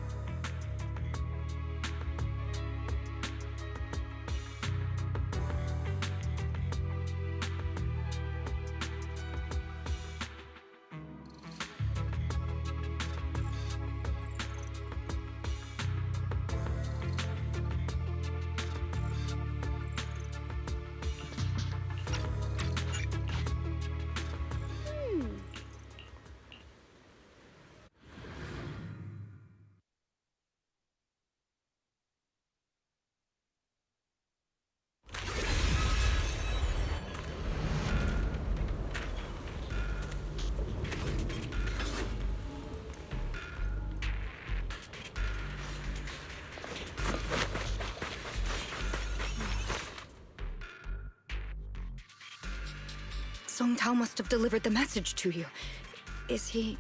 Song Tao must have delivered the message to you. Is he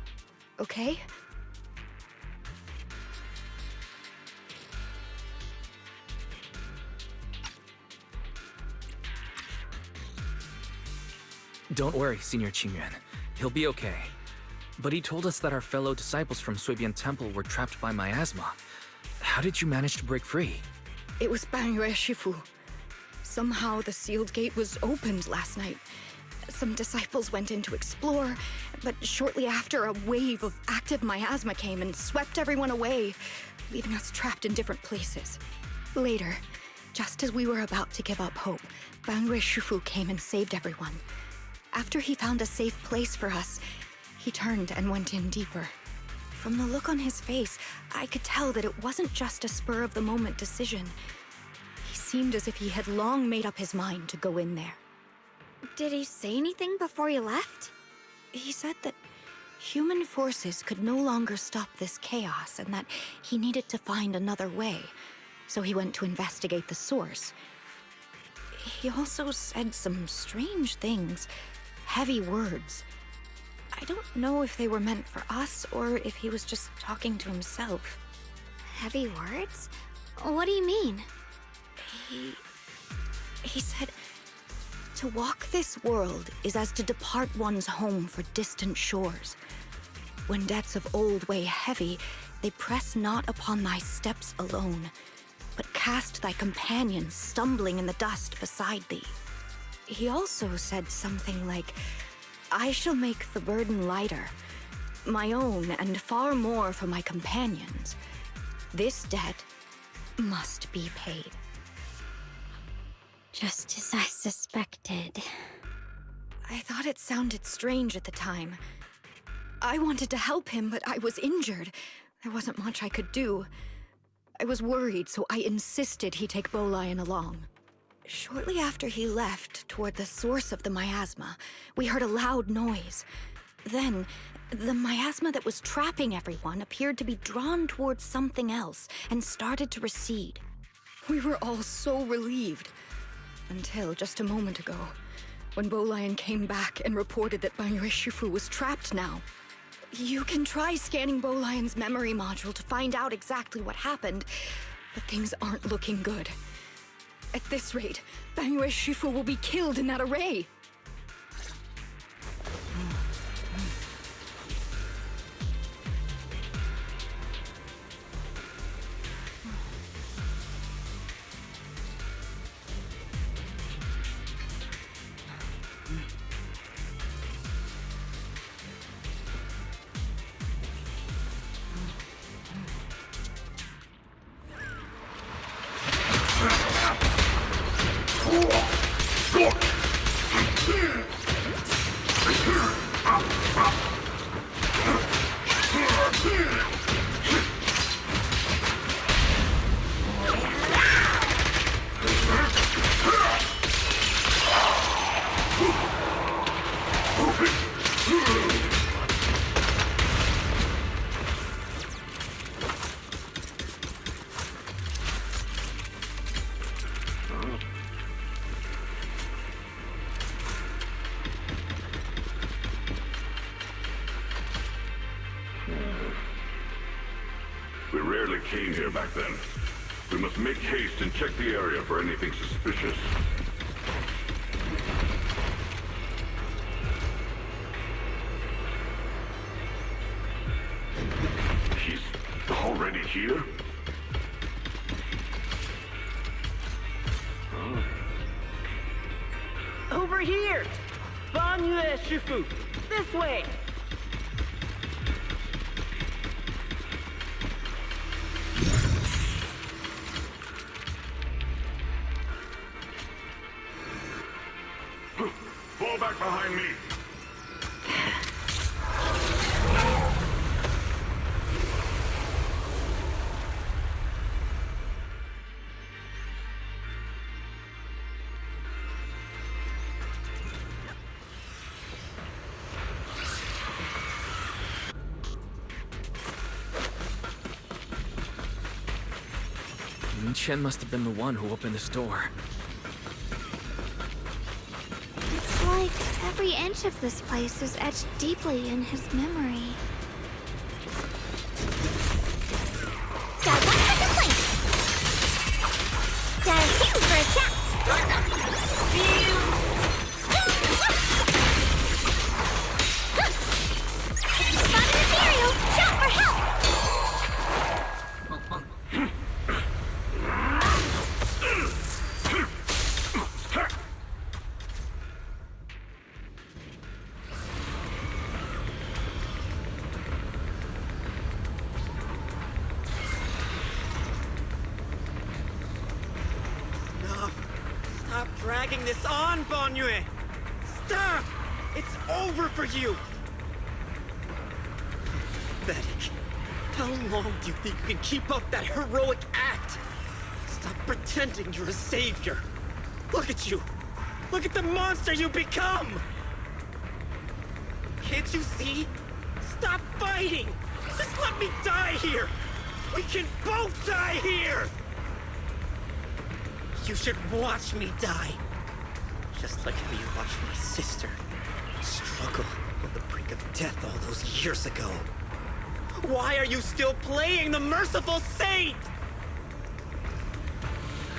okay? Don't worry, Senior Qingyuan. He'll be okay. But he told us that our fellow disciples from Suibian Temple were trapped by miasma. How did you manage to break free? It was Banyue Shifu. Somehow the sealed gate was opened last night. Some disciples went in to explore, but shortly after, a wave of active miasma came and swept everyone away, leaving us trapped in different places. Later, just as we were about to give up hope, Banyue Shifu came and saved everyone. After he found a safe place for us, he turned and went in deeper. From the look on his face, I could tell that it wasn't just a spur-of-the-moment decision. He seemed as if he had long made up his mind to go in there. Did he say anything before you left? He said that human forces could no longer stop this chaos and that he needed to find another way, so he went to investigate the source. He also said some strange things, heavy words. I don't know if they were meant for us or if he was just talking to himself. Heavy words? What do you mean? He said, to walk this world is as to depart one's home for distant shores. When debts of old weigh heavy, they press not upon thy steps alone, but cast thy companions stumbling in the dust beside thee. He also said something like, I shall make the burden lighter, my own and far more for my companions. This debt must be paid. Just as I suspected. I thought it sounded strange at the time. I wanted to help him, but I was injured. There wasn't much I could do. I was worried, so I insisted he take Bolian along. Shortly after he left, toward the source of the miasma, we heard a loud noise. Then, the miasma that was trapping everyone appeared to be drawn towards something else and started to recede. We were all so relieved. Until just a moment ago, when Bolian came back and reported that Banyue Shifu was trapped now. You can try scanning Bolian's memory module to find out exactly what happened, but things aren't looking good. At this rate, Banyue Shifu will be killed in that array. We rarely came here back then. We must make haste and check the area for anything suspicious. He's already here? Over here! Banyue Shifu! This way! Fall back behind me! Chen must have been the one who opened this door. It's like every inch of this place is etched deeply in his memory. Got one second place. Got two for a shot. Spotted ethereal. Shout for help. Stop dragging this on, Banyue! Stop! It's over for you! Pathetic. How long do you think you can keep up that heroic act? Stop pretending you're a savior. Look at you! Look at the monster you become! Can't you see? Stop fighting! Just let me die here! We can both die here! You should watch me die. Just like how you watched my sister struggle on the brink of death all those years ago. Why are you still playing the merciful saint?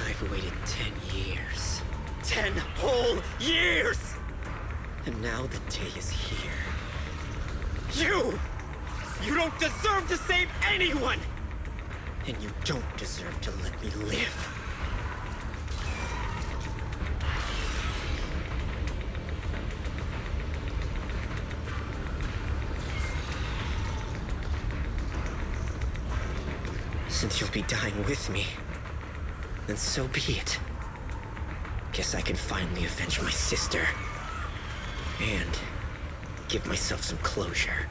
I've waited 10 years. 10 whole years! And now the day is here. You don't deserve to save anyone! And you don't deserve to let me live. Since you'll be dying with me, then so be it. Guess I can finally avenge my sister. And give myself some closure.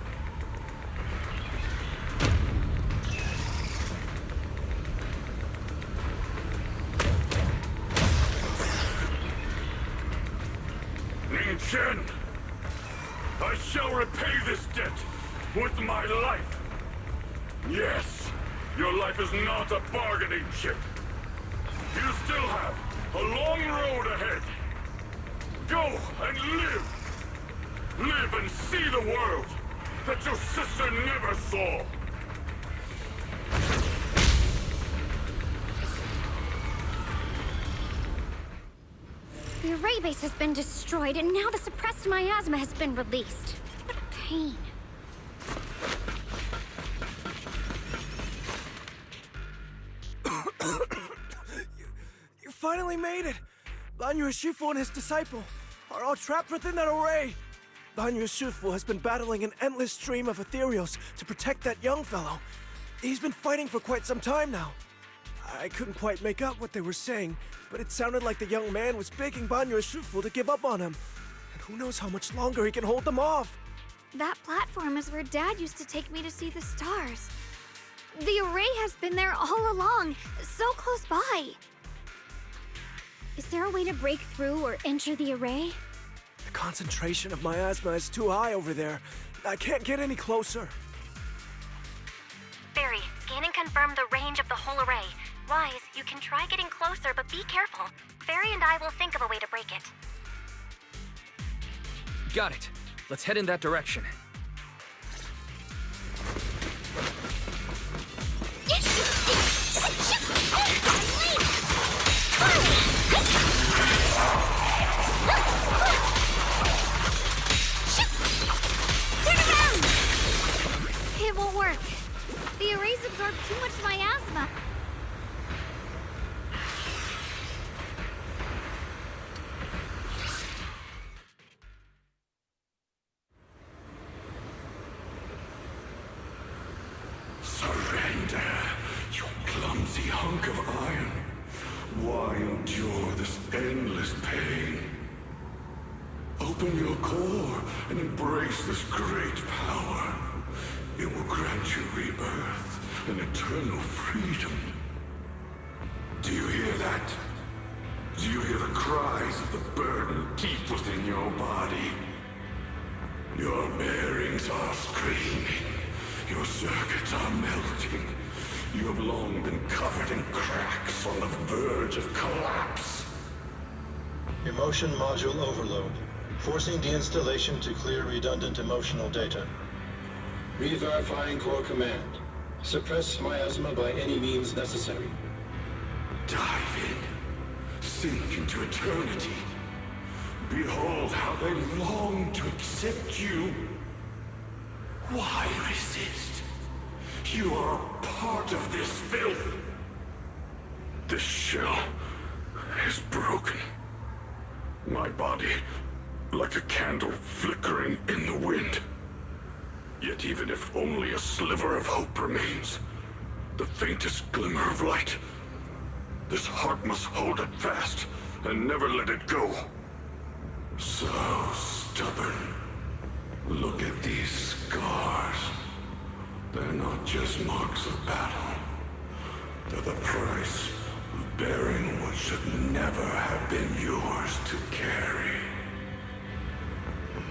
Ning Chen! I shall repay this debt with my life! Yes! Your life is not a bargaining chip. You still have a long road ahead. Go and live. Live and see the world that your sister never saw. The array base has been destroyed, and now the suppressed miasma has been released. What a pain. You finally made it! Banyue Shifu and his disciple are all trapped within that array. Banyue Shifu has been battling an endless stream of ethereals to protect that young fellow. He's been fighting for quite some time now. I couldn't quite make out what they were saying, but it sounded like the young man was begging Banyue Shifu to give up on him. And who knows how much longer he can hold them off. That platform is where Dad used to take me to see the stars. The array has been there all along, so close by. Is there a way to break through or enter the array? The concentration of miasma is too high over there. I can't get any closer. Barry, scan and confirm the range of the whole array. Wise, you can try getting closer, but be careful. Barry and I will think of a way to break it. Got it. Let's head in that direction. absorb too much miasma. Surrender, you clumsy hunk of iron. Why endure this endless pain? Open your core and embrace this great power. It will grant you rebirth and eternal freedom. Do you hear that? Do you hear the cries of the burden deep within your body? Your bearings are screaming. Your circuits are melting. You have long been covered in cracks on the verge of collapse. Emotion module overload. Forcing deinstallation to clear redundant emotional data. Re-verifying core command. Suppress miasma by any means necessary. Dive in. Sink into eternity. Behold how they long to accept you. Why resist? You are a part of this filth. This shell is broken. My body, like a candle flickering in the wind. Yet even if only a sliver of hope remains, the faintest glimmer of light, this heart must hold it fast and never let it go. So stubborn. Look at these scars. They're not just marks of battle. They're the price of bearing what should never have been yours to carry.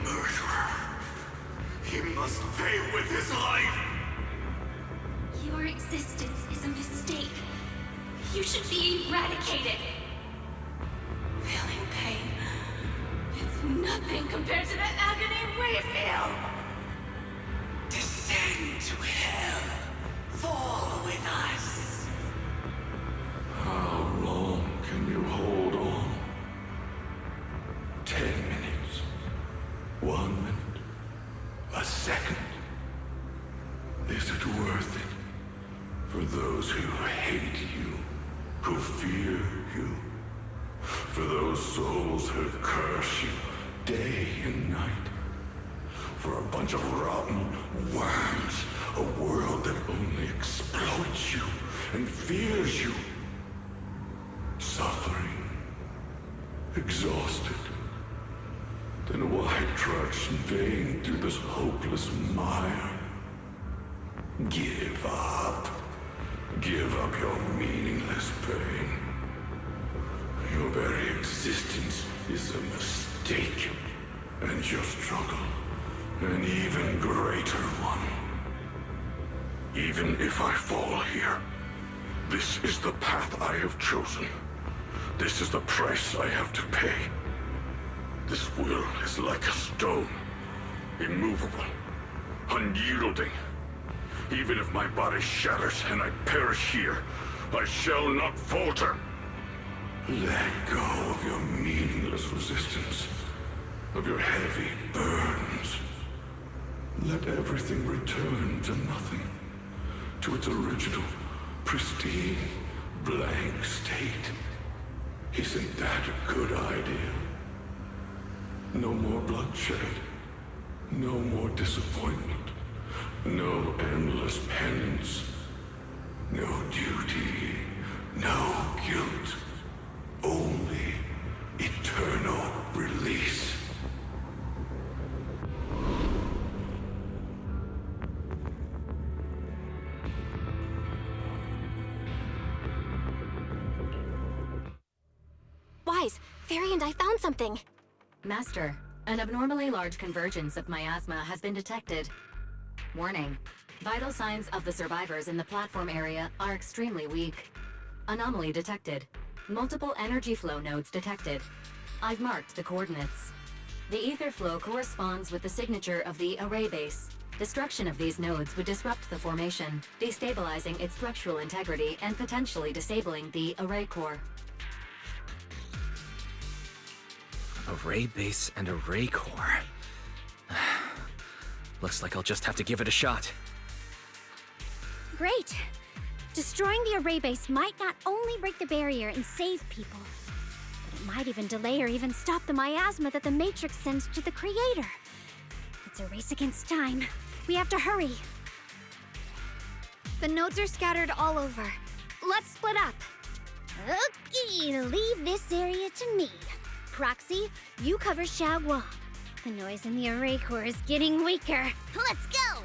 Murderer. He must pay with his life. Your existence is a mistake. You should be eradicated. Feeling pain. It's nothing compared to the agony we feel. Descend to hell. Fall with us. How long can you hold on? 10 minutes. 1 minute. A second. Is it worth it? For those who hate you, who fear you, for those souls who curse you day and night, for a bunch of rotten worms, a world that only exploits you and fears you, suffering, exhausted. Then why trudge in vain through this hopeless mire? Give up. Give up your meaningless pain. Your very existence is a mistake, and your struggle, an even greater one. Even if I fall here, this is the path I have chosen. This is the price I have to pay. This will is like a stone, immovable, unyielding. Even if my body shatters and I perish here, I shall not falter. Let go of your meaningless resistance, of your heavy burdens. Let everything return to nothing, to its original, pristine, blank state. Isn't that a good idea? No more bloodshed, no more disappointment, no endless penance, no duty, no guilt, only eternal release. Wise, Fairy and I found something. Master, an abnormally large convergence of miasma has been detected. Warning. Vital signs of the survivors in the platform area are extremely weak. Anomaly detected. Multiple energy flow nodes detected. I've marked the coordinates. The ether flow corresponds with the signature of the array base. Destruction of these nodes would disrupt the formation, destabilizing its structural integrity and potentially disabling the array core. Array base and array core. Looks like I'll just have to give it a shot. Great. Destroying the array base might not only break the barrier and save people, but it might even delay or even stop the miasma that the Matrix sends to the Creator. It's a race against time. We have to hurry. The nodes are scattered all over. Let's split up. Okay, leave this area to me. Proxy, you cover Xiaoguang. The noise in the array core is getting weaker. Let's go!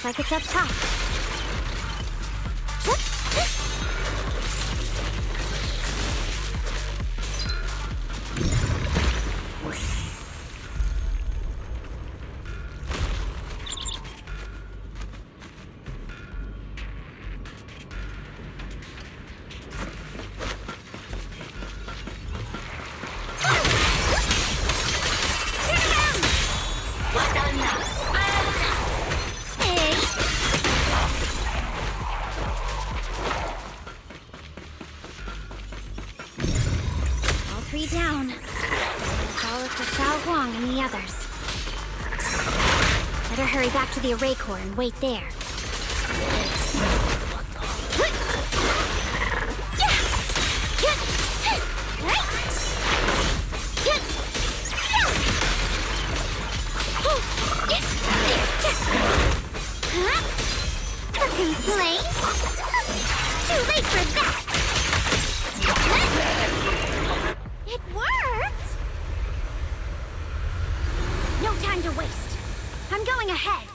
Like it's up top. Down. Follow for Xiaoguang and the others. Better hurry back to the array core and wait there. Looking place? Too late for that! It worked! No time to waste. I'm going ahead.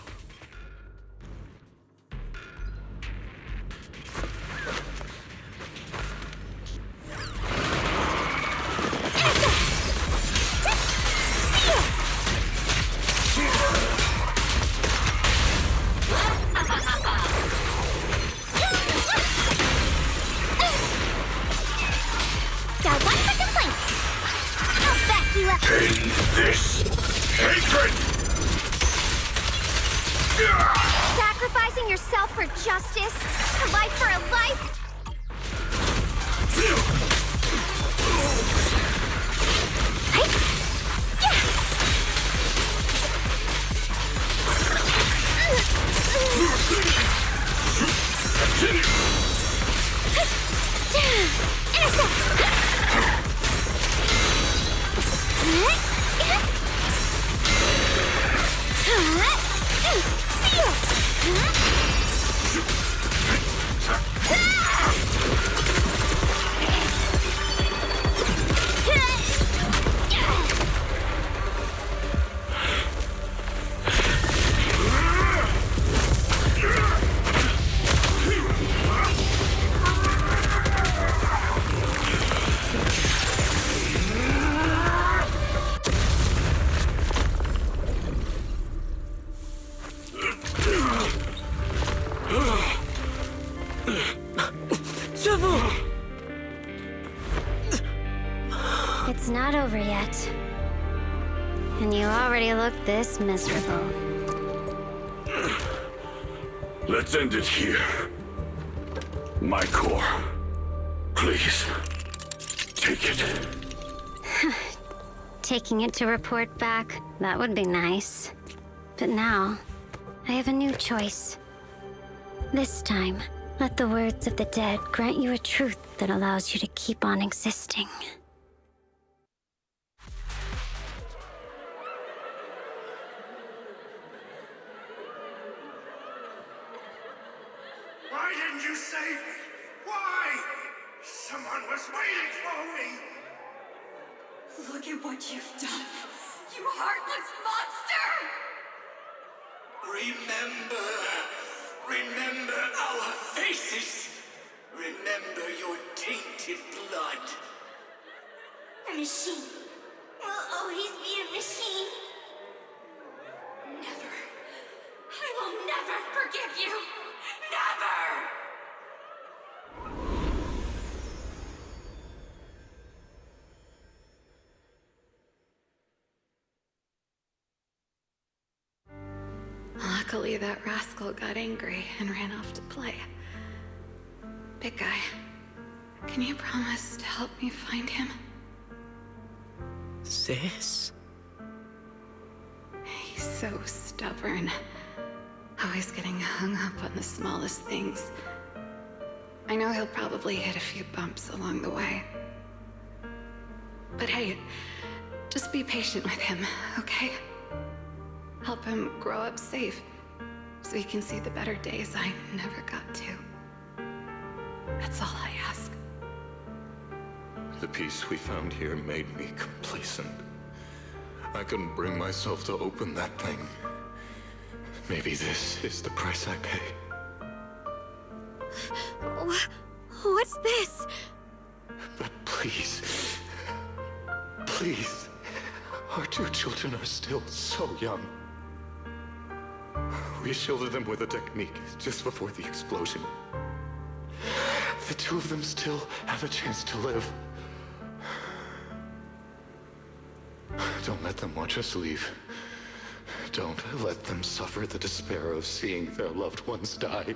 End this hatred! Sacrificing yourself for justice? A life for a life? It's not over yet. And you already look this miserable. Let's end it here. My core. Please. Take it. Taking it to report back, that would be nice. But now, I have a new choice. This time, let the words of the dead grant you a truth that allows you to keep on existing. Why didn't you save me? Why? Someone was waiting for me! Look at what you've done, you heartless monster! Remember our faces. Remember your tainted blood. A machine will always be a machine. Never. I will never forgive you. Never! Luckily, that rascal got angry and ran off to play. Big guy, can you promise to help me find him? Sis? He's so stubborn. Always getting hung up on the smallest things. I know he'll probably hit a few bumps along the way. But hey, just be patient with him, okay? Help him grow up safe, so he can see the better days I never got to. That's all I ask. The peace we found here made me complacent. I couldn't bring myself to open that thing. Maybe this is the price I pay. What's this? But please, please, our two children are still so young. We shielded them with a technique just before the explosion. The two of them still have a chance to live. Don't let them watch us leave. Don't let them suffer the despair of seeing their loved ones die.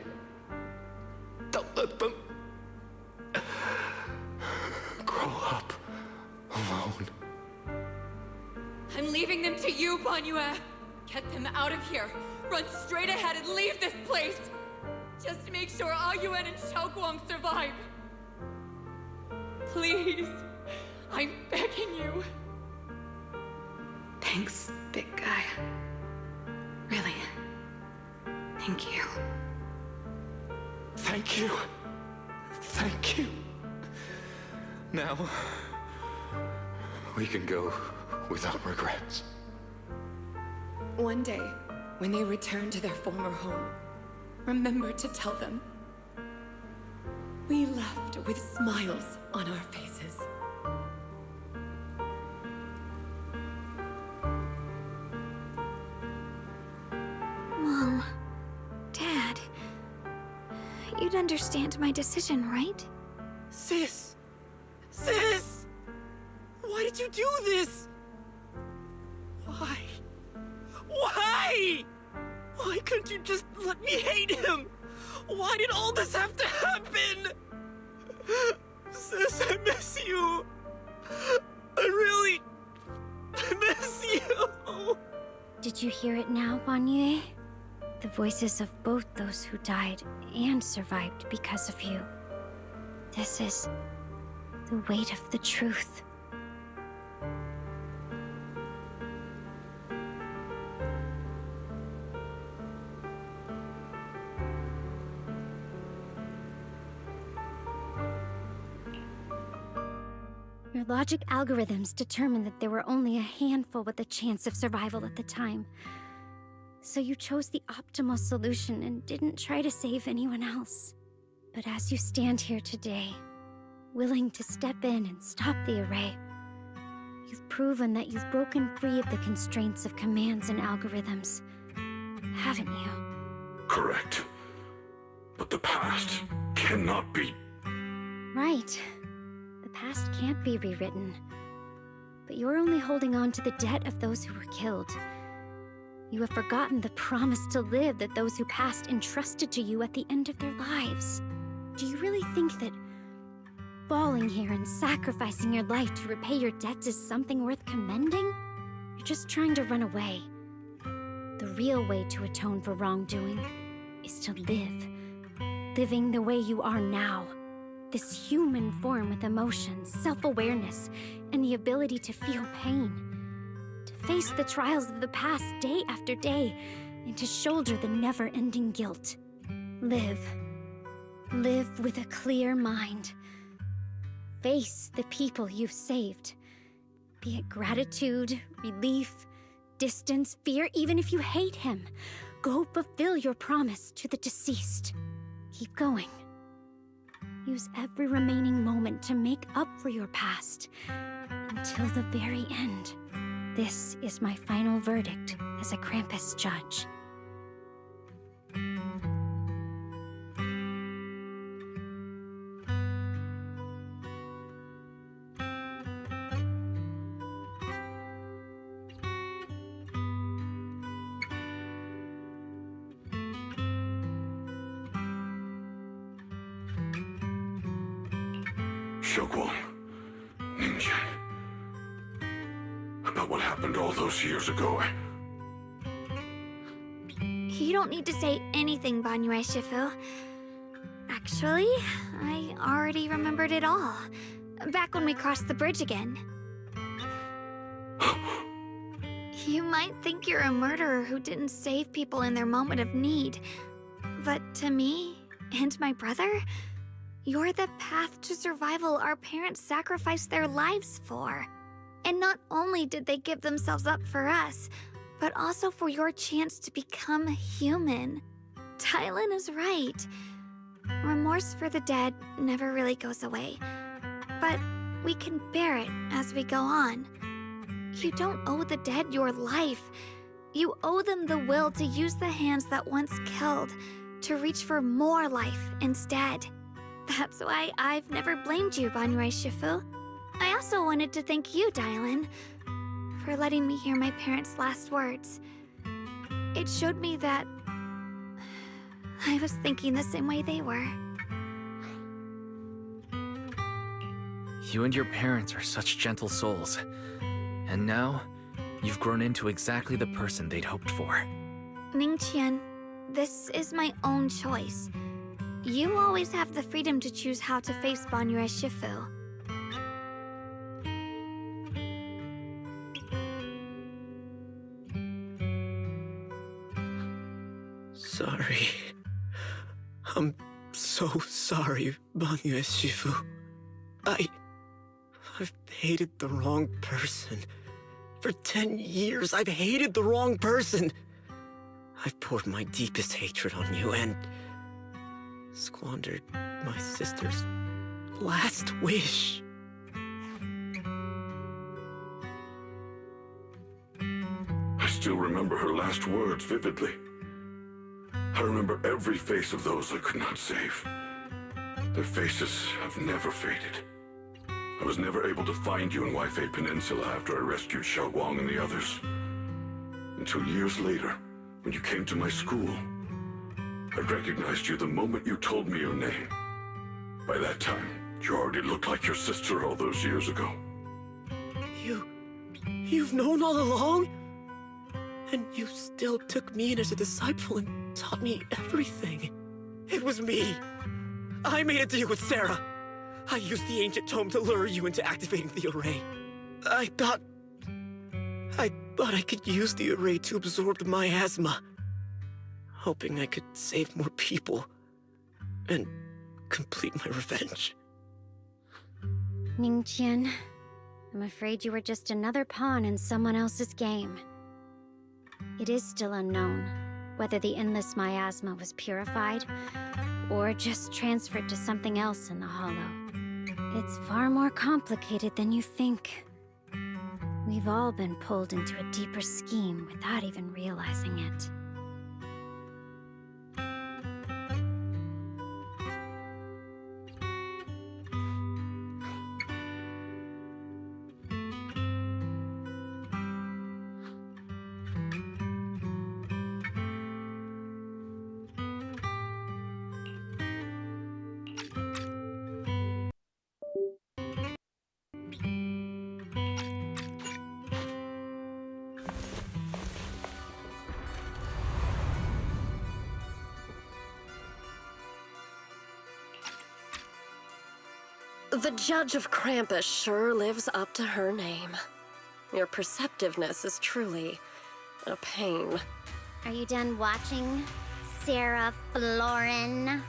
Don't let them grow up alone. I'm leaving them to you, Banyue. Get them out of here. Run straight ahead and leave this place. Just to make sure Ayuan and Xiaoguang survive. Please. I'm begging you. Thanks, big guy. Really. Thank you. Thank you. Thank you. Now, we can go without regrets. One day, when they return to their former home, remember to tell them we left with smiles on our faces. Mom, Dad, you'd understand my decision, right? Sis! Sis! Why did you do this? Why? Why? Why couldn't you just let me hate him? Why did all this have to happen? Sis, I miss you. I really miss you. Did you hear it now, Banyue? The voices of both those who died and survived because of you. This is the weight of the truth. Your logic algorithms determined that there were only a handful with a chance of survival at the time. So you chose the optimal solution and didn't try to save anyone else. But as you stand here today, willing to step in and stop the array, you've proven that you've broken free of the constraints of commands and algorithms, haven't you? Correct. But the past cannot be... Right. The past can't be rewritten. But you're only holding on to the debt of those who were killed. You have forgotten the promise to live that those who passed entrusted to you at the end of their lives. Do you really think that falling here and sacrificing your life to repay your debts is something worth commending? You're just trying to run away. The real way to atone for wrongdoing is to live. Living the way you are now. This human form with emotions, self-awareness, and the ability to feel pain. To face the trials of the past day after day, and to shoulder the never-ending guilt. Live. Live with a clear mind. Face the people you've saved. Be it gratitude, relief, distance, fear, even if you hate him. go fulfill your promise to the deceased. Keep going. Use every remaining moment to make up for your past, until the very end. This is my final verdict as a Krampus judge. Xiaoguang, Ningqian. About what happened all those years ago. You don't need to say anything, Banyue Shifu. Actually, I already remembered it all. Back when we crossed the bridge again. You might think you're a murderer who didn't save people in their moment of need. But to me, and my brother, you're the path to survival our parents sacrificed their lives for. And not only did they give themselves up for us, but also for your chance to become human. Tylan is right. Remorse for the dead never really goes away. But we can bear it as we go on. You don't owe the dead your life. You owe them the will to use the hands that once killed to reach for more life instead. That's why I've never blamed you, Banyue Shifu. I also wanted to thank you, Dylan, for letting me hear my parents' last words. It showed me that I was thinking the same way they were. You and your parents are such gentle souls. And now, you've grown into exactly the person they'd hoped for. Ningqian, this is my own choice. You always have the freedom to choose how to face Banyue Shifu. Sorry. I'm so sorry, Banyue Shifu. I've hated the wrong person. For 10 years, I've hated the wrong person. I've poured my deepest hatred on you and squandered my sister's last wish. I still remember her last words vividly. I remember every face of those I could not save. Their faces have never faded. I was never able to find you in Waifei Peninsula after I rescued Xiaoguang and the others. Until years later, when you came to my school, I recognized you the moment you told me your name. By that time, you already looked like your sister all those years ago. You've known all along? And you still took me in as a disciple and taught me everything. It was me. I made a deal with Sarah. I used the ancient tome to lure you into activating the array. I thought I could use the array to absorb the miasma, hoping I could save more people and complete my revenge. Ningqian, I'm afraid you were just another pawn in someone else's game. It is still unknown whether the endless miasma was purified or just transferred to something else in the Hollow. It's far more complicated than you think. We've all been pulled into a deeper scheme without even realizing it. The Judge of Krampus sure lives up to her name. Your perceptiveness is truly a pain. Are you done watching, Sarah Florin?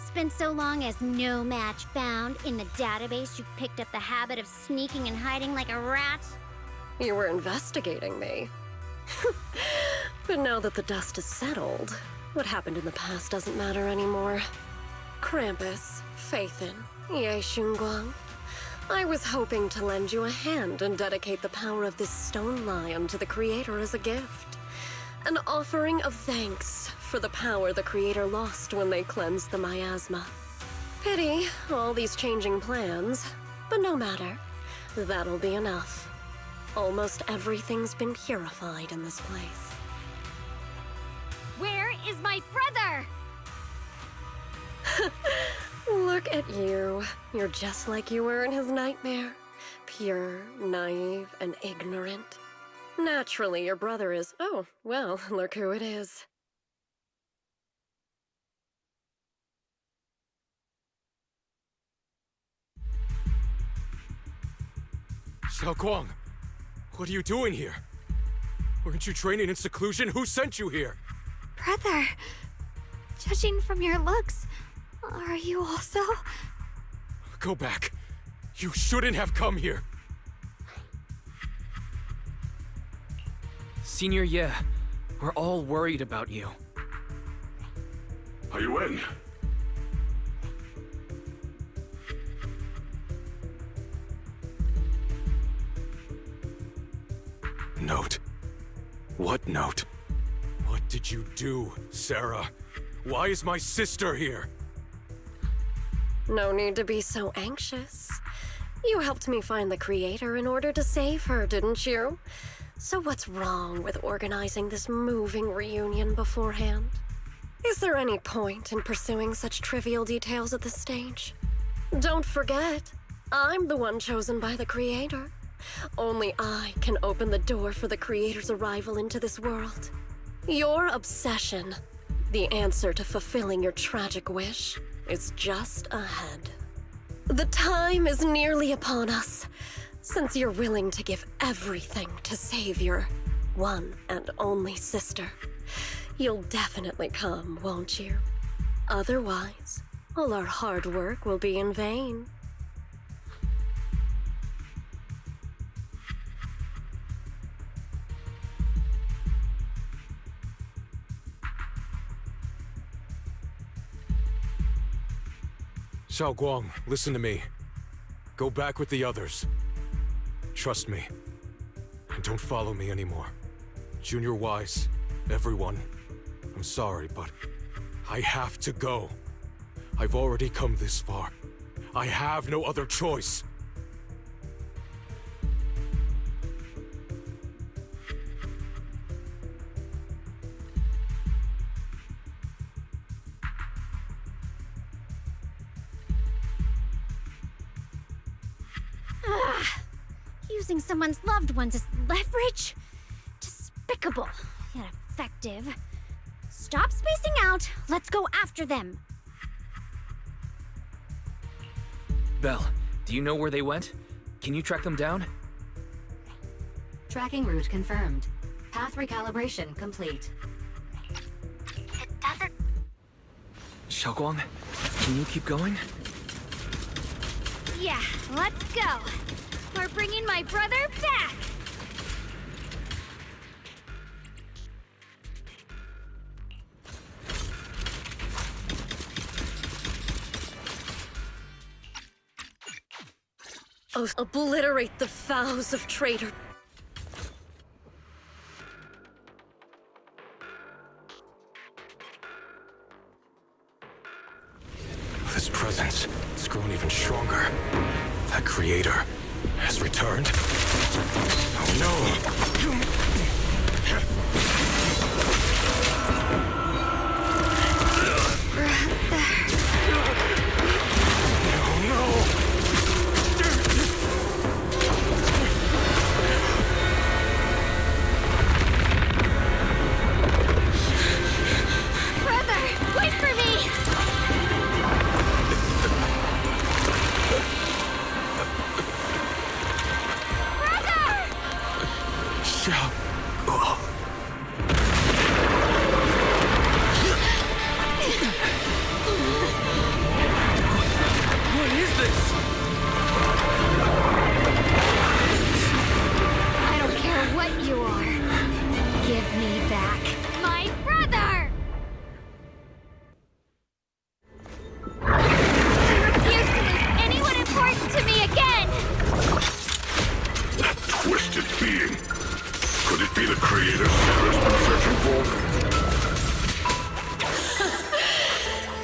Spent so long as no match found in the database, you picked up the habit of sneaking and hiding like a rat? You were investigating me. But now that the dust has settled, what happened in the past doesn't matter anymore. Krampus, Faithin, Ye Shunguang, I was hoping to lend you a hand and dedicate the power of this stone lion to the Creator as a gift. An offering of thanks for the power the Creator lost when they cleansed the miasma. Pity, all these changing plans, but no matter. That'll be enough. Almost everything's been purified in this place. Where is my brother? Look at you. You're just like you were in his nightmare. Pure, naive, and ignorant. Naturally, your brother is... Oh, well, look who it is. Xiaoguang, what are you doing here? Weren't you training in seclusion? Who sent you here? Brother, judging from your looks, are you also? Go back. You shouldn't have come here. Senior Ye, we're all worried about you. Are you in? Note. What note? What did you do, Sarah? Why is my sister here? No need to be so anxious. You helped me find the Creator in order to save her, didn't you? So what's wrong with organizing this moving reunion beforehand? Is there any point in pursuing such trivial details at this stage? Don't forget, I'm the one chosen by the Creator. Only I can open the door for the Creator's arrival into this world. Your obsession, the answer to fulfilling your tragic wish, is just ahead. The time is nearly upon us. Since you're willing to give everything to save your one and only sister, you'll definitely come, won't you? Otherwise, all our hard work will be in vain. Xiaoguang, listen to me. Go back with the others. Trust me. And don't follow me anymore. Junior Wise, everyone, I'm sorry, but I have to go. I've already come this far. I have no other choice. Using someone's loved ones as leverage? Despicable, yet effective. Stop spacing out. Let's go after them. Belle, do you know where they went? Can you track them down? Tracking route confirmed. Path recalibration complete. It doesn't... Xiaoguang, can you keep going? Yeah, let's go. We're bringing my brother back! Oh, obliterate the vows of traitor. This presence, it's grown even stronger. That Creator has returned. Oh no!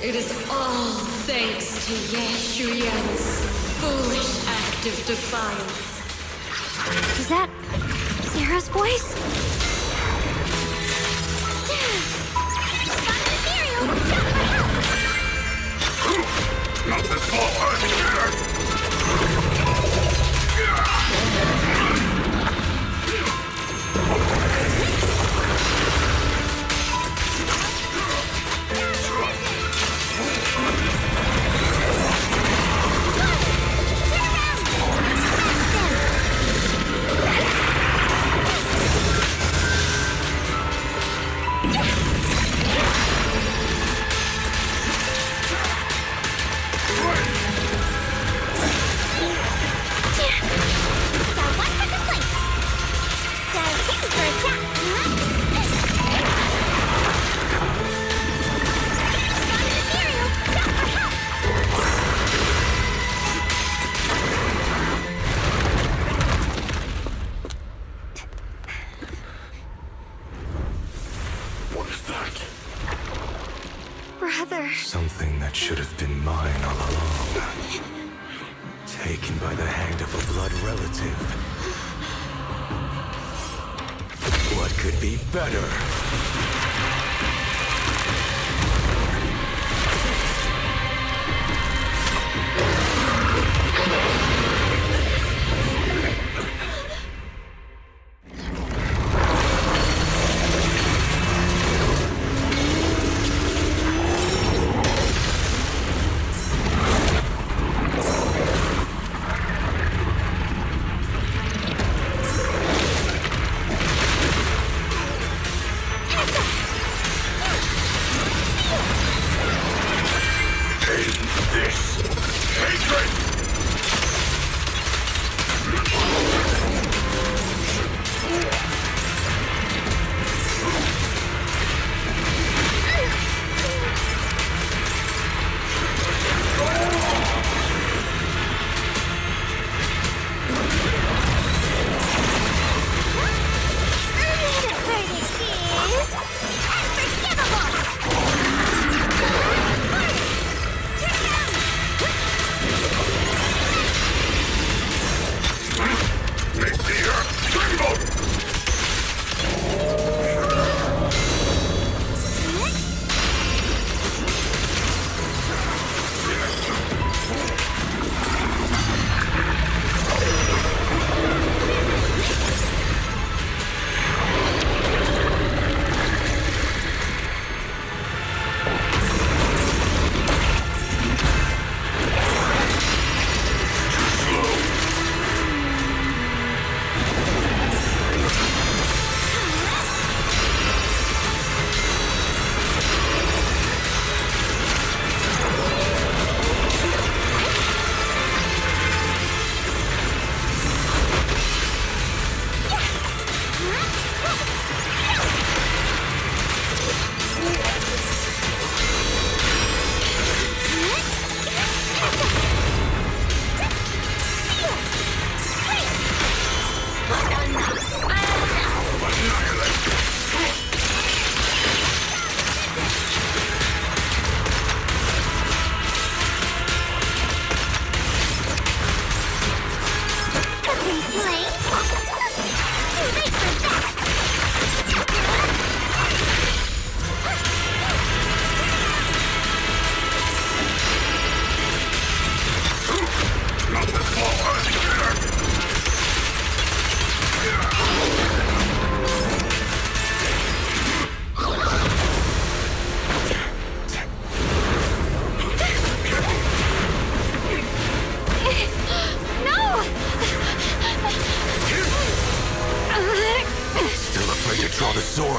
It is all thanks to Ye Shuyan's foolish act of defiance. Is that Sarah's voice? Not this far here! What is that? Brother. Something that should have been mine all along. Taken by the hand of a blood relative. What could be better?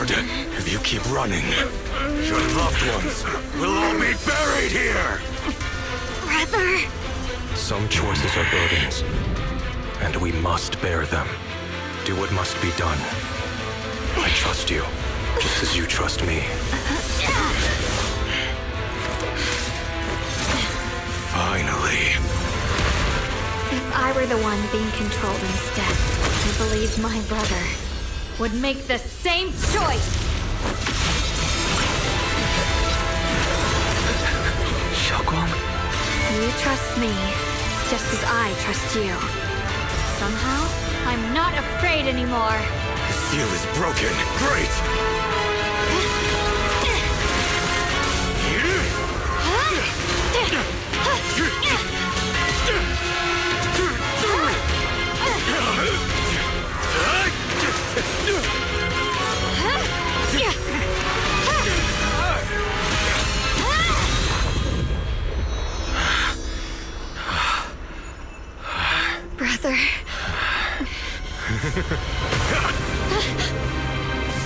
If you keep running, your loved ones will all be buried here! Brother! Some choices are burdens, and we must bear them. Do what must be done. I trust you, just as you trust me. Finally. If I were the one being controlled instead, I believe my brother would make the same choice! Trust me, just as I trust you. Somehow, I'm not afraid anymore. The seal is broken. Great! Brother.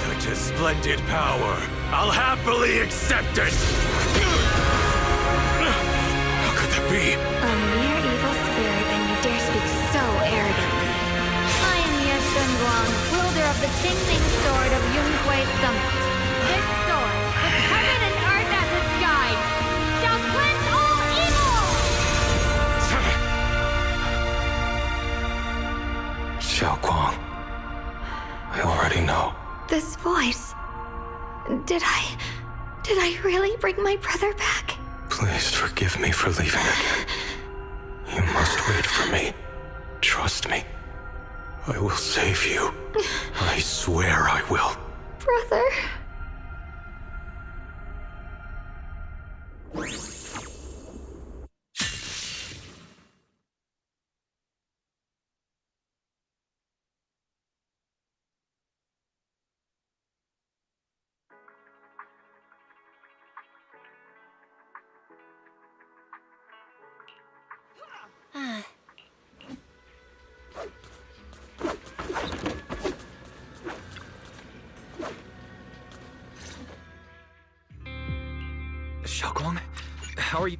Such a splendid power. I'll happily accept it. How could that be? A mere evil spirit, and you dare speak so arrogantly. I am Ye Guang, wielder of the Qingming Sword of Yunhui Summit. This sword, with heaven and earth as its guide, shall cleanse all evil! Xiaoguang, I already know. This voice. Did I really bring my brother back? Please forgive me for leaving again. You must wait for me. Trust me. I will save you. I swear I will. Brother. Xiaoguang, how are you?